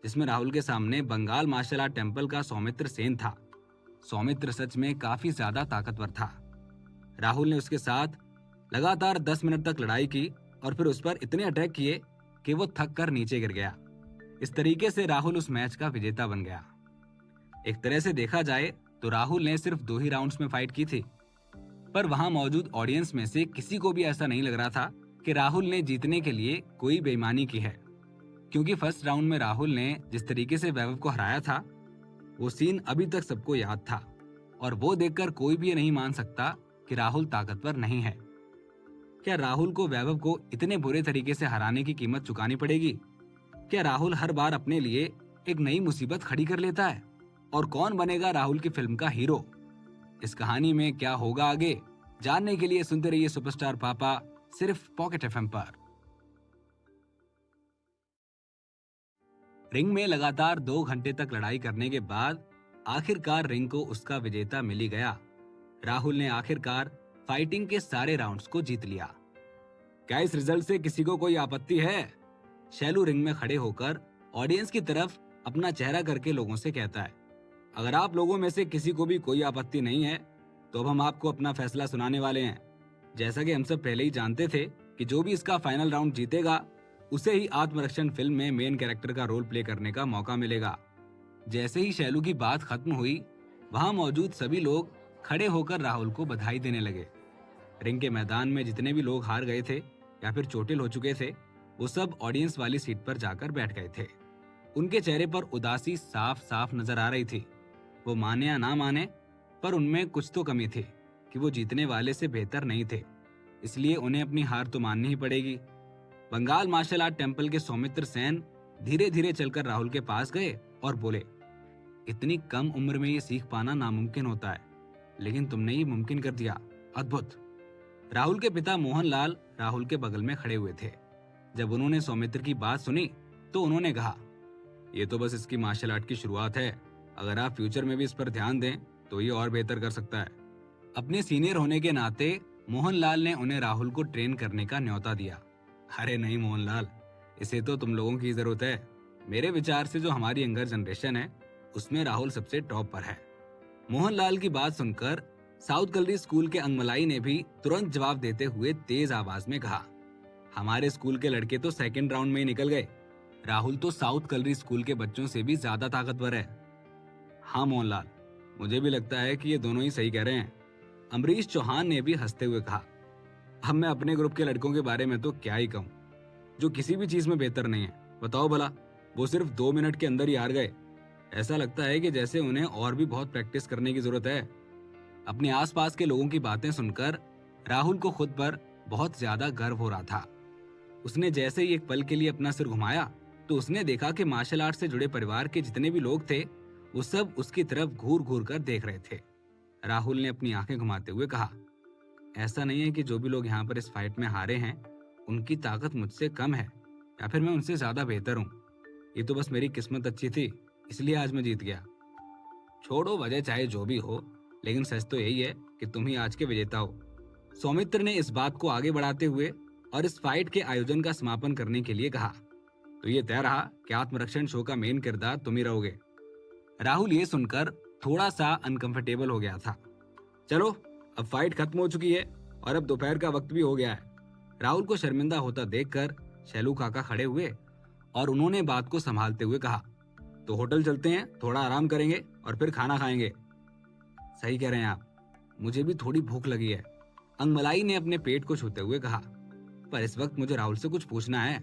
जिसमें राहुल के सामने बंगाल मार्शल आर्ट टेम्पल का सौमित्र सेन था। सौमित्र सच में काफी ज्यादा ताकतवर था। राहुल ने उसके साथ लगातार 10 मिनट तक लड़ाई की और फिर उस पर इतने अटैक किए कि वो थक कर नीचे गिर गया। इस तरीके से राहुल उस मैच का विजेता बन गया। एक तरह से देखा जाए तो राहुल ने सिर्फ 2 ही राउंड्स में फाइट की थी, पर वहां मौजूद ऑडियंस में से किसी को भी ऐसा नहीं लग रहा था कि राहुल ने जीतने के लिए कोई बेईमानी की है, क्योंकि फर्स्ट राउंड में राहुल ने जिस तरीके से वैभव को हराया था वो सीन अभी तक सबको याद था और वो देखकर कोई भी ये नहीं मान सकता कि राहुल ताकतवर नहीं है। क्या राहुल को वैभव को इतने बुरे तरीके से हराने की कीमत चुकानी पड़ेगी? क्या राहुल हर बार अपने लिए एक नई मुसीबत खड़ी कर लेता है? और कौन बनेगा राहुल की फिल्म का हीरो? इस कहानी में क्या होगा आगे, जानने के लिए सुनते रहिए सुपरस्टार पापा, सिर्फ पॉकेट एफएम पर। रिंग में लगातार 2 घंटे तक लड़ाई करने के बाद आखिरकार रिंग को उसका विजेता मिल ही गया। राहुल ने आखिरकार फाइटिंग के सारे राउंड्स को जीत लिया। क्या इस रिजल्ट से किसी को कोई आपत्ति है? शैलू रिंग में खड़े होकर ऑडियंस की तरफ अपना चेहरा करके लोगों से कहता है। अगर आप लोगों में से किसी को भी कोई आपत्ति नहीं है तो अब हम आपको अपना फैसला सुनाने वाले हैं। जैसा कि हम सब पहले ही जानते थे कि जो भी इसका फाइनल राउंड जीतेगा उसे ही आत्मरक्षण फिल्म में मेन कैरेक्टर का रोल प्ले करने का मौका मिलेगा। जैसे ही शैलू की बात खत्म हुई, वहां मौजूद सभी लोग खड़े होकर राहुल को बधाई देने लगे। रिंग के मैदान में जितने भी लोग हार गए थे या फिर चोटिल हो चुके थे, वो सब ऑडियंस वाली सीट पर जाकर बैठ गए थे। उनके चेहरे पर उदासी साफ साफ नजर आ रही थी। वो माने या ना माने, पर उनमें कुछ तो कमी थी कि वो जीतने वाले से बेहतर नहीं थे, इसलिए उन्हें अपनी हार तो माननी ही पड़ेगी। बंगाल मार्शल आर्ट टेम्पल के सौमित्र सेन धीरे धीरे चलकर राहुल के पास गए और बोले, इतनी कम उम्र में ये सीख पाना नामुमकिन होता है, लेकिन तुमने ये मुमकिन कर दिया, अद्भुत। राहुल के पिता मोहनलाल राहुल के बगल में खड़े हुए थे। जब उन्होंने सौमित्र की बात सुनी तो उन्होंने कहा, ये तो बस इसकी मार्शल आर्ट की शुरुआत है, अगर आप फ्यूचर में भी इस पर ध्यान दें तो ये और बेहतर कर सकता है। अपने सीनियर होने के नाते मोहनलाल ने उन्हें राहुल को ट्रेन करने का न्योता दिया। अरे नहीं मोहनलाल, इसे तो तुम लोगों की जरूरत है। मेरे विचार से जो हमारी यंगर जनरेशन है उसमें राहुल सबसे टॉप पर है। मोहनलाल की बात सुनकर साउथ कलरी स्कूल के अंगमलाई ने भी तुरंत जवाब देते हुए तेज आवाज में कहा, हमारे स्कूल के लड़के तो सेकंड राउंड में ही निकल गए, राहुल तो साउथ कलरी स्कूल के बच्चों से भी ज्यादा ताकतवर है। हाँ मोहनलाल, मुझे भी लगता है कि ये दोनों ही सही कह रहे हैं, अमरीश चौहान ने भी हंसते हुए कहा। अब मैं अपने ग्रुप के लड़कों के बारे में तो क्या ही कहूँ, जो किसी भी चीज में बेहतर नहीं है। बताओ भला, वो सिर्फ 2 मिनट के अंदर ही हार गए। ऐसा लगता है कि जैसे उन्हें और भी बहुत प्रैक्टिस करने की जरूरत है। अपने आसपास के लोगों की बातें सुनकर राहुल को खुद पर बहुत ज्यादा गर्व हो रहा था। उसने जैसे ही एक पल के लिए अपना सिर घुमाया तो उसने देखा कि मार्शल आर्ट से जुड़े परिवार के जितने भी लोग थे वो सब उसकी तरफ घूर घूर कर देख रहे थे। राहुल ने अपनी आंखें घुमाते हुए कहा, ऐसा नहीं है कि जो भी लोग यहाँ पर इस फाइट में हारे हैं उनकी ताकत मुझसे कम है या फिर मैं उनसे ज्यादा बेहतर हूँ। ये तो बस मेरी किस्मत अच्छी थी, इसलिए आज मैं जीत गया। छोड़ो वजह चाहे जो भी हो, लेकिन सच तो यही है कि तुम ही आज के विजेता हो। सौमित्र ने इस बात को आगे बढ़ाते हुए और इस फाइट के आयोजन का समापन करने के लिए कहा। तो ये तय रहा कि आत्मरक्षण शो का मेन किरदार तुम ही रहोगे। राहुल ये सुनकर थोड़ा सा अनकंफर्टेबल हो गया था। चलो, अब फाइट खत्म हो चुकी है और अब दोपहर का वक्त भी हो गया है। राहुल को शर्मिंदा होता देखकर शैलू काका खड़े हुए और उन्होंने बात को संभालते हुए कहा, तो होटल चलते हैं, थोड़ा आराम करेंगे और फिर खाना खाएंगे। सही कह रहे हैं आप, मुझे भी थोड़ी भूख लगी है, अंगमलाई ने अपने पेट को छूते हुए कहा। पर इस वक्त मुझे राहुल से कुछ पूछना है।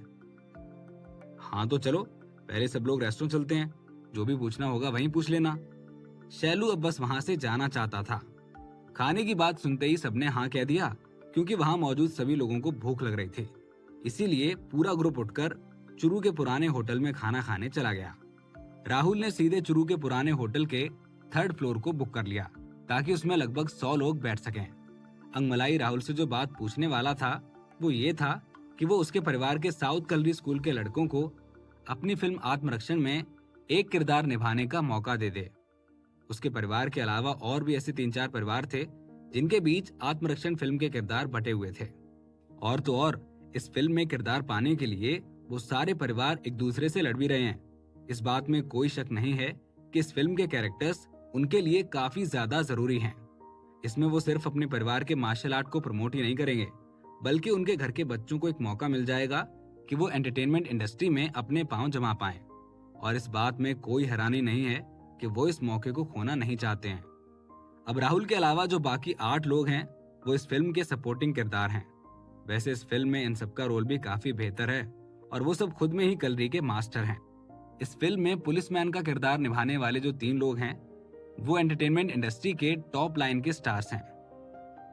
हाँ तो चलो, पहले सब लोग रेस्टोरेंट चलते हैं, जो भी पूछना होगा वहीं पूछ लेना। शैलू अब बस वहां से जाना चाहता था। खाने की बात सुनते ही सबने हाँ कह दिया, क्योंकि वहां मौजूद सभी लोगों को भूख लग रही थी। इसीलिए पूरा ग्रुप उठकर चुरू के पुराने होटल में खाना खाने चला गया। राहुल ने सीधे चुरू के पुराने होटल के 3rd फ्लोर को बुक कर लिया ताकि उसमें लगभग 100 लोग बैठ सकें। अंगमलाई राहुल से जो बात पूछने वाला था वो ये था कि वो उसके परिवार के साउथ कलरी स्कूल के लड़कों को अपनी फिल्म आत्मरक्षण में एक किरदार निभाने का मौका दे दे। उसके परिवार के अलावा और भी ऐसे 3-4 परिवार थे जिनके बीच आत्मरक्षण फिल्म के किरदार बटे हुए थे। और तो और इस फिल्म में किरदार पाने के लिए वो सारे परिवार एक दूसरे से लड़ भी रहे हैं। इस बात में कोई शक नहीं है कि इस फिल्म के कैरेक्टर्स उनके लिए काफी ज्यादा जरूरी हैं। इसमें वो सिर्फ अपने परिवार के मार्शल आर्ट को प्रमोट ही नहीं करेंगे, बल्कि उनके घर के बच्चों को एक मौका मिल जाएगा कि वो एंटरटेनमेंट इंडस्ट्री में अपने पांव जमा पाएं। और इस बात में कोई हैरानी नहीं है कि वो इस मौके को खोना नहीं चाहते हैं। अब राहुल के अलावा जो बाकी 8 लोग हैं वो इस फिल्म के सपोर्टिंग किरदार हैं। वैसे इस फिल्म में इन सबका रोल भी काफी बेहतर है और वो सब खुद में ही कलरी के मास्टर हैं। इस फिल्म में पुलिसमैन का किरदार निभाने वाले जो 3 लोग हैं वो एंटरटेनमेंट इंडस्ट्री के टॉप लाइन के स्टार्स हैं।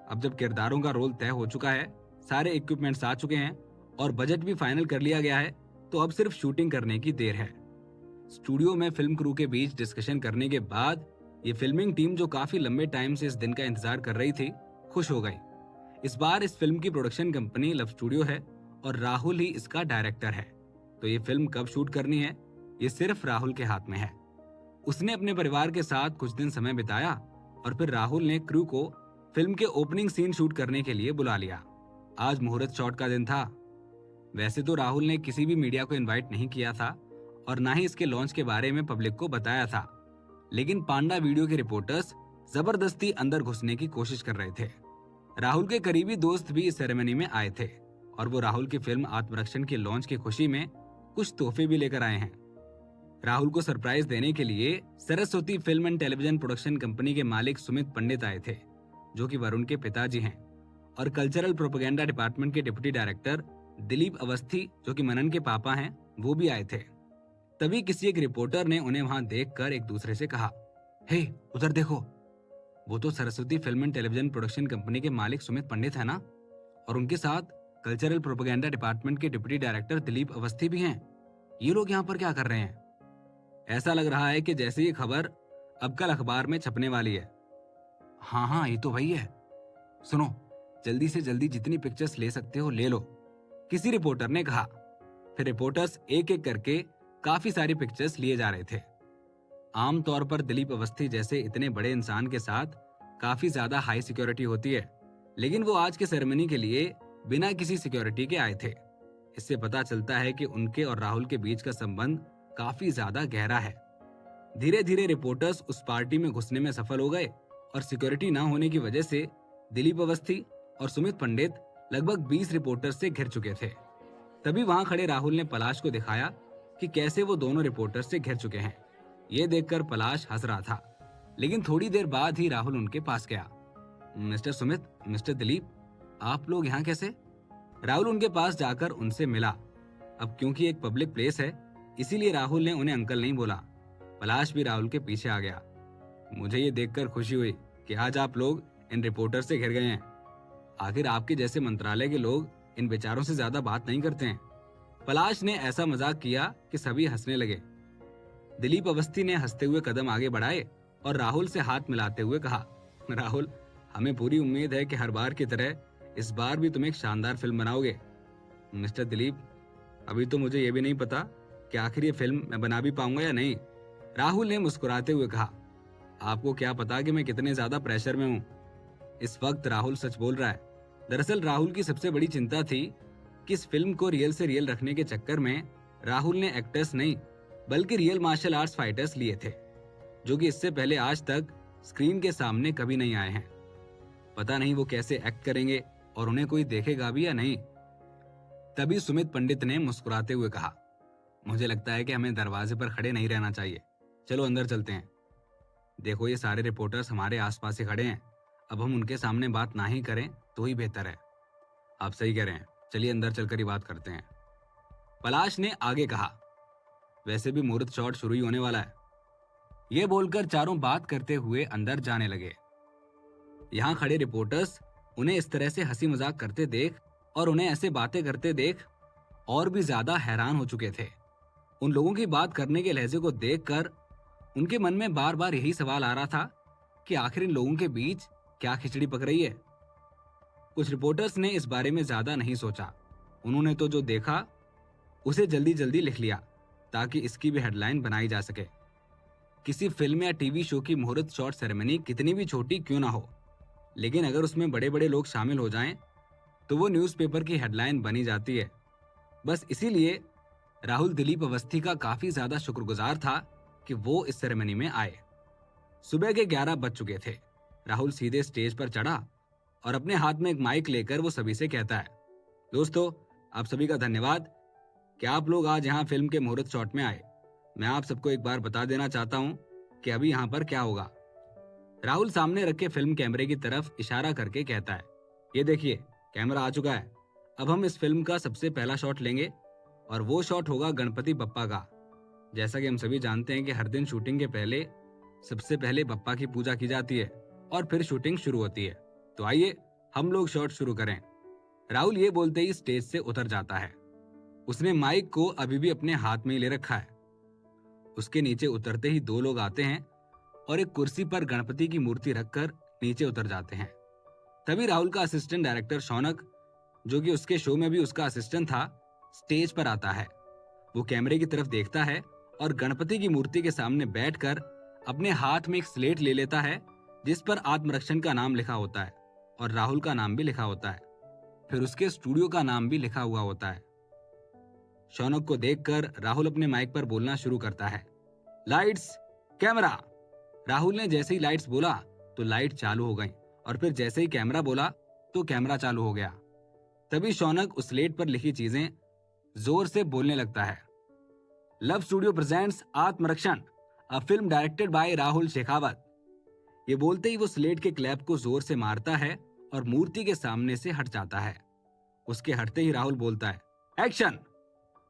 अब जब किरदारों का रोल तय हो चुका है, सारे इक्विपमेंट्स आ चुके हैं और बजट भी फाइनल कर लिया गया है, तो अब सिर्फ शूटिंग करने की देर है। स्टूडियो में फिल्म क्रू के बीच डिस्कशन करने के बाद ये फिल्मिंग टीम जो काफी लंबे टाइम से इस दिन का इंतजार कर रही थी, खुश हो गई। इस बार इस फिल्म की प्रोडक्शन कंपनी लव स्टूडियो है और राहुल ही इसका डायरेक्टर है। तो ये फिल्म कब शूट करनी है, ये सिर्फ राहुल के हाथ में है। उसने अपने परिवार के साथ कुछ दिन समय बिताया और फिर राहुल ने क्रू को फिल्म के ओपनिंग सीन शूट करने के लिए बुला लिया। आज मुहूर्त शॉट का दिन था। वैसे तो राहुल ने किसी भी मीडिया को इनवाइट नहीं किया था और ना ही इसके लॉन्च के बारे में पब्लिक को बताया था, लेकिन पांडा वीडियो के रिपोर्टर्स जबरदस्ती अंदर घुसने की कोशिश कर रहे थे। राहुल के करीबी दोस्त भी इस सेरेमनी में आए थे और वो राहुल की फिल्म आत्मरक्षण के लॉन्च की खुशी में कुछ तोहफे भी लेकर आए हैं। राहुल को सरप्राइज देने के लिए Saraswati film and television production company के मालिक सुमित पंडित आए थे, जो कि वरुण के पिताजी हैं, और कल्चरल प्रोपेगेंडा डिपार्टमेंट के डिप्टी डायरेक्टर दिलीप अवस्थी, जो कि मनन के पापा हैं, वो भी आए थे। तभी किसी एक रिपोर्टर ने उन्हें वहां देखकर एक दूसरे से कहा, हे उधर देखो, वो तो Saraswati film and television production company के मालिक सुमित पंडित है ना, और उनके साथ कल्चरल प्रोपेगेंडा डिपार्टमेंट के डिप्टी डायरेक्टर दिलीप अवस्थी भी हैं। ये लोग यहाँ पर क्या कर रहे हैं? ऐसा लग रहा है कि जैसे ये खबर अब कल अखबार में छपने वाली है। हाँ हाँ, ये तो वही है। सुनो, जल्दी से जल्दी जितनी पिक्चर्स ले सकते हो ले लो, किसी रिपोर्टर ने कहा। फिर रिपोर्टर्स एक एक करके काफी सारी पिक्चर्स लिए जा रहे थे। आमतौर पर दिलीप अवस्थी जैसे इतने बड़े इंसान के साथ काफी ज्यादा हाई सिक्योरिटी होती है, लेकिन वो आज के सेरेमनी के लिए बिना किसी सिक्योरिटी के आए थे। इससे पता चलता है कि उनके और राहुल के बीच का संबंध काफी ज्यादा गहरा है। धीरे धीरे रिपोर्टर्स उस पार्टी में घुसने में सफल हो गए और सिक्योरिटी ना होने की वजह से दिलीप अवस्थी और सुमित पंडित लगभग 20 रिपोर्टर्स से घिर चुके थे। तभी वहां खड़े राहुल ने पलाश को दिखाया कि कैसे वो दोनों रिपोर्टर से घिर चुके हैं। ये देखकर पलाश हंस रहा था, लेकिन थोड़ी देर बाद ही राहुल उनके पास गया। मिस्टर सुमित, मिस्टर दिलीप, आप लोग यहाँ कैसे? राहुल उनके पास जाकर उनसे मिला। अब क्योंकि एक पब्लिक प्लेस है, इसीलिए राहुल ने उन्हें अंकल नहीं बोला। पलाश भी राहुल के पीछे आ गया। मुझे ये देखकर खुशी हुई कि आज आप लोग इन रिपोर्टर से घिर गए हैं। आखिर आपके जैसे मंत्रालय के लोग इन बेचारों से ज्यादा बात नहीं करते हैं। पलाश ने ऐसा मजाक किया कि सभी हंसने लगे। दिलीप अवस्थी ने हंसते हुए कदम आगे बढ़ाए और राहुल से हाथ मिलाते हुए कहा, राहुल, हमें पूरी उम्मीद है कि हर बार की तरह इस बार भी तुम एक शानदार फिल्म बनाओगे। मिस्टर दिलीप, अभी तो मुझे यह भी नहीं पता कि आखिर ये फिल्म मैं बना भी पाऊंगा या नहीं। राहुल ने मुस्कुराते हुए कहा, आपको क्या पता कि मैं कितने ज्यादा प्रेशर में हूँ। इस वक्त राहुल सच बोल रहा है। दरअसल राहुल की सबसे बड़ी चिंता थी कि इस फिल्म को रियल से रियल रखने के चक्कर में राहुल ने एक्टर्स नहीं बल्कि रियल मार्शल आर्ट्स फाइटर्स लिए थे, जो कि इससे पहले आज तक स्क्रीन के सामने कभी नहीं आए हैं। पता नहीं वो कैसे एक्ट करेंगे और उन्हें कोई देखेगा भी या नहीं। तभी सुमित पंडित ने मुस्कुराते हुए कहा, मुझे लगता है कि हमें दरवाजे पर खड़े नहीं रहना चाहिए। चलो अंदर चलते हैं। देखो, ये सारे रिपोर्टर्स हमारे आसपास ही खड़े हैं। अब हम उनके सामने बात ना ही करें तो ही बेहतर है। आप सही कह रहे हैं, चलिए अंदर चलकर ही बात करते हैं। पलाश ने आगे कहा, वैसे भी मुहूर्त शॉट शुरू ही होने वाला है। ये बोलकर चारों बात करते हुए अंदर जाने लगे। यहाँ खड़े रिपोर्टर्स उन्हें इस तरह से हंसी मजाक करते देख और उन्हें ऐसे बातें करते देख और भी ज्यादा हैरान हो चुके थे। उन लोगों की बात करने के लहजे को देखकर उनके मन में बार बार यही सवाल आ रहा था कि आखिर इन लोगों के बीच क्या खिचड़ी पक रही है। कुछ रिपोर्टर्स ने इस बारे में ज्यादा नहीं सोचा। उन्होंने तो जो देखा उसे जल्दी जल्दी लिख लिया ताकि इसकी भी हेडलाइन बनाई जा सके। किसी फिल्म या टीवी शो की मुहूर्त शॉट सेरेमनी कितनी भी छोटी क्यों ना हो, लेकिन अगर उसमें बड़े बड़े लोग शामिल हो जाएं, तो वो न्यूज़पेपर की हेडलाइन बनी जाती है। बस इसीलिए राहुल दिलीप अवस्थी का काफी ज्यादा शुक्रगुजार था कि वो इस सेरेमनी में आए। सुबह के 11 बज चुके थे। राहुल सीधे स्टेज पर चढ़ा और अपने हाथ में एक माइक लेकर वो सभी से कहता है, दोस्तों, आप सभी का धन्यवाद कि आप लोग आज यहाँ फिल्म के मुहूर्त शॉट में आए। मैं आप सबको एक बार बता देना चाहता हूँ कि अभी यहाँ पर क्या होगा। राहुल सामने रखे फिल्म कैमरे की तरफ इशारा करके कहता है, ये देखिए, कैमरा आ चुका है। अब हम इस फिल्म का सबसे पहला शॉट लेंगे और वो शॉट होगा गणपति बप्पा का। जैसा कि हम सभी जानते हैं कि हर दिन शूटिंग के पहले सबसे पहले बप्पा की पूजा की जाती है और फिर शूटिंग शुरू होती है। तो आइए हम लोग शॉट शुरू करें। राहुल ये बोलते ही स्टेज से उतर जाता है। उसने माइक को अभी भी अपने हाथ में ही ले रखा है। उसके नीचे उतरते ही दो लोग आते हैं और एक कुर्सी पर गणपति की मूर्ति रखकर नीचे उतर जाते हैं। तभी राहुल का असिस्टेंट डायरेक्टर शौनक, जो कि उसके शो में भी उसका असिस्टेंट था, स्टेज पर आता है। वो कैमरे की तरफ देखता है और गणपति की मूर्ति के सामने बैठकर अपने हाथ में एक स्लेट ले लेता है जिस पर आत्मरक्षण का नाम लिखा होता है और राहुल का नाम भी लिखा होता है। फिर उसके स्टूडियो का नाम भी लिखा हुआ होता है। शौनक को देखकर राहुल अपने माइक पर बोलना शुरू करता है, लाइट्स, कैमरा। राहुल ने जैसे ही लाइट्स बोला तो लाइट चालू हो गई और फिर जैसे ही कैमरा बोला तो कैमरा चालू हो गया। तभी शौनक उस स्लेट पर लिखी चीजें जोर से बोलने लगता है, Love Studio presents Atmarakshan, a film directed by Rahul Shekhawat. ये बोलते ही वो स्लेट के क्लैप को जोर से मारता है और मूर्ति के सामने से हट जाता है। उसके हटते ही राहुल बोलता है, एक्शन।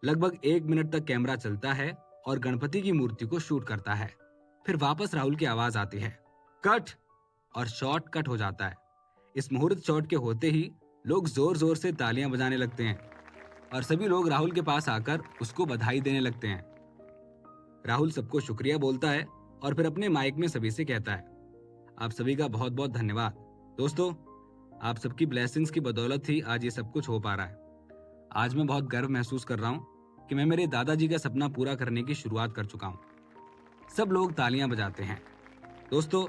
लगभग 1 मिनट तक कैमरा चलता है और गणपति की मूर्ति को शूट करता है। फिर वापस राहुल की आवाज आती है, कट, और शॉट कट हो जाता है। इस मुहूर्त शॉट के होते ही लोग जोर जोर से तालियां बजाने लगते हैं और सभी लोग राहुल के पास आकर उसको बधाई देने लगते हैं। राहुल सबको शुक्रिया बोलता है और फिर अपने माइक में सभी से कहता है, आप सभी का बहुत बहुत धन्यवाद। दोस्तों, आप सबकी ब्लेसिंग्स की बदौलत ही आज ये सब कुछ हो पा रहा है। आज मैं बहुत गर्व महसूस कर रहा हूँ कि मैं मेरे दादाजी का सपना पूरा करने की शुरुआत कर चुका हूँ। सब लोग तालियां बजाते हैं। दोस्तों,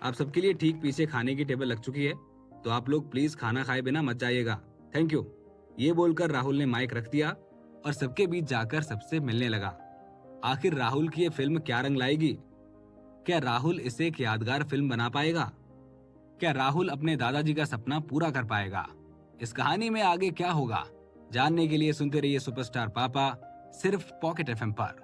आप सबके लिए ठीक पीछे खाने की टेबल लग चुकी है, तो आप लोग प्लीज खाना खाए बिना मत जाइएगा। Thank you. ये बोलकर राहुल ने माइक रख दिया और सबके बीच जाकर सबसे मिलने लगा। आखिर राहुल की ये फिल्म क्या रंग लाएगी? क्या राहुल इसे एक यादगार फिल्म बना पाएगा? क्या राहुल अपने दादाजी का सपना पूरा कर पाएगा? इस कहानी में आगे क्या होगा, जानने के लिए सुनते रहिए सुपरस्टार पापा, सिर्फ पॉकेट एफएम पर।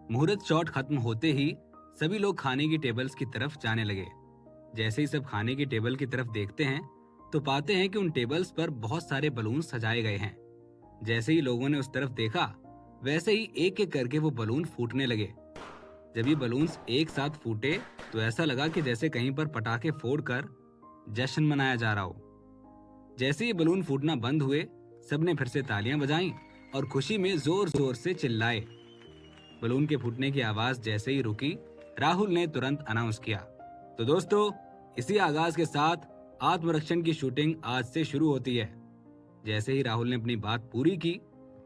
मुहूर्त शॉट खत्म होते ही सभी लोग खाने की टेबल्स की तरफ जाने लगे। जैसे ही सब खाने की टेबल की तरफ देखते हैं तो पाते हैं कि उन टेबल्स पर बहुत सारे बलून सजाए गए हैं। जैसे ही लोगों ने उस तरफ देखा, वैसे ही एक एक करके वो बलून फूटने लगे। जब ये बलून्स एक साथ फूटे तो ऐसा लगा कि जैसे कहीं पर पटाखे फोड़कर जश्न मनाया जा रहा हो। जैसे ही बलून फूटना बंद हुए, सबने फिर से तालियां बजाईं और खुशी में जोर जोर से चिल्लाए। बलून के फूटने की आवाज जैसे ही रुकी, राहुल ने तुरंत अनाउंस किया, तो दोस्तों, इसी आगाज के साथ आत्मरक्षण की शूटिंग आज से शुरू होती है। जैसे ही राहुल ने अपनी बात पूरी की,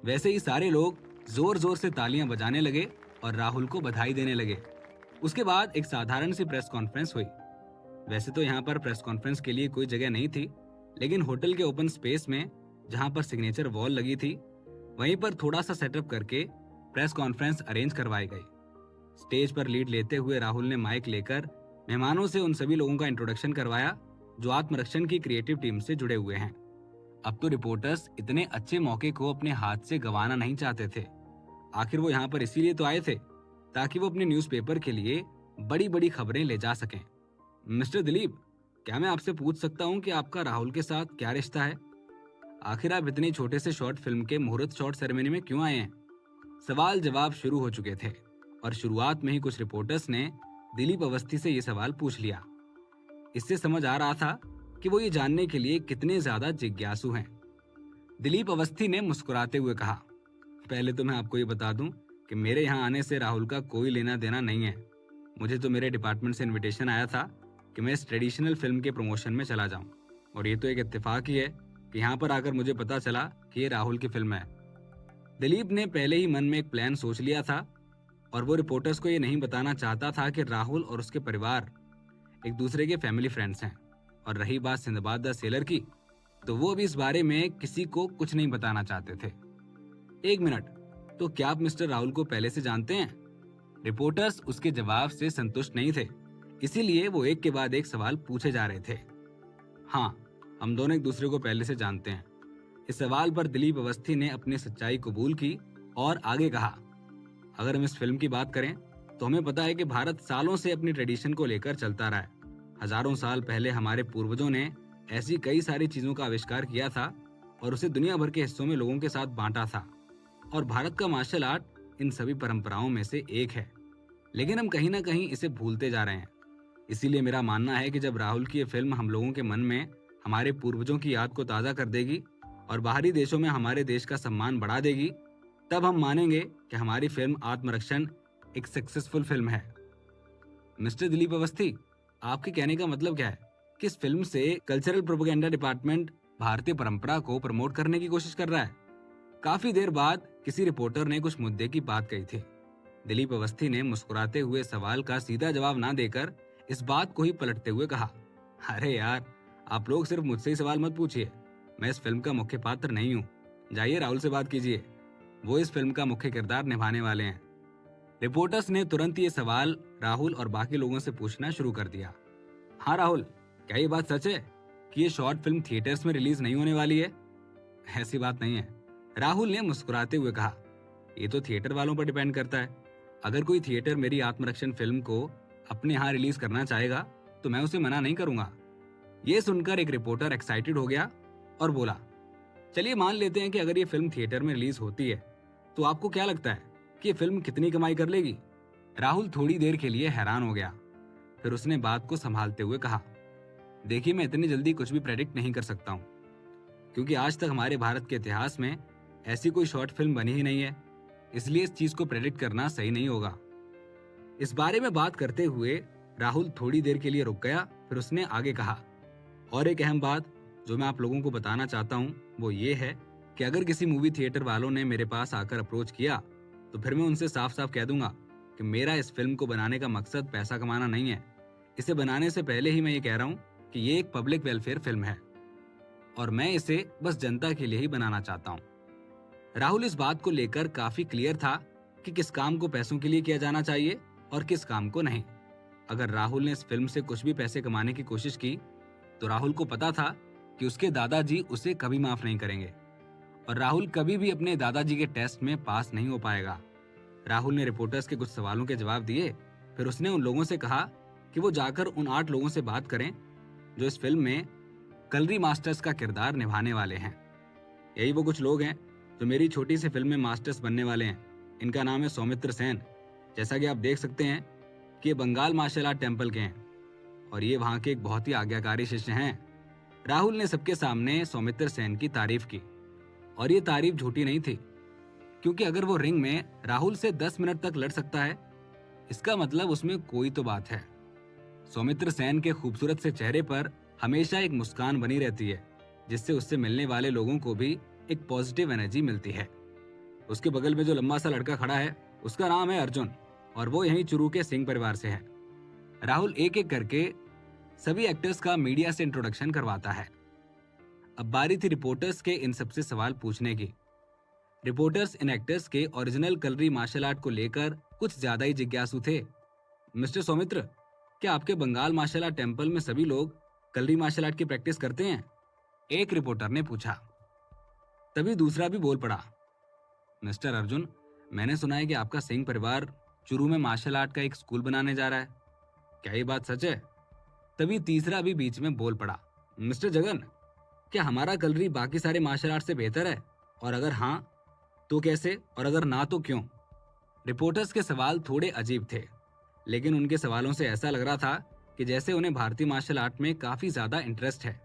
वैसे ही सारे लोग जोर जोर से तालियां बजाने लगे और राहुल को बधाई देने लगे। उसके बाद एक साधारण सी प्रेस कॉन्फ्रेंस हुई। वैसे तो यहाँ पर प्रेस कॉन्फ्रेंस के लिए कोई जगह नहीं थी, लेकिन होटल के ओपन स्पेस में जहाँ पर सिग्नेचर वॉल लगी थी, वहीं पर थोड़ा सा सेटअप करके प्रेस कॉन्फ्रेंस अरेंज करवाई गई। स्टेज पर लीड लेते हुए राहुल ने माइक लेकर मेहमानों से उन सभी लोगों का इंट्रोडक्शन करवाया जो आत्मरक्षण की क्रिएटिव टीम से जुड़े हुए हैं। अब तो रिपोर्टर्स इतने अच्छे मौके को अपने हाथ से गंवाना नहीं चाहते थे। आखिर वो यहाँ पर इसीलिए तो आए थे ताकि वो अपने न्यूज़पेपर के लिए बड़ी बड़ी खबरें ले जा सकें। मिस्टर दिलीप, क्या मैं आपसे पूछ सकता हूँ कि आपका राहुल के साथ क्या रिश्ता है? आखिर आप इतने छोटे से शॉर्ट फिल्म के मुहूर्त शॉट सेरेमनी में क्यों आए हैं? सवाल जवाब शुरू हो चुके थे और शुरुआत में ही कुछ रिपोर्टर्स ने दिलीप अवस्थी से ये सवाल पूछ लिया। इससे समझ आ रहा था कि वो ये जानने के लिए कितने ज्यादा जिज्ञासु हैं। दिलीप अवस्थी ने मुस्कुराते हुए कहा, पहले तो मैं आपको ये बता दूं कि मेरे यहाँ आने से राहुल का कोई लेना देना नहीं है। मुझे तो मेरे डिपार्टमेंट से इनविटेशन आया था कि मैं इस ट्रेडिशनल फिल्म के प्रमोशन में चला जाऊं, और ये तो एक इत्तेफाक ही है कि यहाँ पर आकर मुझे पता चला कि ये राहुल की फिल्म है। दिलीप ने पहले ही मन में एक प्लान सोच लिया था और वो रिपोर्टर्स को ये नहीं बताना चाहता था कि राहुल और उसके परिवार एक दूसरे के फैमिली फ्रेंड्स हैं। और रही बात सिंदबाद द सेलर की, तो वो भी इस बारे में किसी को कुछ नहीं बताना चाहते थे। एक मिनट, तो क्या आप मिस्टर राहुल को पहले से जानते हैं? रिपोर्टर्स उसके जवाब से संतुष्ट नहीं थे, इसीलिए वो एक के बाद एक सवाल पूछे जा रहे थे। हाँ, हम दोनों एक दूसरे को पहले से जानते हैं। इस सवाल पर दिलीप अवस्थी ने अपनी सच्चाई कबूल की और आगे कहा, अगर हम इस फिल्म की बात करें तो हमें पता है कि भारत सालों से अपनी ट्रेडिशन को लेकर चलता रहा है। हजारों साल पहले हमारे पूर्वजों ने ऐसी कई सारी चीजों का आविष्कार किया था और उसे दुनिया भर के हिस्सों में लोगों के साथ बांटा था, और भारत का मार्शल आर्ट इन सभी परंपराओं में से एक है। लेकिन हम कहीं ना कहीं इसे भूलते जा रहे हैं। इसीलिए मेरा मानना है कि जब राहुल की ये फिल्म हम लोगों के मन में हमारे पूर्वजों की याद को ताज़ा कर देगी और बाहरी देशों में हमारे देश का सम्मान बढ़ा देगी, तब हम मानेंगे कि हमारी फिल्म आत्मरक्षण एक सक्सेसफुल फिल्म है। मिस्टर दिलीप अवस्थी, आपके कहने का मतलब क्या है कि इस फिल्म से कल्चरल प्रोपेगेंडा डिपार्टमेंट भारतीय परंपरा को प्रमोट करने की कोशिश कर रहा है? काफी देर बाद किसी रिपोर्टर ने कुछ मुद्दे की बात कही थी। दिलीप अवस्थी ने मुस्कुराते हुए सवाल का सीधा जवाब ना देकर इस बात को ही पलटते हुए कहा, अरे यार, आप लोग सिर्फ मुझसे ही सवाल मत पूछिए। मैं इस फिल्म का मुख्य पात्र नहीं हूँ। जाइए राहुल से बात कीजिए, वो इस फिल्म का मुख्य किरदार निभाने वाले हैं। रिपोर्टर्स ने तुरंत ये सवाल राहुल और बाकी लोगों से पूछना शुरू कर दिया। हाँ राहुल, क्या ये बात सच है कि ये शॉर्ट फिल्म थिएटर्स में रिलीज नहीं होने वाली है? ऐसी बात नहीं है, राहुल ने मुस्कुराते हुए कहा। ये तो थिएटर वालों पर डिपेंड करता है। अगर कोई थिएटर मेरी आत्मरक्षण फिल्म को अपने यहाँ रिलीज करना चाहेगा तो मैं उसे मना नहीं करूंगा। ये सुनकर एक रिपोर्टर एक्साइटेड हो गया और बोला, चलिए मान लेते हैं कि अगर ये फिल्म थिएटर में रिलीज होती है तो आपको क्या लगता है कि ये फिल्म कितनी कमाई कर लेगी? राहुल थोड़ी देर के लिए हैरान हो गया, फिर उसने बात को संभालते हुए कहा, देखिए, मैं इतनी जल्दी कुछ भी प्रेडिक्ट नहीं कर सकता हूँ, क्योंकि आज तक हमारे भारत के इतिहास में ऐसी कोई शॉर्ट फिल्म बनी ही नहीं है। इसलिए इस चीज को प्रेडिक्ट करना सही नहीं होगा। इस बारे में बात करते हुए राहुल थोड़ी देर के लिए रुक गया, फिर उसने आगे कहा, और एक अहम बात जो मैं आप लोगों को बताना चाहता हूँ वो ये है कि अगर किसी मूवी थिएटर वालों ने मेरे पास आकर अप्रोच किया तो फिर मैं उनसे साफ साफ कह दूंगा कि मेरा इस फिल्म को बनाने का मकसद पैसा कमाना नहीं है। इसे बनाने से पहले ही मैं ये कह रहा हूँ कि ये एक पब्लिक वेलफेयर फिल्म है और मैं इसे बस जनता के लिए ही बनाना चाहता हूँ। राहुल इस बात को लेकर काफी क्लियर था कि किस काम को पैसों के लिए किया जाना चाहिए और किस काम को नहीं। अगर राहुल ने इस फिल्म से कुछ भी पैसे कमाने की कोशिश की तो राहुल को पता था कि उसके दादाजी उसे कभी माफ नहीं करेंगे और राहुल कभी भी अपने दादाजी के टेस्ट में पास नहीं हो पाएगा। राहुल ने रिपोर्टर्स के कुछ सवालों के जवाब दिए। फिर उसने उन लोगों से कहा कि वो जाकर उन 8 लोगों से बात करें जो इस फिल्म में कलरी मास्टर्स का किरदार निभाने वाले हैं। यही वो कुछ लोग हैं जो मेरी छोटी सी फिल्म में मास्टर्स बनने वाले हैं। इनका नाम है सौमित्र सेन। जैसा कि आप देख सकते हैं कि ये बंगाल मार्शल आर्ट टेम्पल के हैं और ये वहां के एक बहुत ही आज्ञाकारी शिष्य हैं। राहुल ने सबके सामने सौमित्र सेन की तारीफ की और ये तारीफ झूठी नहीं थी, क्योंकि अगर वो रिंग में राहुल से 10 मिनट तक लड़ सकता है, इसका मतलब उसमें कोई तो बात है। सौमित्र सेन के खूबसूरत से चेहरे पर हमेशा एक मुस्कान बनी रहती है, जिससे उससे मिलने वाले लोगों को भी एक पॉजिटिव एनर्जी मिलती है। उसके बगल में जो लंबा सा लड़का खड़ा है, उसका नाम है अर्जुन और वो यहीं चुरू के सिंह परिवार से है। राहुल एक एक करके सभी एक्टर्स का मीडिया से इंट्रोडक्शन करवाता है। अब बारी थी रिपोर्टर्स के इन सबसे सवाल पूछने की। रिपोर्टर्स इन एक्टर्स के ओरिजिनल कलरी मार्शल आर्ट को लेकर कुछ ज्यादा ही जिज्ञासु थे। मिस्टर सौमित्र, क्या आपके बंगाल मार्शल आर्ट टेम्पल में सभी लोग कलरी मार्शल आर्ट की प्रैक्टिस करते हैं? एक रिपोर्टर ने पूछा। तभी दूसरा भी बोल पड़ा, मिस्टर अर्जुन, मैंने सुना है कि आपका सिंह परिवार चुरू में मार्शल आर्ट का एक स्कूल बनाने जा रहा है। क्या ये बात सच है? तभी तीसरा भी बीच में बोल पड़ा, मिस्टर जगन, क्या हमारा कलरी बाकी सारे मार्शल आर्ट से बेहतर है? और अगर हाँ तो कैसे, और अगर ना तो क्यों? रिपोर्टर्स के सवाल थोड़े अजीब थे, लेकिन उनके सवालों से ऐसा लग रहा था कि जैसे उन्हें भारतीय मार्शल आर्ट में काफी ज्यादा इंटरेस्ट है।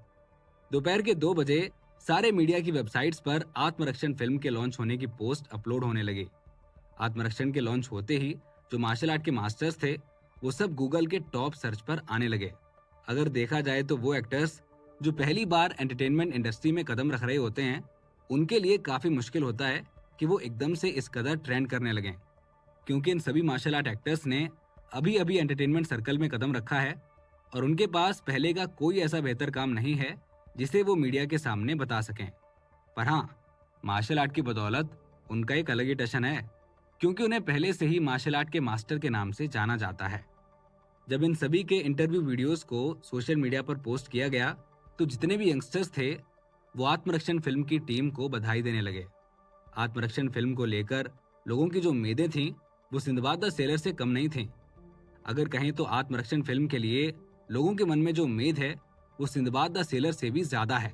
दोपहर के 2 बजे सारे मीडिया की वेबसाइट्स पर आत्मरक्षण फिल्म के लॉन्च होने की पोस्ट अपलोड होने लगी। आत्मरक्षण के लॉन्च होते ही जो मार्शल आर्ट के मास्टर्स थे, वो सब गूगल के टॉप सर्च पर आने लगे। अगर देखा जाए तो वो एक्टर्स जो पहली बार एंटरटेनमेंट इंडस्ट्री में कदम रख रहे होते हैं, उनके लिए काफी मुश्किल होता है कि वो एकदम से इस कदर ट्रेंड करने लगें, क्योंकि इन सभी मार्शल आर्ट एक्टर्स ने अभी अभी एंटरटेनमेंट सर्कल में कदम रखा है और उनके पास पहले का कोई ऐसा बेहतर काम नहीं है जिसे वो मीडिया के सामने बता सकें। पर हाँ, मार्शल आर्ट की बदौलत उनका एक अलग ही टशन है, क्योंकि उन्हें पहले से ही मार्शल आर्ट के मास्टर के नाम से जाना जाता है। जब इन सभी के इंटरव्यू वीडियोस को सोशल मीडिया पर पोस्ट किया गया, तो जितने भी यंगस्टर्स थे वो आत्मरक्षण फिल्म की टीम को बधाई देने लगे। आत्मरक्षण फिल्म को लेकर लोगों की जो उम्मीदें थीं, वो सिंदबाद द सेलर से कम नहीं थीं। अगर कहें तो आत्मरक्षण फिल्म के लिए लोगों के मन में जो उम्मीद है, वो सिंदबाद द सेलर से भी ज्यादा है।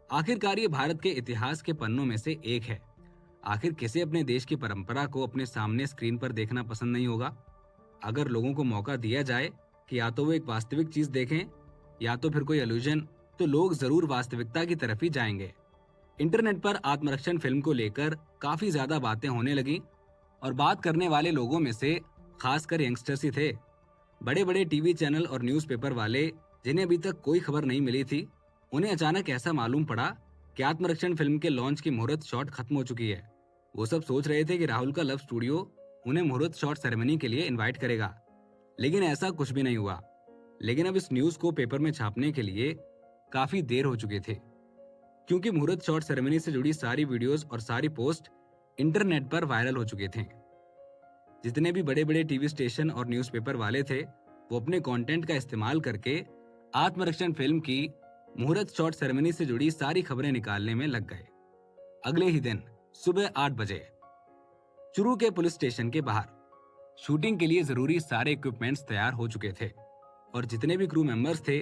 आखिरकार ये भारत के इतिहास के पन्नों में से एक है। आखिर किसे अपने देश की परंपरा को अपने सामने स्क्रीन पर देखना पसंद नहीं होगा? अगर लोगों को मौका दिया जाए कि या तो वो एक वास्तविक चीज देखें या तो फिर कोई इल्यूजन, तो लोग जरूर वास्तविकता की तरफ ही जाएंगे। इंटरनेट पर आत्मरक्षण फिल्म को लेकर काफी ज्यादा बातें होने लगी और बात करने वाले लोगों में से खासकर यंगस्टर्स ही थे। बड़े बड़े टीवी चैनल और न्यूज़पेपर वाले, जिन्हें अभी तक कोई खबर नहीं मिली थी, उन्हें अचानक ऐसा मालूम पड़ा कि आत्मरक्षण फिल्म के लॉन्च की मुहूर्त शॉट खत्म हो चुकी है। वो सब सोच रहे थे कि राहुल का लव स्टूडियो उन्हें मुहूर्त शॉट सेरेमनी के लिए इनवाइट करेगा, लेकिन ऐसा कुछ भी नहीं हुआ। लेकिन अब इस न्यूज को पेपर में छापने के लिए काफी देर हो चुकी थी, क्योंकि मुहूर्त शॉट सेरेमनी से जुड़ी सारी वीडियोस और सारी पोस्ट इंटरनेट पर वायरल हो चुके थे। जितने भी बड़े बड़े टीवी स्टेशन और न्यूज़पेपर वाले थे, वो अपने कंटेंट का इस्तेमाल करके आत्मरक्षण फिल्म की मुहूर्त शॉट सेरेमनी से जुड़ी सारी खबरें निकालने में लग गए। अगले ही दिन सुबह 8 बजे चुरू के पुलिस स्टेशन के बाहर शूटिंग के लिए जरूरी सारे इक्विपमेंट्स तैयार हो चुके थे और जितने भी क्रू मेंबर्स थे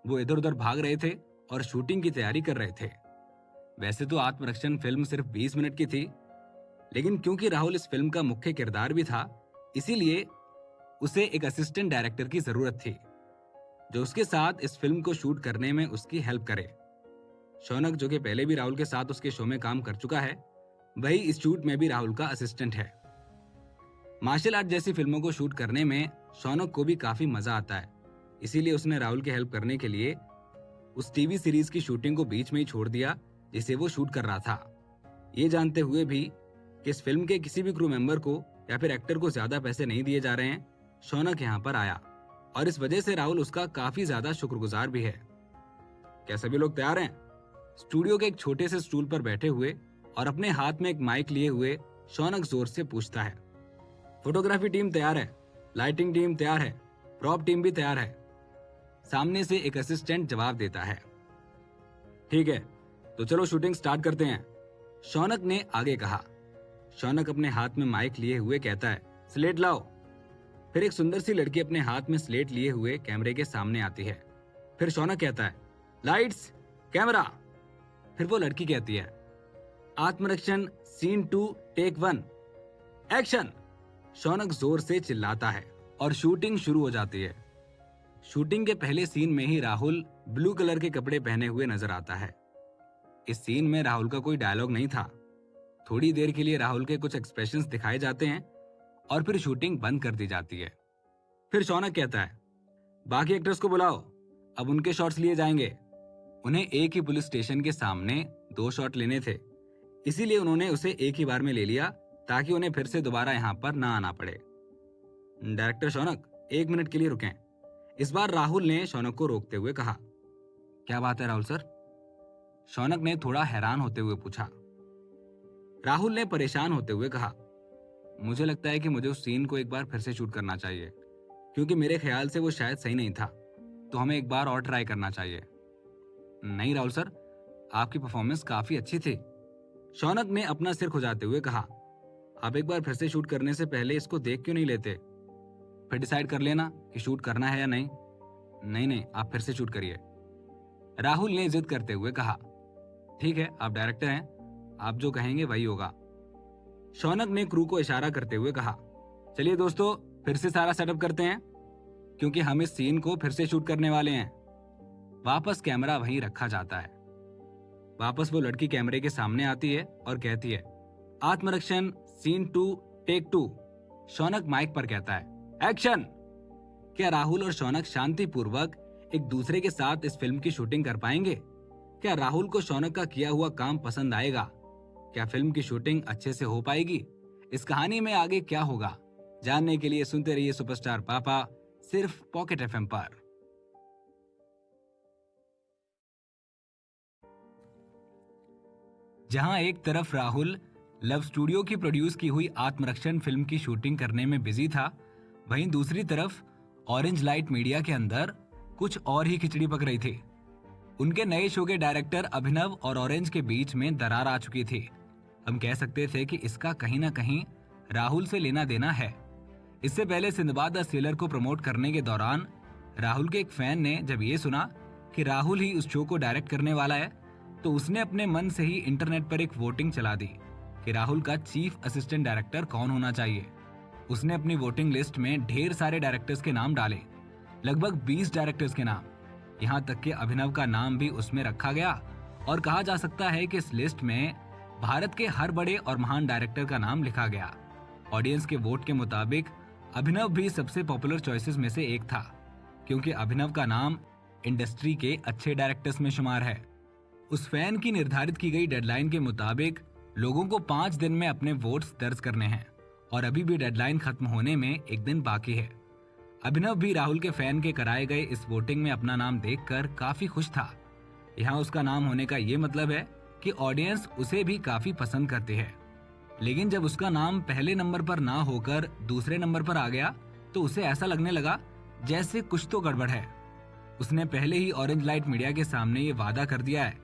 वो इधर उधर भाग रहे थे और शूटिंग की तैयारी कर रहे थे। वैसे तो आत्मरक्षण फिल्म सिर्फ 20 मिनट की थी, लेकिन क्योंकि राहुल इस फिल्म का मुख्य किरदार भी था, इसीलिए उसे एक असिस्टेंट डायरेक्टर की जरूरत थी जो उसके साथ इस फिल्म को शूट करने में उसकी हेल्प करे। शौनक, जो कि पहले भी राहुल के साथ उसके शो में काम कर चुका है, वही इस शूट में भी राहुल का असिस्टेंट है। मार्शल आर्ट जैसी फिल्मों को शूट करने में शौनक को भी काफी मजा आता है, इसीलिए उसने राहुल की हेल्प करने के लिए उस टीवी सीरीज की शूटिंग को बीच में ही छोड़ दिया जिसे वो शूट कर रहा था। ये जानते हुए भी कि इस फिल्म के किसी भी क्रू मेंबर को या फिर एक्टर को ज्यादा पैसे नहीं दिए जा रहे हैं, शौनक यहाँ पर आया और इस वजह से राहुल उसका काफी ज्यादा शुक्रगुजार भी है। क्या सभी लोग तैयार हैं? स्टूडियो के एक छोटे से स्टूल पर बैठे हुए और अपने हाथ में एक माइक लिए हुए शौनक जोर से पूछता है। फोटोग्राफी टीम तैयार है, लाइटिंग टीम तैयार है, प्रॉप टीम भी तैयार है, सामने से एक असिस्टेंट जवाब देता है। ठीक है, तो चलो शूटिंग स्टार्ट करते हैं, शौनक ने आगे कहा। शौनक अपने हाथ में माइक लिए हुए कहता है, स्लेट लाओ। फिर एक सुंदर सी लड़की अपने हाथ में स्लेट लिए हुए कैमरे के सामने आती है। फिर शौनक कहता है, लाइट्स, कैमरा। फिर वो लड़की कहती है, आत्मरक्षण सीन 2 टेक 1 एक्शन। शौनक जोर से चिल्लाता है और शूटिंग शुरू हो जाती है। शूटिंग के पहले सीन में ही राहुल ब्लू कलर के कपड़े पहने हुए नजर आता है। इस सीन में राहुल का कोई डायलॉग नहीं था। थोड़ी देर के लिए राहुल के कुछ एक्सप्रेशंस दिखाए जाते हैं और फिर शूटिंग बंद कर दी जाती है। फिर शौनक कहता है, बाकी एक्टर्स को बुलाओ, अब उनके शॉट्स लिए जाएंगे। उन्हें एक ही पुलिस स्टेशन के सामने 2 शॉट लेने थे, इसीलिए उन्होंने उसे एक ही बार में ले लिया ताकि उन्हें फिर से दोबारा यहाँ पर ना आना पड़े। डायरेक्टर शौनक, 1 मिनट के लिए रुकें। इस बार राहुल ने शौनक को रोकते हुए कहा। क्या बात है राहुल सर? शौनक ने थोड़ा हैरान होते हुए पूछा। राहुल ने परेशान होते हुए कहा, मुझे लगता है कि मुझे उस सीन को एक बार फिर से शूट करना चाहिए, क्योंकि मेरे ख्याल से वो शायद सही नहीं था, तो हमें एक बार और ट्राई करना चाहिए। नहीं राहुल सर, आपकी परफॉर्मेंस काफी अच्छी थी, शौनक ने अपना सिर खुजाते हुए कहा। आप एक बार फिर से शूट करने से पहले इसको देख क्यों नहीं लेते? फिर डिसाइड कर लेना कि शूट करना है या नहीं। नहीं, आप फिर से शूट करिए, राहुल ने जिद करते हुए कहा। ठीक है, आप डायरेक्टर हैं, आप जो कहेंगे वही होगा, शौनक ने क्रू को इशारा करते हुए कहा। चलिए दोस्तों, फिर से सारा सेटअप करते हैं, क्योंकि हम इस सीन को फिर से शूट करने वाले हैं। वापस कैमरा वहीं रखा जाता है। वापस वो लड़की कैमरे के सामने आती है और कहती है, आत्मरक्षण सीन 2 टेक 2। शौनक माइक पर कहता है, एक्शन। क्या राहुल और शौनक शांतिपूर्वक एक दूसरे के साथ इस फिल्म की शूटिंग कर पाएंगे? क्या राहुल को शौनक का किया हुआ काम पसंद आएगा? क्या फिल्म की शूटिंग अच्छे से हो पाएगी? इस कहानी में आगे क्या होगा, जानने के लिए सुनते रहिए सुपरस्टार पापा, सिर्फ पॉकेट एफएम पर। जहां एक तरफ राहुल लव स्टूडियो की प्रोड्यूस की हुई आत्मरक्षण फिल्म की शूटिंग करने में बिजी था, वहीं दूसरी तरफ ऑरेंज लाइट मीडिया के अंदर कुछ और ही खिचड़ी पक रही थी। उनके नए शो के डायरेक्टर अभिनव और ऑरेंज के बीच में दरार आ चुकी थी। हम कह सकते थे कि इसका कहीं ना कहीं राहुल से लेना देना है। इससे पहले सिंदबाद द सेलर को प्रमोट करने के दौरान राहुल के एक फैन ने जब ये सुना कि राहुल ही उस शो को डायरेक्ट करने वाला है, तो उसने अपने मन से ही इंटरनेट पर एक वोटिंग चला दी कि राहुल का चीफ असिस्टेंट डायरेक्टर कौन होना चाहिए। उसने अपनी वोटिंग लिस्ट में ढेर सारे डायरेक्टर्स के नाम डाले, लगभग 20 डायरेक्टर्स के नाम। यहाँ तक कि अभिनव का नाम भी उसमें रखा गया और कहा जा सकता है कि इस लिस्ट में भारत के हर बड़े और महान डायरेक्टर का नाम लिखा गया। ऑडियंस के वोट के मुताबिक अभिनव भी सबसे पॉपुलर चॉइसेस में से एक था, क्योंकि अभिनव का नाम इंडस्ट्री के अच्छे डायरेक्टर्स में शुमार है। उस फैन की निर्धारित की गई डेडलाइन के मुताबिक लोगों को 5 दिन में अपने वोट्स दर्ज करने हैं और अभी भी डेडलाइन खत्म होने में 1 दिन बाकी है। अभिनव भी राहुल के फैन के कराए गए इस वोटिंग में अपना नाम देखकर काफी खुश था। यहाँ उसका नाम होने का ये मतलब है कि ऑडियंस उसे भी काफी पसंद करती है। लेकिन जब उसका नाम पहले नंबर पर ना होकर दूसरे नंबर पर आ गया, तो उसे ऐसा लगने लगा जैसे कुछ तो गड़बड़ है। उसने पहले ही ऑरेंज लाइट मीडिया के सामने ये वादा कर दिया है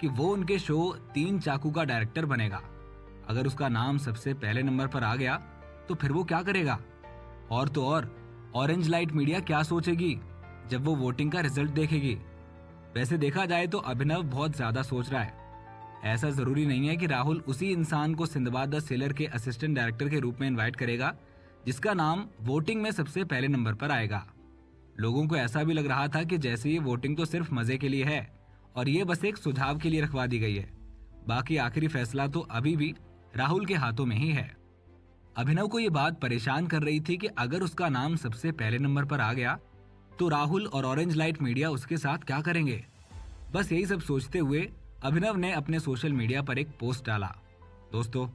कि वो उनके शो 3 चाकू का डायरेक्टर बनेगा। अगर उसका नाम सबसे पहले नंबर पर आ गया तो फिर वो क्या करेगा? और तो और ऑरेंज लाइट मीडिया क्या सोचेगी जब वो वोटिंग का रिजल्ट देखेगी? वैसे देखा जाए तो अभिनव बहुत ज्यादा सोच रहा है। ऐसा जरूरी नहीं है कि राहुल उसी इंसान को सिंदबाद द सेलर के असिस्टेंट डायरेक्टर के रूप में इनवाइट करेगा जिसका नाम वोटिंग में सबसे पहले नंबर पर आएगा। लोगों को ऐसा भी लग रहा था कि जैसे ये वोटिंग तो सिर्फ मजे के लिए है और ये बस एक सुझाव के लिए रखवा दी गई है। बाकी आखिरी फैसला तो अभी भी राहुल के हाथों में ही है। अभिनव को ये बात परेशान कर रही थी कि अगर उसका नाम सबसे पहले नंबर पर आ गया तो राहुल और ऑरेंज लाइट मीडिया उसके साथ क्या करेंगे। बस यही सब सोचते हुए अभिनव ने अपने सोशल मीडिया पर एक पोस्ट डाला, दोस्तों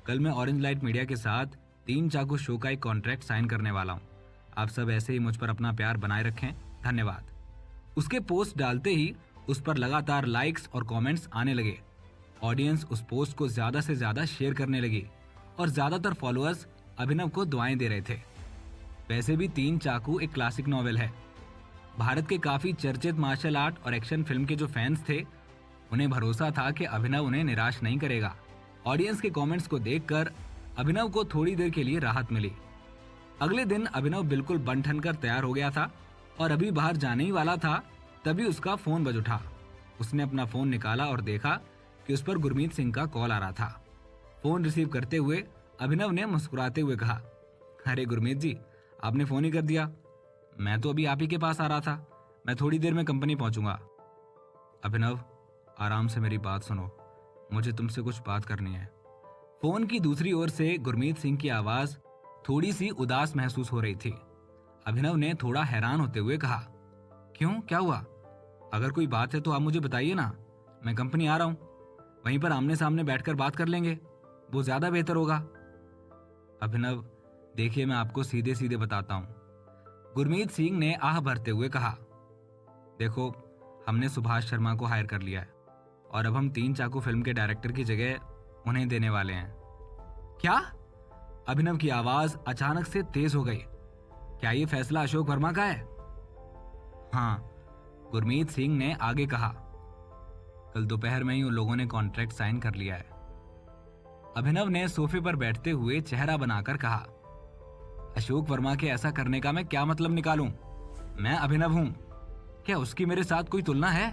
कल मैं ऑरेंज लाइट मीडिया के साथ 3 चाकू शो का एक कॉन्ट्रैक्ट साइन करने वाला हूँ। आप सब ऐसे ही मुझ पर अपना प्यार बनाए रखें, धन्यवाद। उसके पोस्ट डालते ही उस पर लगातार लाइक्स और कमेंट्स आने लगे। ऑडियंस उस पोस्ट को ज्यादा से ज्यादा शेयर करने लगी और ज्यादातर फॉलोअर्स अभिनव को दुआएं दे रहे थे। वैसे भी 3 चाकू एक क्लासिक नॉवेल है। भारत के काफी चर्चित मार्शल आर्ट और एक्शन फिल्म के जो फैंस थे उन्हें भरोसा था कि अभिनव उन्हें निराश नहीं करेगा। ऑडियंस के कमेंट्स को देखकर अभिनव को थोड़ी देर के लिए राहत मिली। अगले दिन अभिनव बिल्कुल बन ठन कर तैयार हो गया था और अभी बाहर जाने ही वाला था, तभी उसका फोन बज उठा। उसने अपना फोन निकाला और देखा कि उस पर गुरमीत सिंह का कॉल आ रहा था। फोन रिसीव करते हुए अभिनव ने मुस्कुराते हुए कहा, अरे गुरमीत जी, आपने फोन ही कर दिया। मैं तो अभी आप ही के पास आ रहा था। मैं थोड़ी देर में कंपनी पहुंचूंगा। अभिनव, आराम से मेरी बात सुनो, मुझे तुमसे कुछ बात करनी है। फोन की दूसरी ओर से गुरमीत सिंह की आवाज थोड़ी सी उदास महसूस हो रही थी। अभिनव ने थोड़ा हैरान होते हुए कहा, क्यों, क्या हुआ? अगर कोई बात है तो आप मुझे बताइए ना, मैं कंपनी आ रहा हूं। वहीं पर आमने सामने बैठकर बात कर लेंगे, वो ज्यादा बेहतर होगा। अभिनव, देखिए, मैं आपको सीधे सीधे बताता हूं, गुरमीत सिंह ने आह भरते हुए कहा। देखो, हमने सुभाष शर्मा को हायर कर लिया है और अब हम 3 चाकू फिल्म के डायरेक्टर की जगह उन्हें देने वाले हैं। क्या? अभिनव की आवाज अचानक से तेज हो गई। क्या ये फैसला अशोक वर्मा का है? हाँ, गुरमीत सिंह ने आगे कहा, कल दोपहर में ही उन लोगों ने कॉन्ट्रैक्ट साइन कर लिया है। अभिनव ने सोफे पर बैठते हुए चेहरा बनाकर कहा, अशोक वर्मा के ऐसा करने का मैं क्या मतलब निकालूं? मैं अभिनव हूं, क्या उसकी मेरे साथ कोई तुलना है?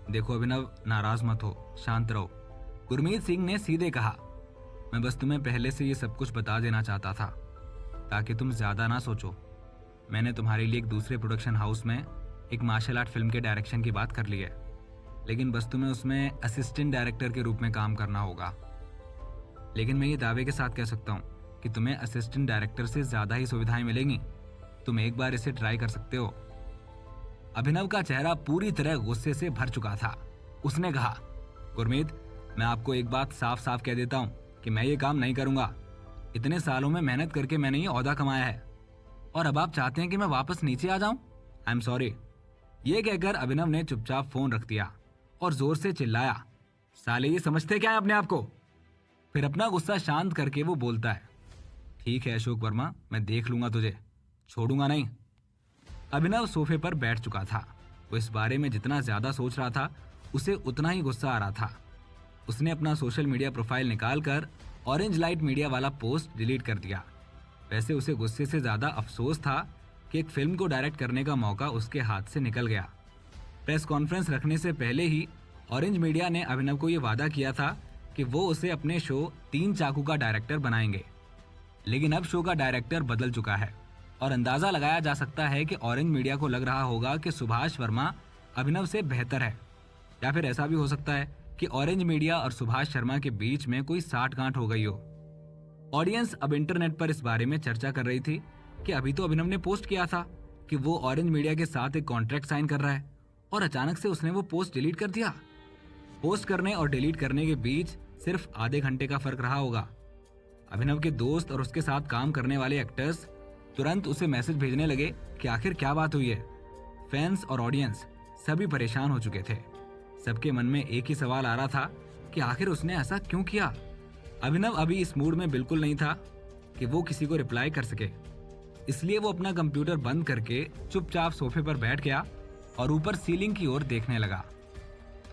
देखो अभिनव, नाराज मत हो, शांत रहो। गुरमीत सिंह ने सीधे कहा, मैं बस तुम्हें पहले से ये सब कुछ बता देना चाहता था ताकि तुम ज्यादा ना सोचो। मैंने तुम्हारे लिए एक दूसरे प्रोडक्शन हाउस में एक मार्शल आर्ट फिल्म के डायरेक्शन की बात कर ली है, लेकिन बस तुम्हें उसमें असिस्टेंट डायरेक्टर के रूप में काम करना होगा। लेकिन मैं ये दावे के साथ कह सकता हूँ कि तुम्हें असिस्टेंट डायरेक्टर से ज्यादा ही सुविधाएं मिलेंगी। तुम एक बार इसे ट्राई कर सकते हो। अभिनव का चेहरा पूरी तरह गुस्से से भर चुका था। उसने कहा, गुरमीत, मैं आपको एक बात साफ साफ कह देता हूँ कि मैं ये काम नहीं करूंगा। इतने सालों में मेहनत करके मैंने ये ओहदा कमाया है और अब आप चाहते हैं कि मैं वापस नीचे आ जाऊं? I am sorry. ये कहकर अभिनव ने चुपचाप फोन रख दिया और जोर से चिल्लाया, साले ये समझते क्या है अपने आप को? फिर अपना गुस्सा शांत करके वो बोलता है, ठीक है अशोक वर्मा, मैं देख लूंगा तुझे, छोड़ूंगा नहीं। अभिनव सोफे पर बैठ चुका था। वो इस बारे में जितना ज्यादा सोच रहा था, उसे उतना ही गुस्सा आ रहा था। उसने अपना सोशल मीडिया प्रोफाइल निकालकर ऑरेंज लाइट मीडिया वाला पोस्ट डिलीट कर दिया। वैसे उसे गुस्से से ज्यादा अफसोस था कि एक फिल्म को डायरेक्ट करने का मौका उसके हाथ से निकल गया। प्रेस कॉन्फ्रेंस रखने से पहले ही ऑरेंज मीडिया ने अभिनव को यह वादा किया था कि वो उसे अपने शो 3 चाकू का डायरेक्टर बनाएंगे। लेकिन अब शो का डायरेक्टर बदल चुका है और अंदाजा लगाया जा सकता है कि ऑरेंज मीडिया को लग रहा होगा कि सुभाष वर्मा अभिनव से बेहतर है, या फिर ऐसा भी हो सकता है कि ऑरेंज मीडिया और सुभाष शर्मा के बीच में कोई साठगांठ हो गई हो। ऑडियंस अब इंटरनेट पर इस बारे में चर्चा कर रही थी कि अभी तो अभिनव ने पोस्ट किया था कि वो ऑरेंज मीडिया के साथ एक कॉन्ट्रैक्ट साइन कर रहा है और अचानक से उसने वो पोस्ट डिलीट कर दिया। पोस्ट करने और डिलीट करने के बीच सिर्फ आधे घंटे का फर्क रहा होगा। अभिनव के दोस्त और उसके साथ काम करने वाले एक्टर्स तुरंत उसे मैसेज भेजने लगे कि आखिर क्या बात हुई है। फैंस और ऑडियंस सभी परेशान हो चुके थे। सबके मन में एक ही सवाल आ रहा था कि आखिर उसने ऐसा क्यों किया। अभिनव अभी इस मूड में बिल्कुल नहीं था कि वो किसी को रिप्लाई कर सके, इसलिए वो अपना कंप्यूटर बंद करके चुपचाप सोफे पर बैठ गया और ऊपर सीलिंग की ओर देखने लगा।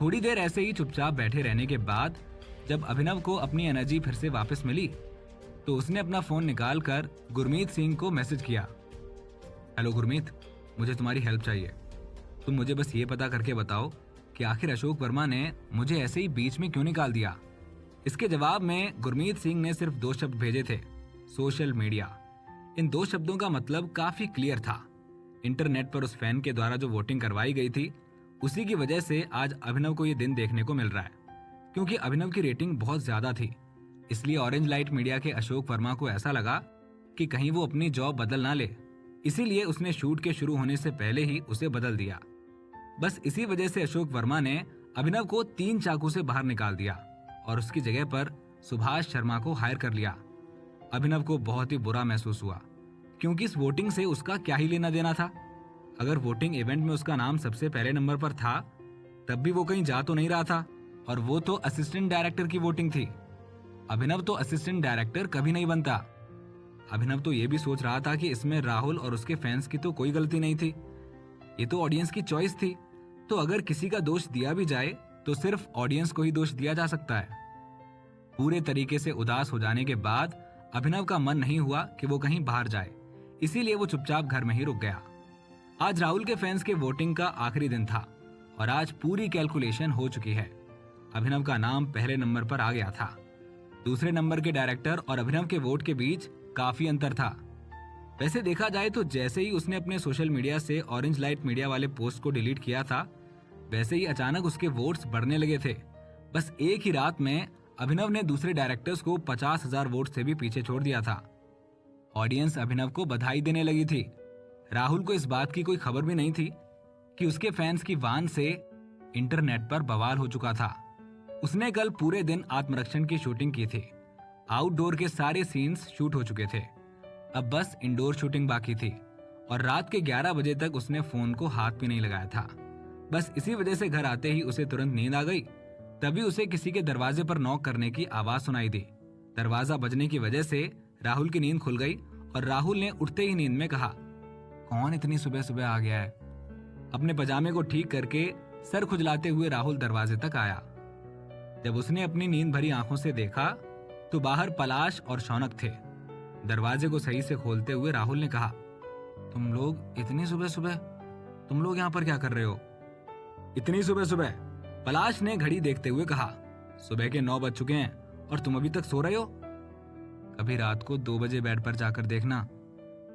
थोड़ी देर ऐसे ही चुपचाप बैठे रहने के बाद जब अभिनव को अपनी एनर्जी फिर से वापस मिली तो उसने अपना फोन निकालकर गुरमीत सिंह को मैसेज किया, हेलो गुरमीत, मुझे तुम्हारी हेल्प चाहिए। तुम मुझे बस ये पता करके बताओ कि आखिर अशोक वर्मा ने मुझे ऐसे ही बीच में क्यों निकाल दिया। इसके जवाब में गुरमीत सिंह ने सिर्फ 2 शब्द भेजे थे, सोशल मीडिया। इन 2 शब्दों का मतलब काफी क्लियर था। इंटरनेट पर उस फैन के द्वारा जो वोटिंग करवाई गई थी, उसी की वजह से आज अभिनव को ये दिन देखने को मिल रहा है। क्योंकि अभिनव की रेटिंग बहुत ज्यादा थी, इसलिए ऑरेंज लाइट मीडिया के अशोक वर्मा को ऐसा लगा कि कहीं वो अपनी जॉब बदल ना ले, इसीलिए उसने शूट के शुरू होने से पहले ही उसे बदल दिया। बस इसी वजह से अशोक वर्मा ने अभिनव को 3 चाकू से बाहर निकाल दिया और उसकी जगह पर सुभाष शर्मा को हायर कर लिया। अभिनव को बहुत ही बुरा महसूस हुआ, क्योंकि इस वोटिंग से उसका क्या ही लेना देना था। अगर वोटिंग इवेंट में उसका नाम सबसे पहले नंबर पर था, तब भी वो कहीं जा तो नहीं रहा था, और वो तो असिस्टेंट डायरेक्टर की वोटिंग थी। अभिनव तो असिस्टेंट डायरेक्टर कभी नहीं बनता। अभिनव तो ये भी सोच रहा था कि इसमें राहुल और उसके फैंस की तो कोई गलती नहीं थी, ये तो ऑडियंस की चॉइस थी। तो अगर किसी का दोष दिया भी जाए तो सिर्फ ऑडियंस को ही दोष दिया जा सकता है। पूरे तरीके से उदास हो जाने के बाद अभिनव का मन नहीं हुआ कि वो कहीं बाहर जाए, इसीलिए वो चुपचाप घर में ही रुक गया। आज राहुल के फैंस के वोटिंग का आखिरी दिन था और आज पूरी कैलकुलेशन हो चुकी है। अभिनव का नाम पहले नंबर पर आ गया था। दूसरे नंबर के डायरेक्टर और अभिनव के वोट के बीच काफी अंतर था। वैसे देखा जाए तो जैसे ही उसने अपने सोशल मीडिया से ऑरेंज लाइट मीडिया वाले पोस्ट को डिलीट किया था, वैसे ही अचानक उसके वोट्स बढ़ने लगे थे। बस एक ही रात में अभिनव ने दूसरे डायरेक्टर्स को 50,000 वोट से भी पीछे छोड़ दिया था। ऑडियंस अभिनव को बधाई देने लगी थी। राहुल को इस बात की कोई खबर भी नहीं थी कि उसके फैंस की वान से इंटरनेट पर बवाल हो चुका था। उसने कल पूरे दिन आत्मरक्षण की शूटिंग की थी। आउटडोर के सारे सीन्स शूट हो चुके थे, अब बस इंडोर शूटिंग बाकी थी और रात के 11 बजे तक उसने फोन को हाथ भी नहीं लगाया था। बस इसी वजह से घर आते ही उसे तुरंत नींद आ गई। तभी उसे किसी के दरवाजे पर नॉक करने की आवाज सुनाई दी। दरवाजा बजने की वजह से राहुल की नींद खुल गई और राहुल ने उठते ही नींद में कहा, कौन इतनी सुबह सुबह आ गया है। अपने पजामे को ठीक करके सर खुजलाते हुए राहुल दरवाजे तक आया। जब उसने अपनी नींद भरी आंखों से देखा तो बाहर पलाश और शौनक थे। दरवाजे को सही से खोलते हुए राहुल ने कहा, तुम लोग इतनी सुबह सुबह, तुम लोग यहाँ पर क्या कर रहे हो? इतनी सुबह सुबह? पलाश ने घड़ी देखते हुए कहा, सुबह के 9 बज चुके हैं और तुम अभी तक सो रहे हो। कभी रात को 2 बजे बेड पर जाकर देखना,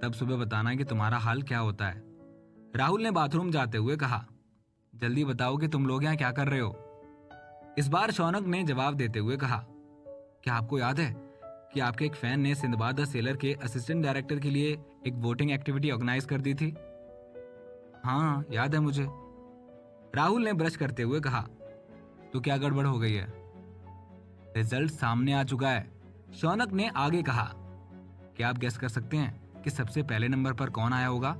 तब सुबह बताना कि तुम्हारा हाल क्या होता है। राहुल ने बाथरूम जाते हुए कहा, जल्दी बताओ कि तुम लोग यहाँ क्या कर रहे हो। इस बार शौनक ने जवाब देते हुए कहा, क्या आपको याद है कि आपके एक फैन ने सिंदबाद द सेलर के असिस्टेंट डायरेक्टर के लिए एक वोटिंग एक्टिविटी ऑर्गेनाइज कर दी थी? हाँ, याद है मुझे। राहुल ने ब्रश करते हुए कहा, तो क्या गड़बड़ हो गई है? रिजल्ट सामने आ चुका है। शौनक ने आगे कहा, क्या आप गेस कर सकते हैं कि सबसे पहले नंबर पर कौन आया होगा?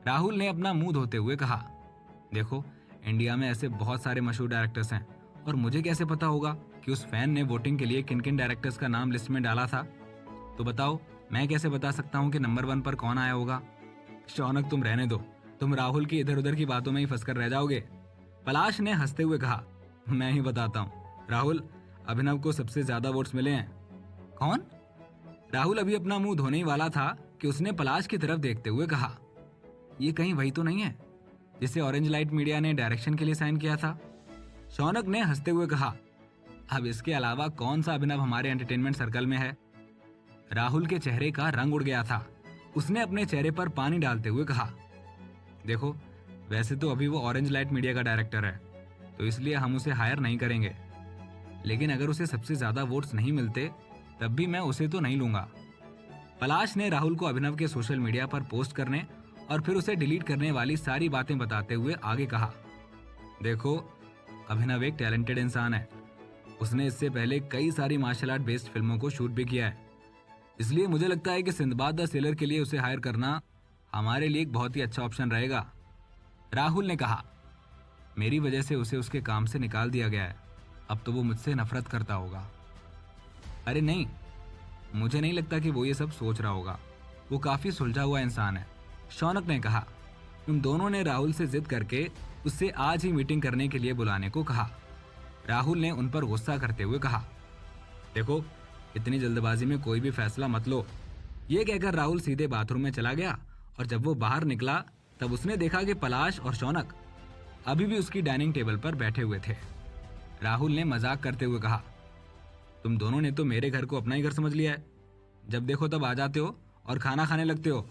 राहुल ने अपना मुंह धोते हुए कहा, देखो, इंडिया में ऐसे बहुत सारे मशहूर डायरेक्टर्स हैं और मुझे कैसे पता होगा कि उस फैन ने वोटिंग के लिए किन किन डायरेक्टर्स का नाम लिस्ट में डाला था। तो बताओ, मैं कैसे बता सकता हूँ कि नंबर 1 पर कौन आया होगा? शौनक, तुम रहने दो, तुम राहुल की इधर उधर की बातों में ही फंसकर रह जाओगे। पलाश ने हंसते हुए कहा, मैं ही बताता हूँ। राहुल, अभिनव को सबसे ज्यादा वोट्स मिले हैं। कौन? राहुल अभी अपना मुंह धोने ही वाला था कि उसने पलाश की तरफ देखते हुए कहा, ये कहीं वही तो नहीं है जिसे ऑरेंज लाइट मीडिया ने डायरेक्शन के लिए साइन किया था? शौनक ने हंसते हुए कहा, अब इसके अलावा कौन सा अभिनव हमारे एंटरटेनमेंट सर्कल में है? राहुल के चेहरे का रंग उड़ गया था। उसने अपने चेहरे पर पानी डालते हुए कहा, देखो, वैसे तो अभी वो ऑरेंज लाइट मीडिया का डायरेक्टर है, तो इसलिए हम उसे हायर नहीं करेंगे, लेकिन अगर उसे सबसे ज्यादा वोट्स नहीं मिलते तब भी मैं उसे तो नहीं लूंगा। पलाश ने राहुल को अभिनव के सोशल मीडिया पर पोस्ट करने और फिर उसे डिलीट करने वाली सारी बातें बताते हुए आगे कहा, देखो, अभिनव एक टैलेंटेड इंसान है। उसने इससे पहले कई सारी मार्शल आर्ट बेस्ड फिल्मों को शूट भी किया है, इसलिए मुझे लगता है कि सिंदबाद द सेलर के लिए उसे हायर करना हमारे लिए एक बहुत ही अच्छा ऑप्शन रहेगा। राहुल ने कहा, मेरी वजह से उसे उसके काम से निकाल दिया गया है, अब तो वो मुझसे नफरत करता होगा। अरे नहीं, मुझे नहीं लगता कि वो ये सब सोच रहा होगा, वो काफी सुलझा हुआ इंसान है। शौनक ने कहा। उन दोनों ने राहुल से जिद करके उससे आज ही मीटिंग करने के लिए बुलाने को कहा। राहुल ने उन पर गुस्सा करते हुए कहा, देखो, इतनी जल्दबाजी में कोई भी फैसला मत लो। ये कहकर राहुल सीधे बाथरूम में चला गया और जब वो बाहर निकला तब उसने देखा कि पलाश और शौनक अभी भी उसकी डाइनिंग टेबल पर बैठे हुए थे। राहुल ने मजाक करते हुए कहा, तुम दोनों ने तो मेरे घर को अपना ही घर समझ लिया है, जब देखो तब आ जाते हो और खाना खाने लगते हो।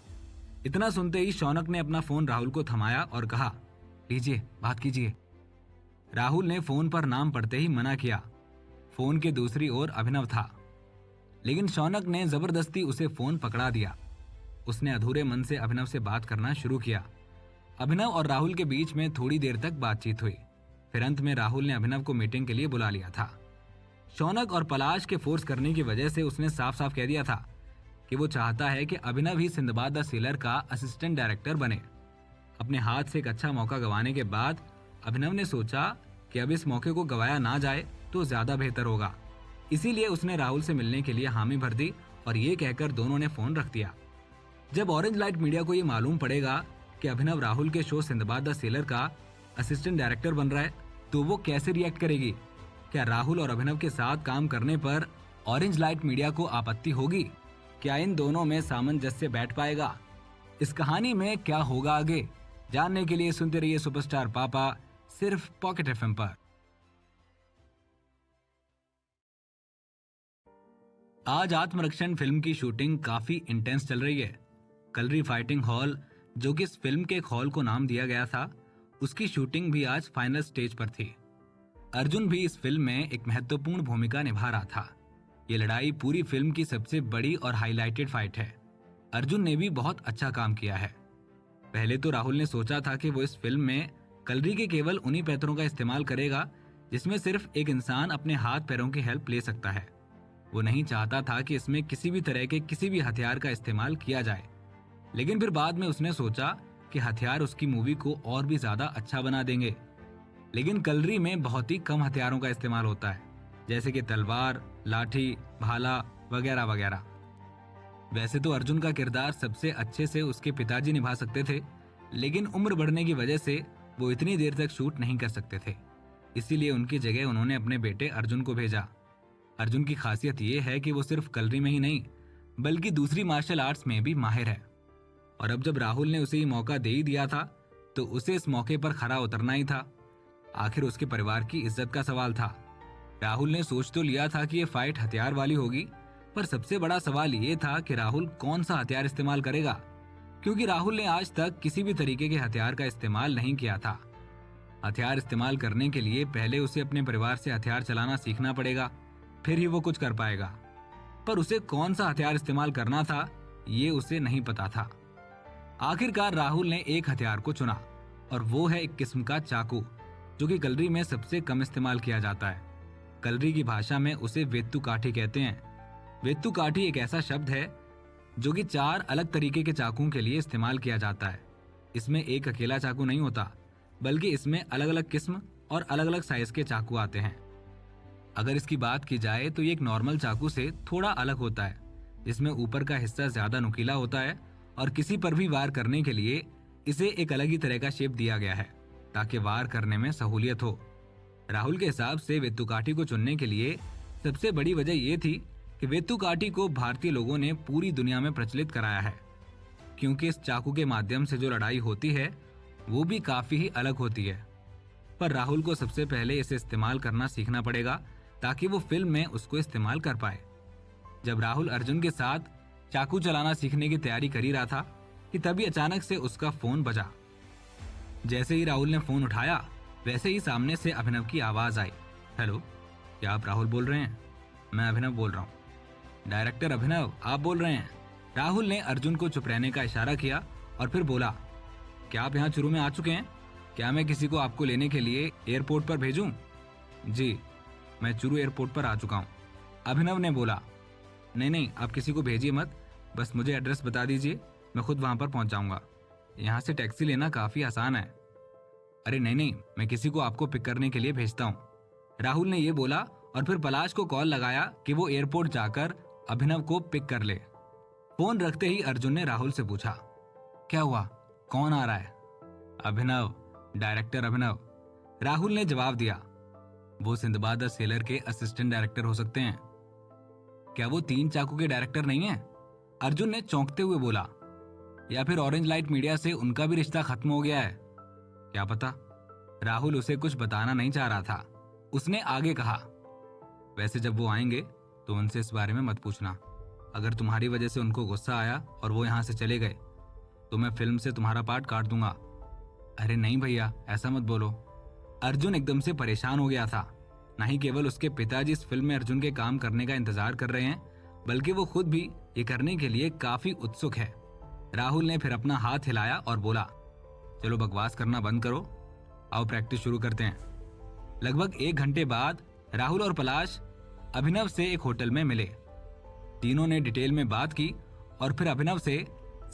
इतना सुनते ही शौनक ने अपना फोन राहुल को थमाया और कहा, लीजिए, बात कीजिए। राहुल ने फोन पर नाम पढ़ते ही मना किया। फोन के दूसरी ओर अभिनव था, लेकिन शौनक ने जबरदस्ती उसे फोन पकड़ा दिया। उसने अधूरे मन से अभिनव से बात करना शुरू किया। अभिनव और राहुल के बीच में थोड़ी देर तक बातचीत हुई। फिर अंत में राहुल ने अभिनव को मीटिंग के लिए बुला लिया था। शौनक और पलाश के फोर्स करने की वजह से उसने साफ साफ कह दिया था कि वो चाहता है कि अभिनव ही सिंदबाद द सेलर का असिस्टेंट डायरेक्टर बने। अपने हाथ से एक अच्छा मौका गंवाने के बाद अभिनव ने सोचा कि अब इस मौके को गंवाया ना जाए तो ज्यादा बेहतर होगा। इसीलिए उसने राहुल से मिलने के लिए हामी भर दी और ये कहकर दोनों ने फोन रख दिया। जब ऑरेंज लाइट मीडिया को ये मालूम पड़ेगा कि अभिनव राहुल के शो सिंदबाद द सेलर का असिस्टेंट डायरेक्टर बन रहा है तो वो कैसे रिएक्ट करेगी? क्या राहुल और अभिनव के साथ काम करने पर ऑरेंज लाइट मीडिया को आपत्ति होगी? क्या इन दोनों में सामंजस्य बैठ पाएगा? इस कहानी में क्या होगा आगे, जानने के लिए सुनते रहिए सुपरस्टार पापा, सिर्फ पॉकेट एफएम पर। आज आत्मरक्षण फिल्म की शूटिंग काफी इंटेंस चल रही है। कलरी फाइटिंग हॉल, जो कि इस फिल्म के एक हॉल को नाम दिया गया था, उसकी शूटिंग भी आज फाइनल स्टेज पर थी। अर्जुन भी इस फिल्म में एक महत्वपूर्ण भूमिका निभा रहा था। ये लड़ाई पूरी फिल्म की सबसे बड़ी और हाईलाइटेड फाइट है। अर्जुन ने भी बहुत अच्छा काम किया है। पहले तो राहुल ने सोचा था कि वो इस फिल्म में कलरी के केवल उन्हीं पैतरों का इस्तेमाल करेगा जिसमें सिर्फ एक इंसान अपने हाथ पैरों की हेल्प ले सकता है। वो नहीं चाहता था कि इसमें किसी भी तरह के किसी भी हथियार का इस्तेमाल किया जाए। लेकिन फिर बाद में उसने सोचा कि हथियार उसकी मूवी को और भी ज्यादा अच्छा बना देंगे। लेकिन कलरी में बहुत ही कम हथियारों का इस्तेमाल होता है, जैसे कि तलवार, लाठी, भाला वगैरह वगैरह। वैसे तो अर्जुन का किरदार सबसे अच्छे से उसके पिताजी निभा सकते थे, लेकिन उम्र बढ़ने की वजह से वो इतनी देर तक शूट नहीं कर सकते थे। इसीलिए उनकी जगह उन्होंने अपने बेटे अर्जुन को भेजा। अर्जुन की खासियत ये है कि वो सिर्फ कलरी में ही नहीं बल्कि दूसरी मार्शल आर्ट्स में भी माहिर है। और अब जब राहुल ने उसे ये मौका दे ही दिया था तो उसे इस मौके पर खरा उतरना ही था। आखिर उसके परिवार की इज्जत का सवाल था। राहुल ने सोच तो लिया था कि ये फाइट हथियार वाली होगी, पर सबसे बड़ा सवाल ये था कि राहुल कौन सा हथियार इस्तेमाल करेगा, क्योंकि राहुल ने आज तक किसी भी तरीके के हथियार का इस्तेमाल नहीं किया था। हथियार इस्तेमाल करने के लिए पहले उसे अपने परिवार से हथियार चलाना सीखना पड़ेगा, फिर ही वो कुछ कर पाएगा। पर उसे कौन सा हथियार इस्तेमाल करना था ये उसे नहीं पता था। आखिरकार राहुल ने एक हथियार को चुना और वो है एक किस्म का चाकू, जो कि कलरी में सबसे कम इस्तेमाल किया जाता है। कलरी की भाषा में उसे वेत्तु काठी कहते हैं। वेत्तु काठी एक ऐसा शब्द है जो कि 4 अलग तरीके के चाकुओं के लिए इस्तेमाल किया जाता है। इसमें एक अकेला चाकू नहीं होता, बल्कि इसमें अलग अलग किस्म और अलग अलग साइज के चाकू आते हैं। अगर इसकी बात की जाए तो ये एक नॉर्मल चाकू से थोड़ा अलग होता है, जिसमें ऊपर का हिस्सा ज्यादा नुकीला होता है और किसी पर भी वार करने के लिए इसे एक अलग ही तरह का शेप दिया गया है ताकि वार करने में सहूलियत हो। राहुल के हिसाब से वेत्तु काठी को चुनने के लिए सबसे बड़ी वजह यह थी कि वेत्तु काठी को भारतीय लोगों ने पूरी दुनिया में प्रचलित कराया है, क्योंकि इस चाकू के माध्यम से जो लड़ाई होती है वो भी काफी ही अलग होती है। पर राहुल को सबसे पहले इसे इस्तेमाल करना सीखना पड़ेगा ताकि वो फिल्म में उसको इस्तेमाल कर पाए। जब राहुल अर्जुन के साथ चाकू चलाना सीखने की तैयारी कर ही रहा था कि तभी अचानक से उसका फोन बजा। जैसे ही राहुल ने फोन उठाया वैसे ही सामने से अभिनव की आवाज आई। हेलो, क्या आप राहुल बोल रहे हैं? मैं अभिनव बोल रहा हूँ। डायरेक्टर अभिनव आप बोल रहे हैं? राहुल ने अर्जुन को चुप रहने का इशारा किया और फिर बोला, क्या आप यहाँ चुरू में आ चुके हैं? क्या मैं किसी को आपको लेने के लिए एयरपोर्ट पर भेजूं? जी, मैं चुरू एयरपोर्ट पर आ चुका हूँ। अभिनव ने बोला, नहीं, आप किसी को भेजिए मत, बस मुझे एड्रेस बता दीजिए, मैं खुद वहां पर पहुंच जाऊंगा। यहाँ से टैक्सी लेना काफी आसान है। अरे नहीं, मैं किसी को आपको पिक करने के लिए भेजता हूँ। राहुल ने ये बोला और फिर पलाश को कॉल लगाया कि वो एयरपोर्ट जाकर अभिनव को पिक कर ले। फोन रखते ही अर्जुन ने राहुल से पूछा, क्या हुआ, कौन आ रहा है? अभिनव, डायरेक्टर अभिनव। राहुल ने जवाब दिया। वो सिंदबाद द सेलर के असिस्टेंट डायरेक्टर हो सकते हैं। क्या वो 3 चाकू के डायरेक्टर नहीं है? अर्जुन ने चौंकते हुए बोला। या फिर ऑरेंज लाइट मीडिया से उनका भी रिश्ता खत्म हो गया है? क्या पता। राहुल उसे कुछ बताना नहीं चाह रहा था। उसने आगे कहा, वैसे जब वो आएंगे तो उनसे इस बारे में मत पूछना। अगर तुम्हारी वजह से उनको गुस्सा आया और वो यहाँ से चले गए तो मैं फिल्म से तुम्हारा पार्ट काट दूंगा। अरे नहीं भैया, ऐसा मत बोलो। अर्जुन एकदम से परेशान हो गया था। न ही केवल उसके पिताजी इस फिल्म में अर्जुन के काम करने का इंतजार कर रहे हैं, बल्कि वो खुद भी ये करने के लिए काफी उत्सुक है। राहुल ने फिर अपना हाथ हिलाया और बोला, चलो बकवास करना बंद करो, आओ प्रैक्टिस शुरू करते हैं। लगभग 1 घंटे बाद राहुल और पलाश अभिनव से एक होटल में मिले। तीनों ने डिटेल में बात की और फिर अभिनव से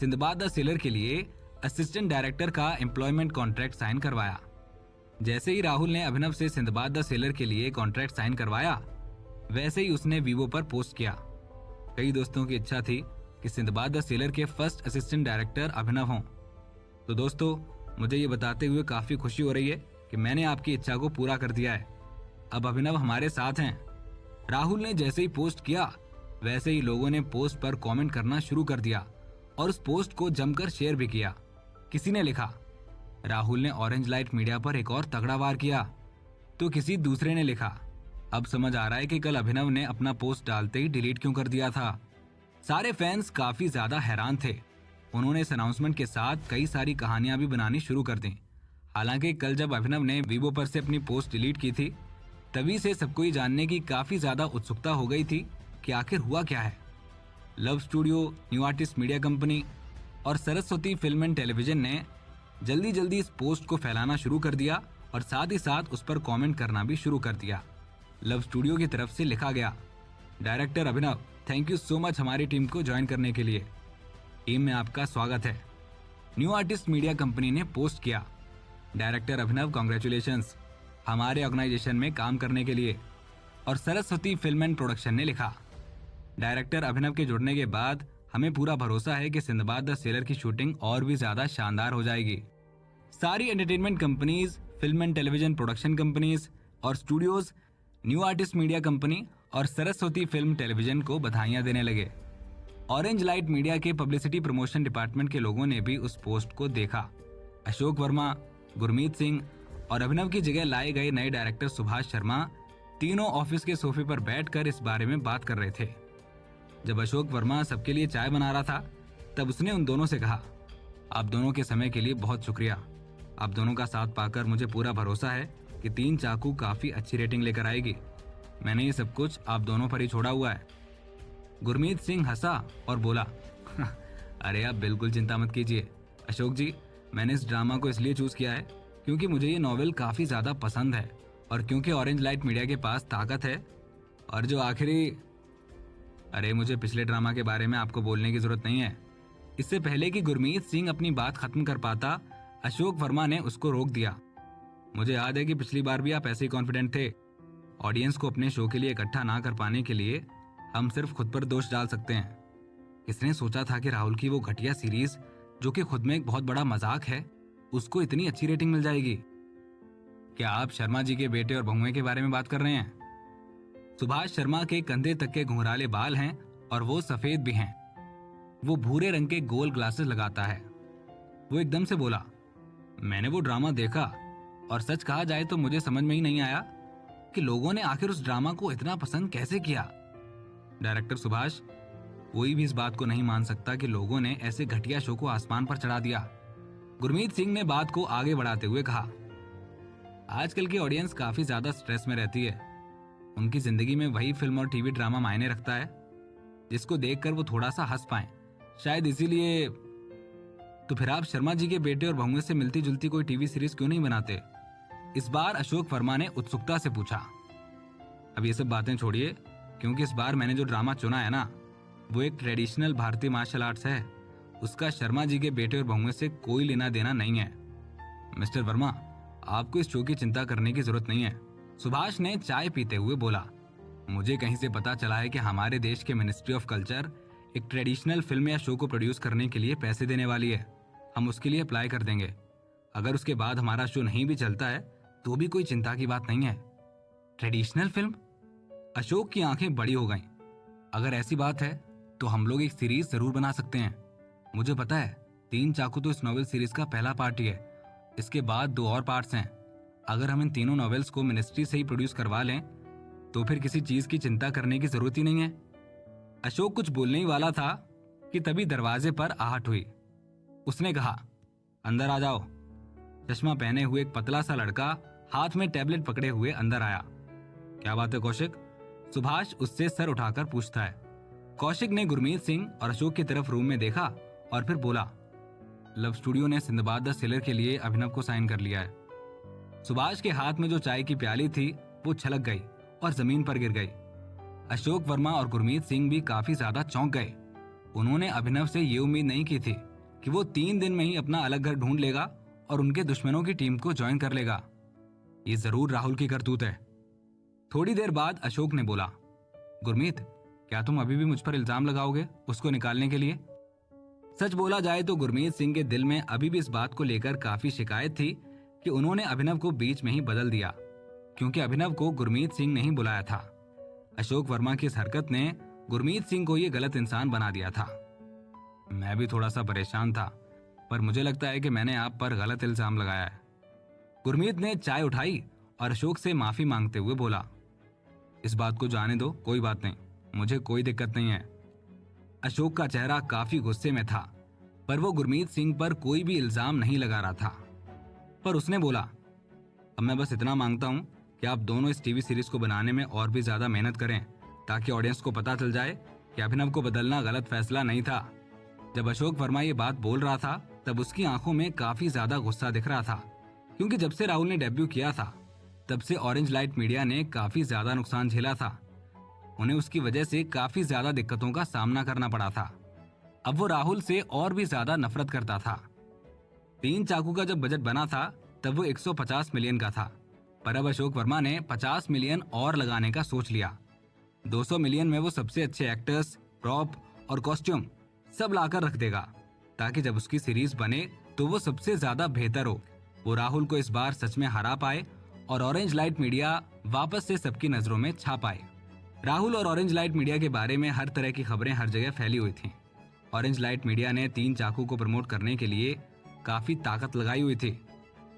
सिंदबाद द सेलर के लिए असिस्टेंट डायरेक्टर का एम्प्लॉयमेंट कॉन्ट्रैक्ट साइन करवाया। जैसे ही राहुल ने अभिनव से सिंदबाद द सेलर के लिए कॉन्ट्रैक्ट साइन करवाया, वैसे ही उसने वीवो पर पोस्ट किया। कई दोस्तों की इच्छा थी कि सिंदबाद द सेलर के फर्स्ट असिस्टेंट डायरेक्टर अभिनव हों। तो दोस्तों, मुझे ये बताते हुए काफी खुशी हो रही है कि मैंने आपकी इच्छा को पूरा कर दिया है। अब अभिनव हमारे साथ हैं। राहुल ने जैसे ही पोस्ट किया वैसे ही लोगों ने पोस्ट पर कमेंट करना शुरू कर दिया और उस पोस्ट को जमकर शेयर भी किया। किसी ने लिखा, राहुल ने ऑरेंज लाइट मीडिया पर एक और तगड़ा वार किया। तो किसी दूसरे ने लिखा, अब समझ आ रहा है कि कल अभिनव ने अपना पोस्ट डालते ही डिलीट क्यों कर दिया था। सारे फैंस काफी ज्यादा हैरान थे। उन्होंने इस अनाउंसमेंट के साथ कई सारी कहानियां भी बनानी शुरू कर दी। हालांकि कल जब अभिनव ने वीवो पर से अपनी पोस्ट डिलीट की थी तभी से सबको ये जानने की काफी ज्यादा उत्सुकता हो गई थी कि आखिर हुआ क्या है। Love studio, new artist media company और सरस्वती फिल्म एंड टेलीविजन ने जल्दी जल्दी इस पोस्ट को फैलाना शुरू कर दिया और साथ ही साथ उस पर कमेंट करना भी शुरू कर दिया। लव स्टूडियो की तरफ से लिखा गया, director Abhinav, thank you so much हमारी टीम को ज्वाइन करने के लिए। टीम में आपका स्वागत है। न्यू आर्टिस्ट मीडिया कंपनी ने पोस्ट किया, डायरेक्टर अभिनव कॉन्ग्रेचुलेशंस हमारे ऑर्गेनाइजेशन में काम करने के लिए। और सरस्वती फिल्म एंड प्रोडक्शन ने लिखा, डायरेक्टर अभिनव के जुड़ने के बाद हमें पूरा भरोसा है कि सिंदबाद द सेलर की शूटिंग और भी ज्यादा शानदार हो जाएगी। सारी entertainment companies, film and television production companies और studios new artist media company और सरस्वती फिल्म टेलीविजन को बधाइयां देने लगे। ऑरेंज लाइट मीडिया के पब्लिसिटी प्रमोशन डिपार्टमेंट के लोगों ने भी उस पोस्ट को देखा। अशोक वर्मा, गुरमीत सिंह और अभिनव की जगह लाए गए नए डायरेक्टर सुभाष शर्मा तीनों ऑफिस के सोफे पर बैठकर इस बारे में बात कर रहे थे। जब अशोक वर्मा सबके लिए चाय बना रहा था तब उसने उन दोनों से कहा, आप दोनों के समय के लिए बहुत शुक्रिया। आप दोनों का साथ पाकर मुझे पूरा भरोसा है कि 3 चाकू काफी अच्छी रेटिंग लेकर आएगी। मैंने ये सब कुछ आप दोनों पर ही छोड़ा हुआ है। गुरमीत सिंह हंसा और बोला, अरे आप बिल्कुल चिंता मत कीजिए अशोक जी, मैंने इस ड्रामा को इसलिए चूज किया है क्योंकि मुझे ये नॉवेल काफी ज्यादा पसंद है और क्योंकि ऑरेंज लाइट मीडिया के पास ताकत है। और जो आखिरी, अरे मुझे पिछले ड्रामा के बारे में आपको बोलने की जरूरत नहीं है। इससे पहले कि गुरमीत सिंह अपनी बात खत्म कर पाता अशोक वर्मा ने उसको रोक दिया। मुझे याद है कि पिछली बार भी आप ऐसे ही कॉन्फिडेंट थे। ऑडियंस को अपने शो के लिए इकट्ठा ना कर पाने के लिए हम सिर्फ खुद पर दोष डाल सकते हैं। किसने सोचा था कि राहुल की वो घटिया सीरीज जो कि खुद में एक बहुत बड़ा मजाक है उसको इतनी अच्छी रेटिंग मिल जाएगी। क्या आप शर्मा जी के बेटे और बहुएं के बारे में बात कर रहे हैं? सुभाष शर्मा के कंधे तक के घुंघराले बाल हैं और वो सफेद भी हैं। वो भूरे रंग के गोल ग्लासेस लगाता है। वो एकदम से बोला, मैंने वो ड्रामा देखा और सच कहा जाए तो मुझे समझ में ही नहीं आया कि लोगों ने आखिर उस ड्रामा को इतना पसंद कैसे किया। डायरेक्टर सुभाष, कोई भी इस बात को नहीं मान सकता कि लोगों ने ऐसे घटिया शो को आसमान पर चढ़ा दिया। गुरमीत सिंह ने बात को आगे बढ़ाते हुए कहा, आजकल की ऑडियंस काफी ज्यादा स्ट्रेस में रहती है। उनकी जिंदगी में वही फिल्म और टीवी ड्रामा मायने रखता है जिसको देखकर वो थोड़ा सा हंस पाए, शायद इसीलिए। तो फिर आप शर्मा जी के बेटे और बहुएं से मिलती जुलती कोई टीवी सीरीज क्यों नहीं बनाते? इस बार अशोक वर्मा ने उत्सुकता से पूछा। अब ये सब बातें छोड़िए, क्योंकि इस बार मैंने जो ड्रामा चुना है ना वो एक ट्रेडिशनल भारतीय मार्शल आर्ट्स है। उसका शर्मा जी के बेटे और बहुएं से कोई लेना देना नहीं है। मिस्टर वर्मा, आपको इस शो की चिंता करने की जरूरत नहीं है। सुभाष ने चाय पीते हुए बोला, मुझे कहीं से पता चला है कि हमारे देश के मिनिस्ट्री ऑफ कल्चर एक ट्रेडिशनल फिल्म या शो को प्रोड्यूस करने के लिए पैसे देने वाली है। हम उसके लिए अप्लाई कर देंगे। अगर उसके बाद हमारा शो नहीं भी चलता है तो भी कोई चिंता की बात नहीं है। Traditional film? अशोक की आंखें बड़ी हो गईं। अगर ऐसी बात है तो हम लोग एक सीरीज जरूर बना सकते हैं। मुझे पता है 3 चाकू तो इस नॉवेल सीरीज का पहला पार्ट ही है। इसके बाद 2 और पार्ट्स हैं। अगर हम इन तीनों नॉवेल्स को मिनिस्ट्री से ही प्रोड्यूस करवा लें तो फिर किसी चीज की चिंता करने की जरूरत ही नहीं है। अशोक कुछ बोलने ही वाला था कि तभी दरवाजे पर आहट हुई। उसने कहा, अंदर आ जाओ। चश्मा पहने हुए एक पतला सा लड़का हाथ में टैबलेट पकड़े हुए अंदर आया। क्या बात है कौशिक? सुभाष उससे सर उठाकर पूछता है। कौशिक ने गुरमीत सिंह और अशोक की तरफ रूम में देखा और फिर बोला, लव स्टूडियो ने सिंदबाद द सेलर के लिए अभिनव को साइन कर लिया है। सुभाष के हाथ में जो चाय की प्याली थी वो छलक गई और जमीन पर गिर गई। अशोक वर्मा और गुरमीत सिंह भी काफी ज्यादा चौंक गए। उन्होंने अभिनव से ये उम्मीद नहीं की थी कि वो 3 दिन में ही अपना अलग घर ढूंढ लेगा और उनके दुश्मनों की टीम को ज्वाइन कर लेगा। ये जरूर राहुल की करतूत है। थोड़ी देर बाद अशोक ने बोला, गुरमीत, क्या तुम अभी भी मुझ पर इल्जाम लगाओगे उसको निकालने के लिए? सच बोला जाए तो गुरमीत सिंह के दिल में अभी भी इस बात को लेकर काफी शिकायत थी कि उन्होंने अभिनव को बीच में ही बदल दिया, क्योंकि अभिनव को गुरमीत सिंह ने ही बुलाया था। अशोक वर्मा की इस हरकत ने गुरमीत सिंह को ये गलत इंसान बना दिया था। मैं भी थोड़ा सा परेशान था, पर मुझे लगता है कि मैंने आप पर गलत इल्जाम लगाया है। गुरमीत ने चाय उठाई और अशोक से माफी मांगते हुए बोला, इस बात को जाने दो, कोई बात नहीं, मुझे कोई दिक्कत नहीं है। अशोक का चेहरा काफी गुस्से में था, पर वो गुरमीत सिंह पर कोई भी इल्जाम नहीं लगा रहा था। पर उसने बोला, अब मैं बस इतना मांगता हूँ कि आप दोनों इस टीवी सीरीज को बनाने में और भी ज्यादा मेहनत करें, ताकि ऑडियंस को पता चल जाए कि अभिनव को बदलना गलत फैसला नहीं था। जब अशोक वर्मा ये बात बोल रहा था, तब उसकी आंखों में काफी ज्यादा गुस्सा दिख रहा था, क्योंकि जब से राहुल ने डेब्यू किया था, तब से ऑरेंज लाइट मीडिया ने काफी ज्यादा नुकसान झेला था। उन्हें उसकी वजह से काफी ज्यादा दिक्कतों का सामना करना पड़ा था। अब वो राहुल से और भी ज्यादा नफरत करता था। 3 चाकू का जब बजट बना था, तब वो 150 मिलियन का था, पर अब अशोक वर्मा ने 50 मिलियन और लगाने का सोच लिया। 200 मिलियन में वो सबसे अच्छे एक्टर्स, प्रॉप और कॉस्ट्यूम सब लाकर रख देगा, ताकि जब उसकी सीरीज बने तो वो सबसे ज्यादा बेहतर हो। वो राहुल को इस बार सच में हरा पाए और ऑरेंज लाइट मीडिया वापस से सबकी नजरों में छा पाए। राहुल और ऑरेंज लाइट मीडिया के बारे में हर तरह की खबरें हर जगह फैली हुई थी। ऑरेंज लाइट मीडिया ने 3 चाकू को प्रमोट करने के लिए काफी ताकत लगाई हुई थी।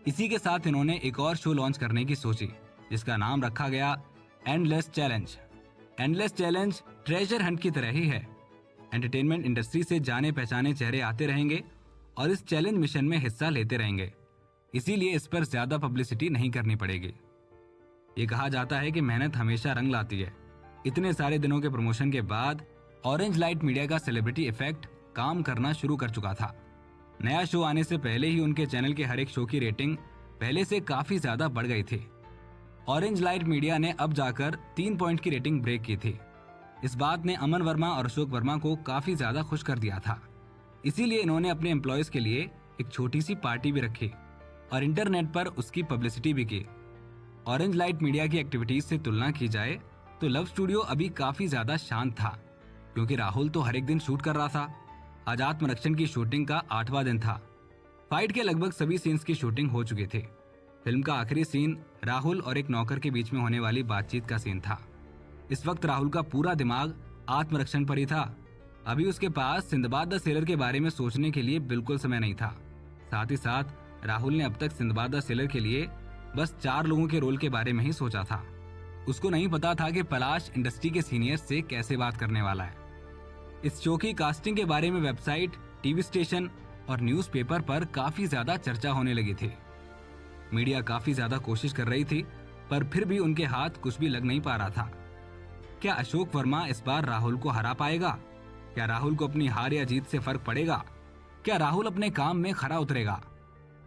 इसी के साथ इन्होंने एक और शो लॉन्च करने की सोची, जिसका नाम रखा गया endless challenge. Endless challenge treasure Hunt की तरह ही है। एंटरटेनमेंट इंडस्ट्री से जाने पहचाने चेहरे आते रहेंगे और इस चैलेंज मिशन में हिस्सा लेते रहेंगे, इसीलिए इस पर ज्यादा पब्लिसिटी नहीं करनी पड़ेगी। ये कहा जाता है कि मेहनत हमेशा रंग लाती है। इतने सारे दिनों के प्रमोशन के बाद ऑरेंज लाइट मीडिया का सेलिब्रिटी इफेक्ट काम करना शुरू कर चुका था। नया शो आने से पहले ही उनके चैनल के हर एक शो की रेटिंग पहले से काफी ज्यादा बढ़ गई थी। ऑरेंज लाइट मीडिया ने अब जाकर 3 पॉइंट की रेटिंग ब्रेक की थी। इस बात ने अमन वर्मा और अशोक वर्मा को काफी ज्यादा खुश कर दिया था। इसीलिए इन्होंने अपने एम्प्लॉयज के लिए एक छोटी सी पार्टी भी रखी और इंटरनेट पर उसकी पब्लिसिटी भी की। ऑरेंज लाइट मीडिया की एक्टिविटीज से तुलना की जाए तो लव स्टूडियो अभी काफी ज्यादा शांत था, क्योंकि राहुल तो हर एक दिन शूट कर रहा था। आज आत्मरक्षण की शूटिंग का 8वां दिन था। फाइट के लगभग सभी सीन्स की शूटिंग हो चुकी थी। फिल्म का आखिरी सीन राहुल और एक नौकर के बीच में होने वाली बातचीत का सीन था। इस वक्त राहुल का पूरा दिमाग आत्मरक्षण पर ही था। अभी उसके पास सिंदबाद द सेलर के बारे में सोचने के लिए बिल्कुल समय नहीं था। साथ ही साथ राहुल ने अब तक सिंदबाद द सेलर के लिए बस 4 लोगों के रोल के बारे में ही सोचा था। उसको नहीं पता था कि पलाश इंडस्ट्री के सीनियर्स से कैसे बात करने वाला है। इस शो की कास्टिंग के बारे में वेबसाइट, टीवी स्टेशन और न्यूज़पेपर पर काफी ज्यादा चर्चा होने लगी थी। मीडिया काफी ज्यादा कोशिश कर रही थी, पर फिर भी उनके हाथ कुछ भी लग नहीं पा रहा था। क्या अशोक वर्मा इस बार राहुल को हरा पाएगा? क्या राहुल को अपनी हार या जीत से फर्क पड़ेगा? क्या राहुल अपने काम में खरा उतरेगा?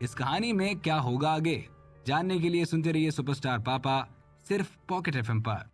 इस कहानी में क्या होगा आगे, जानने के लिए सुनते रहिए सुपरस्टार पापा, सिर्फ पॉकेट एफएम पर।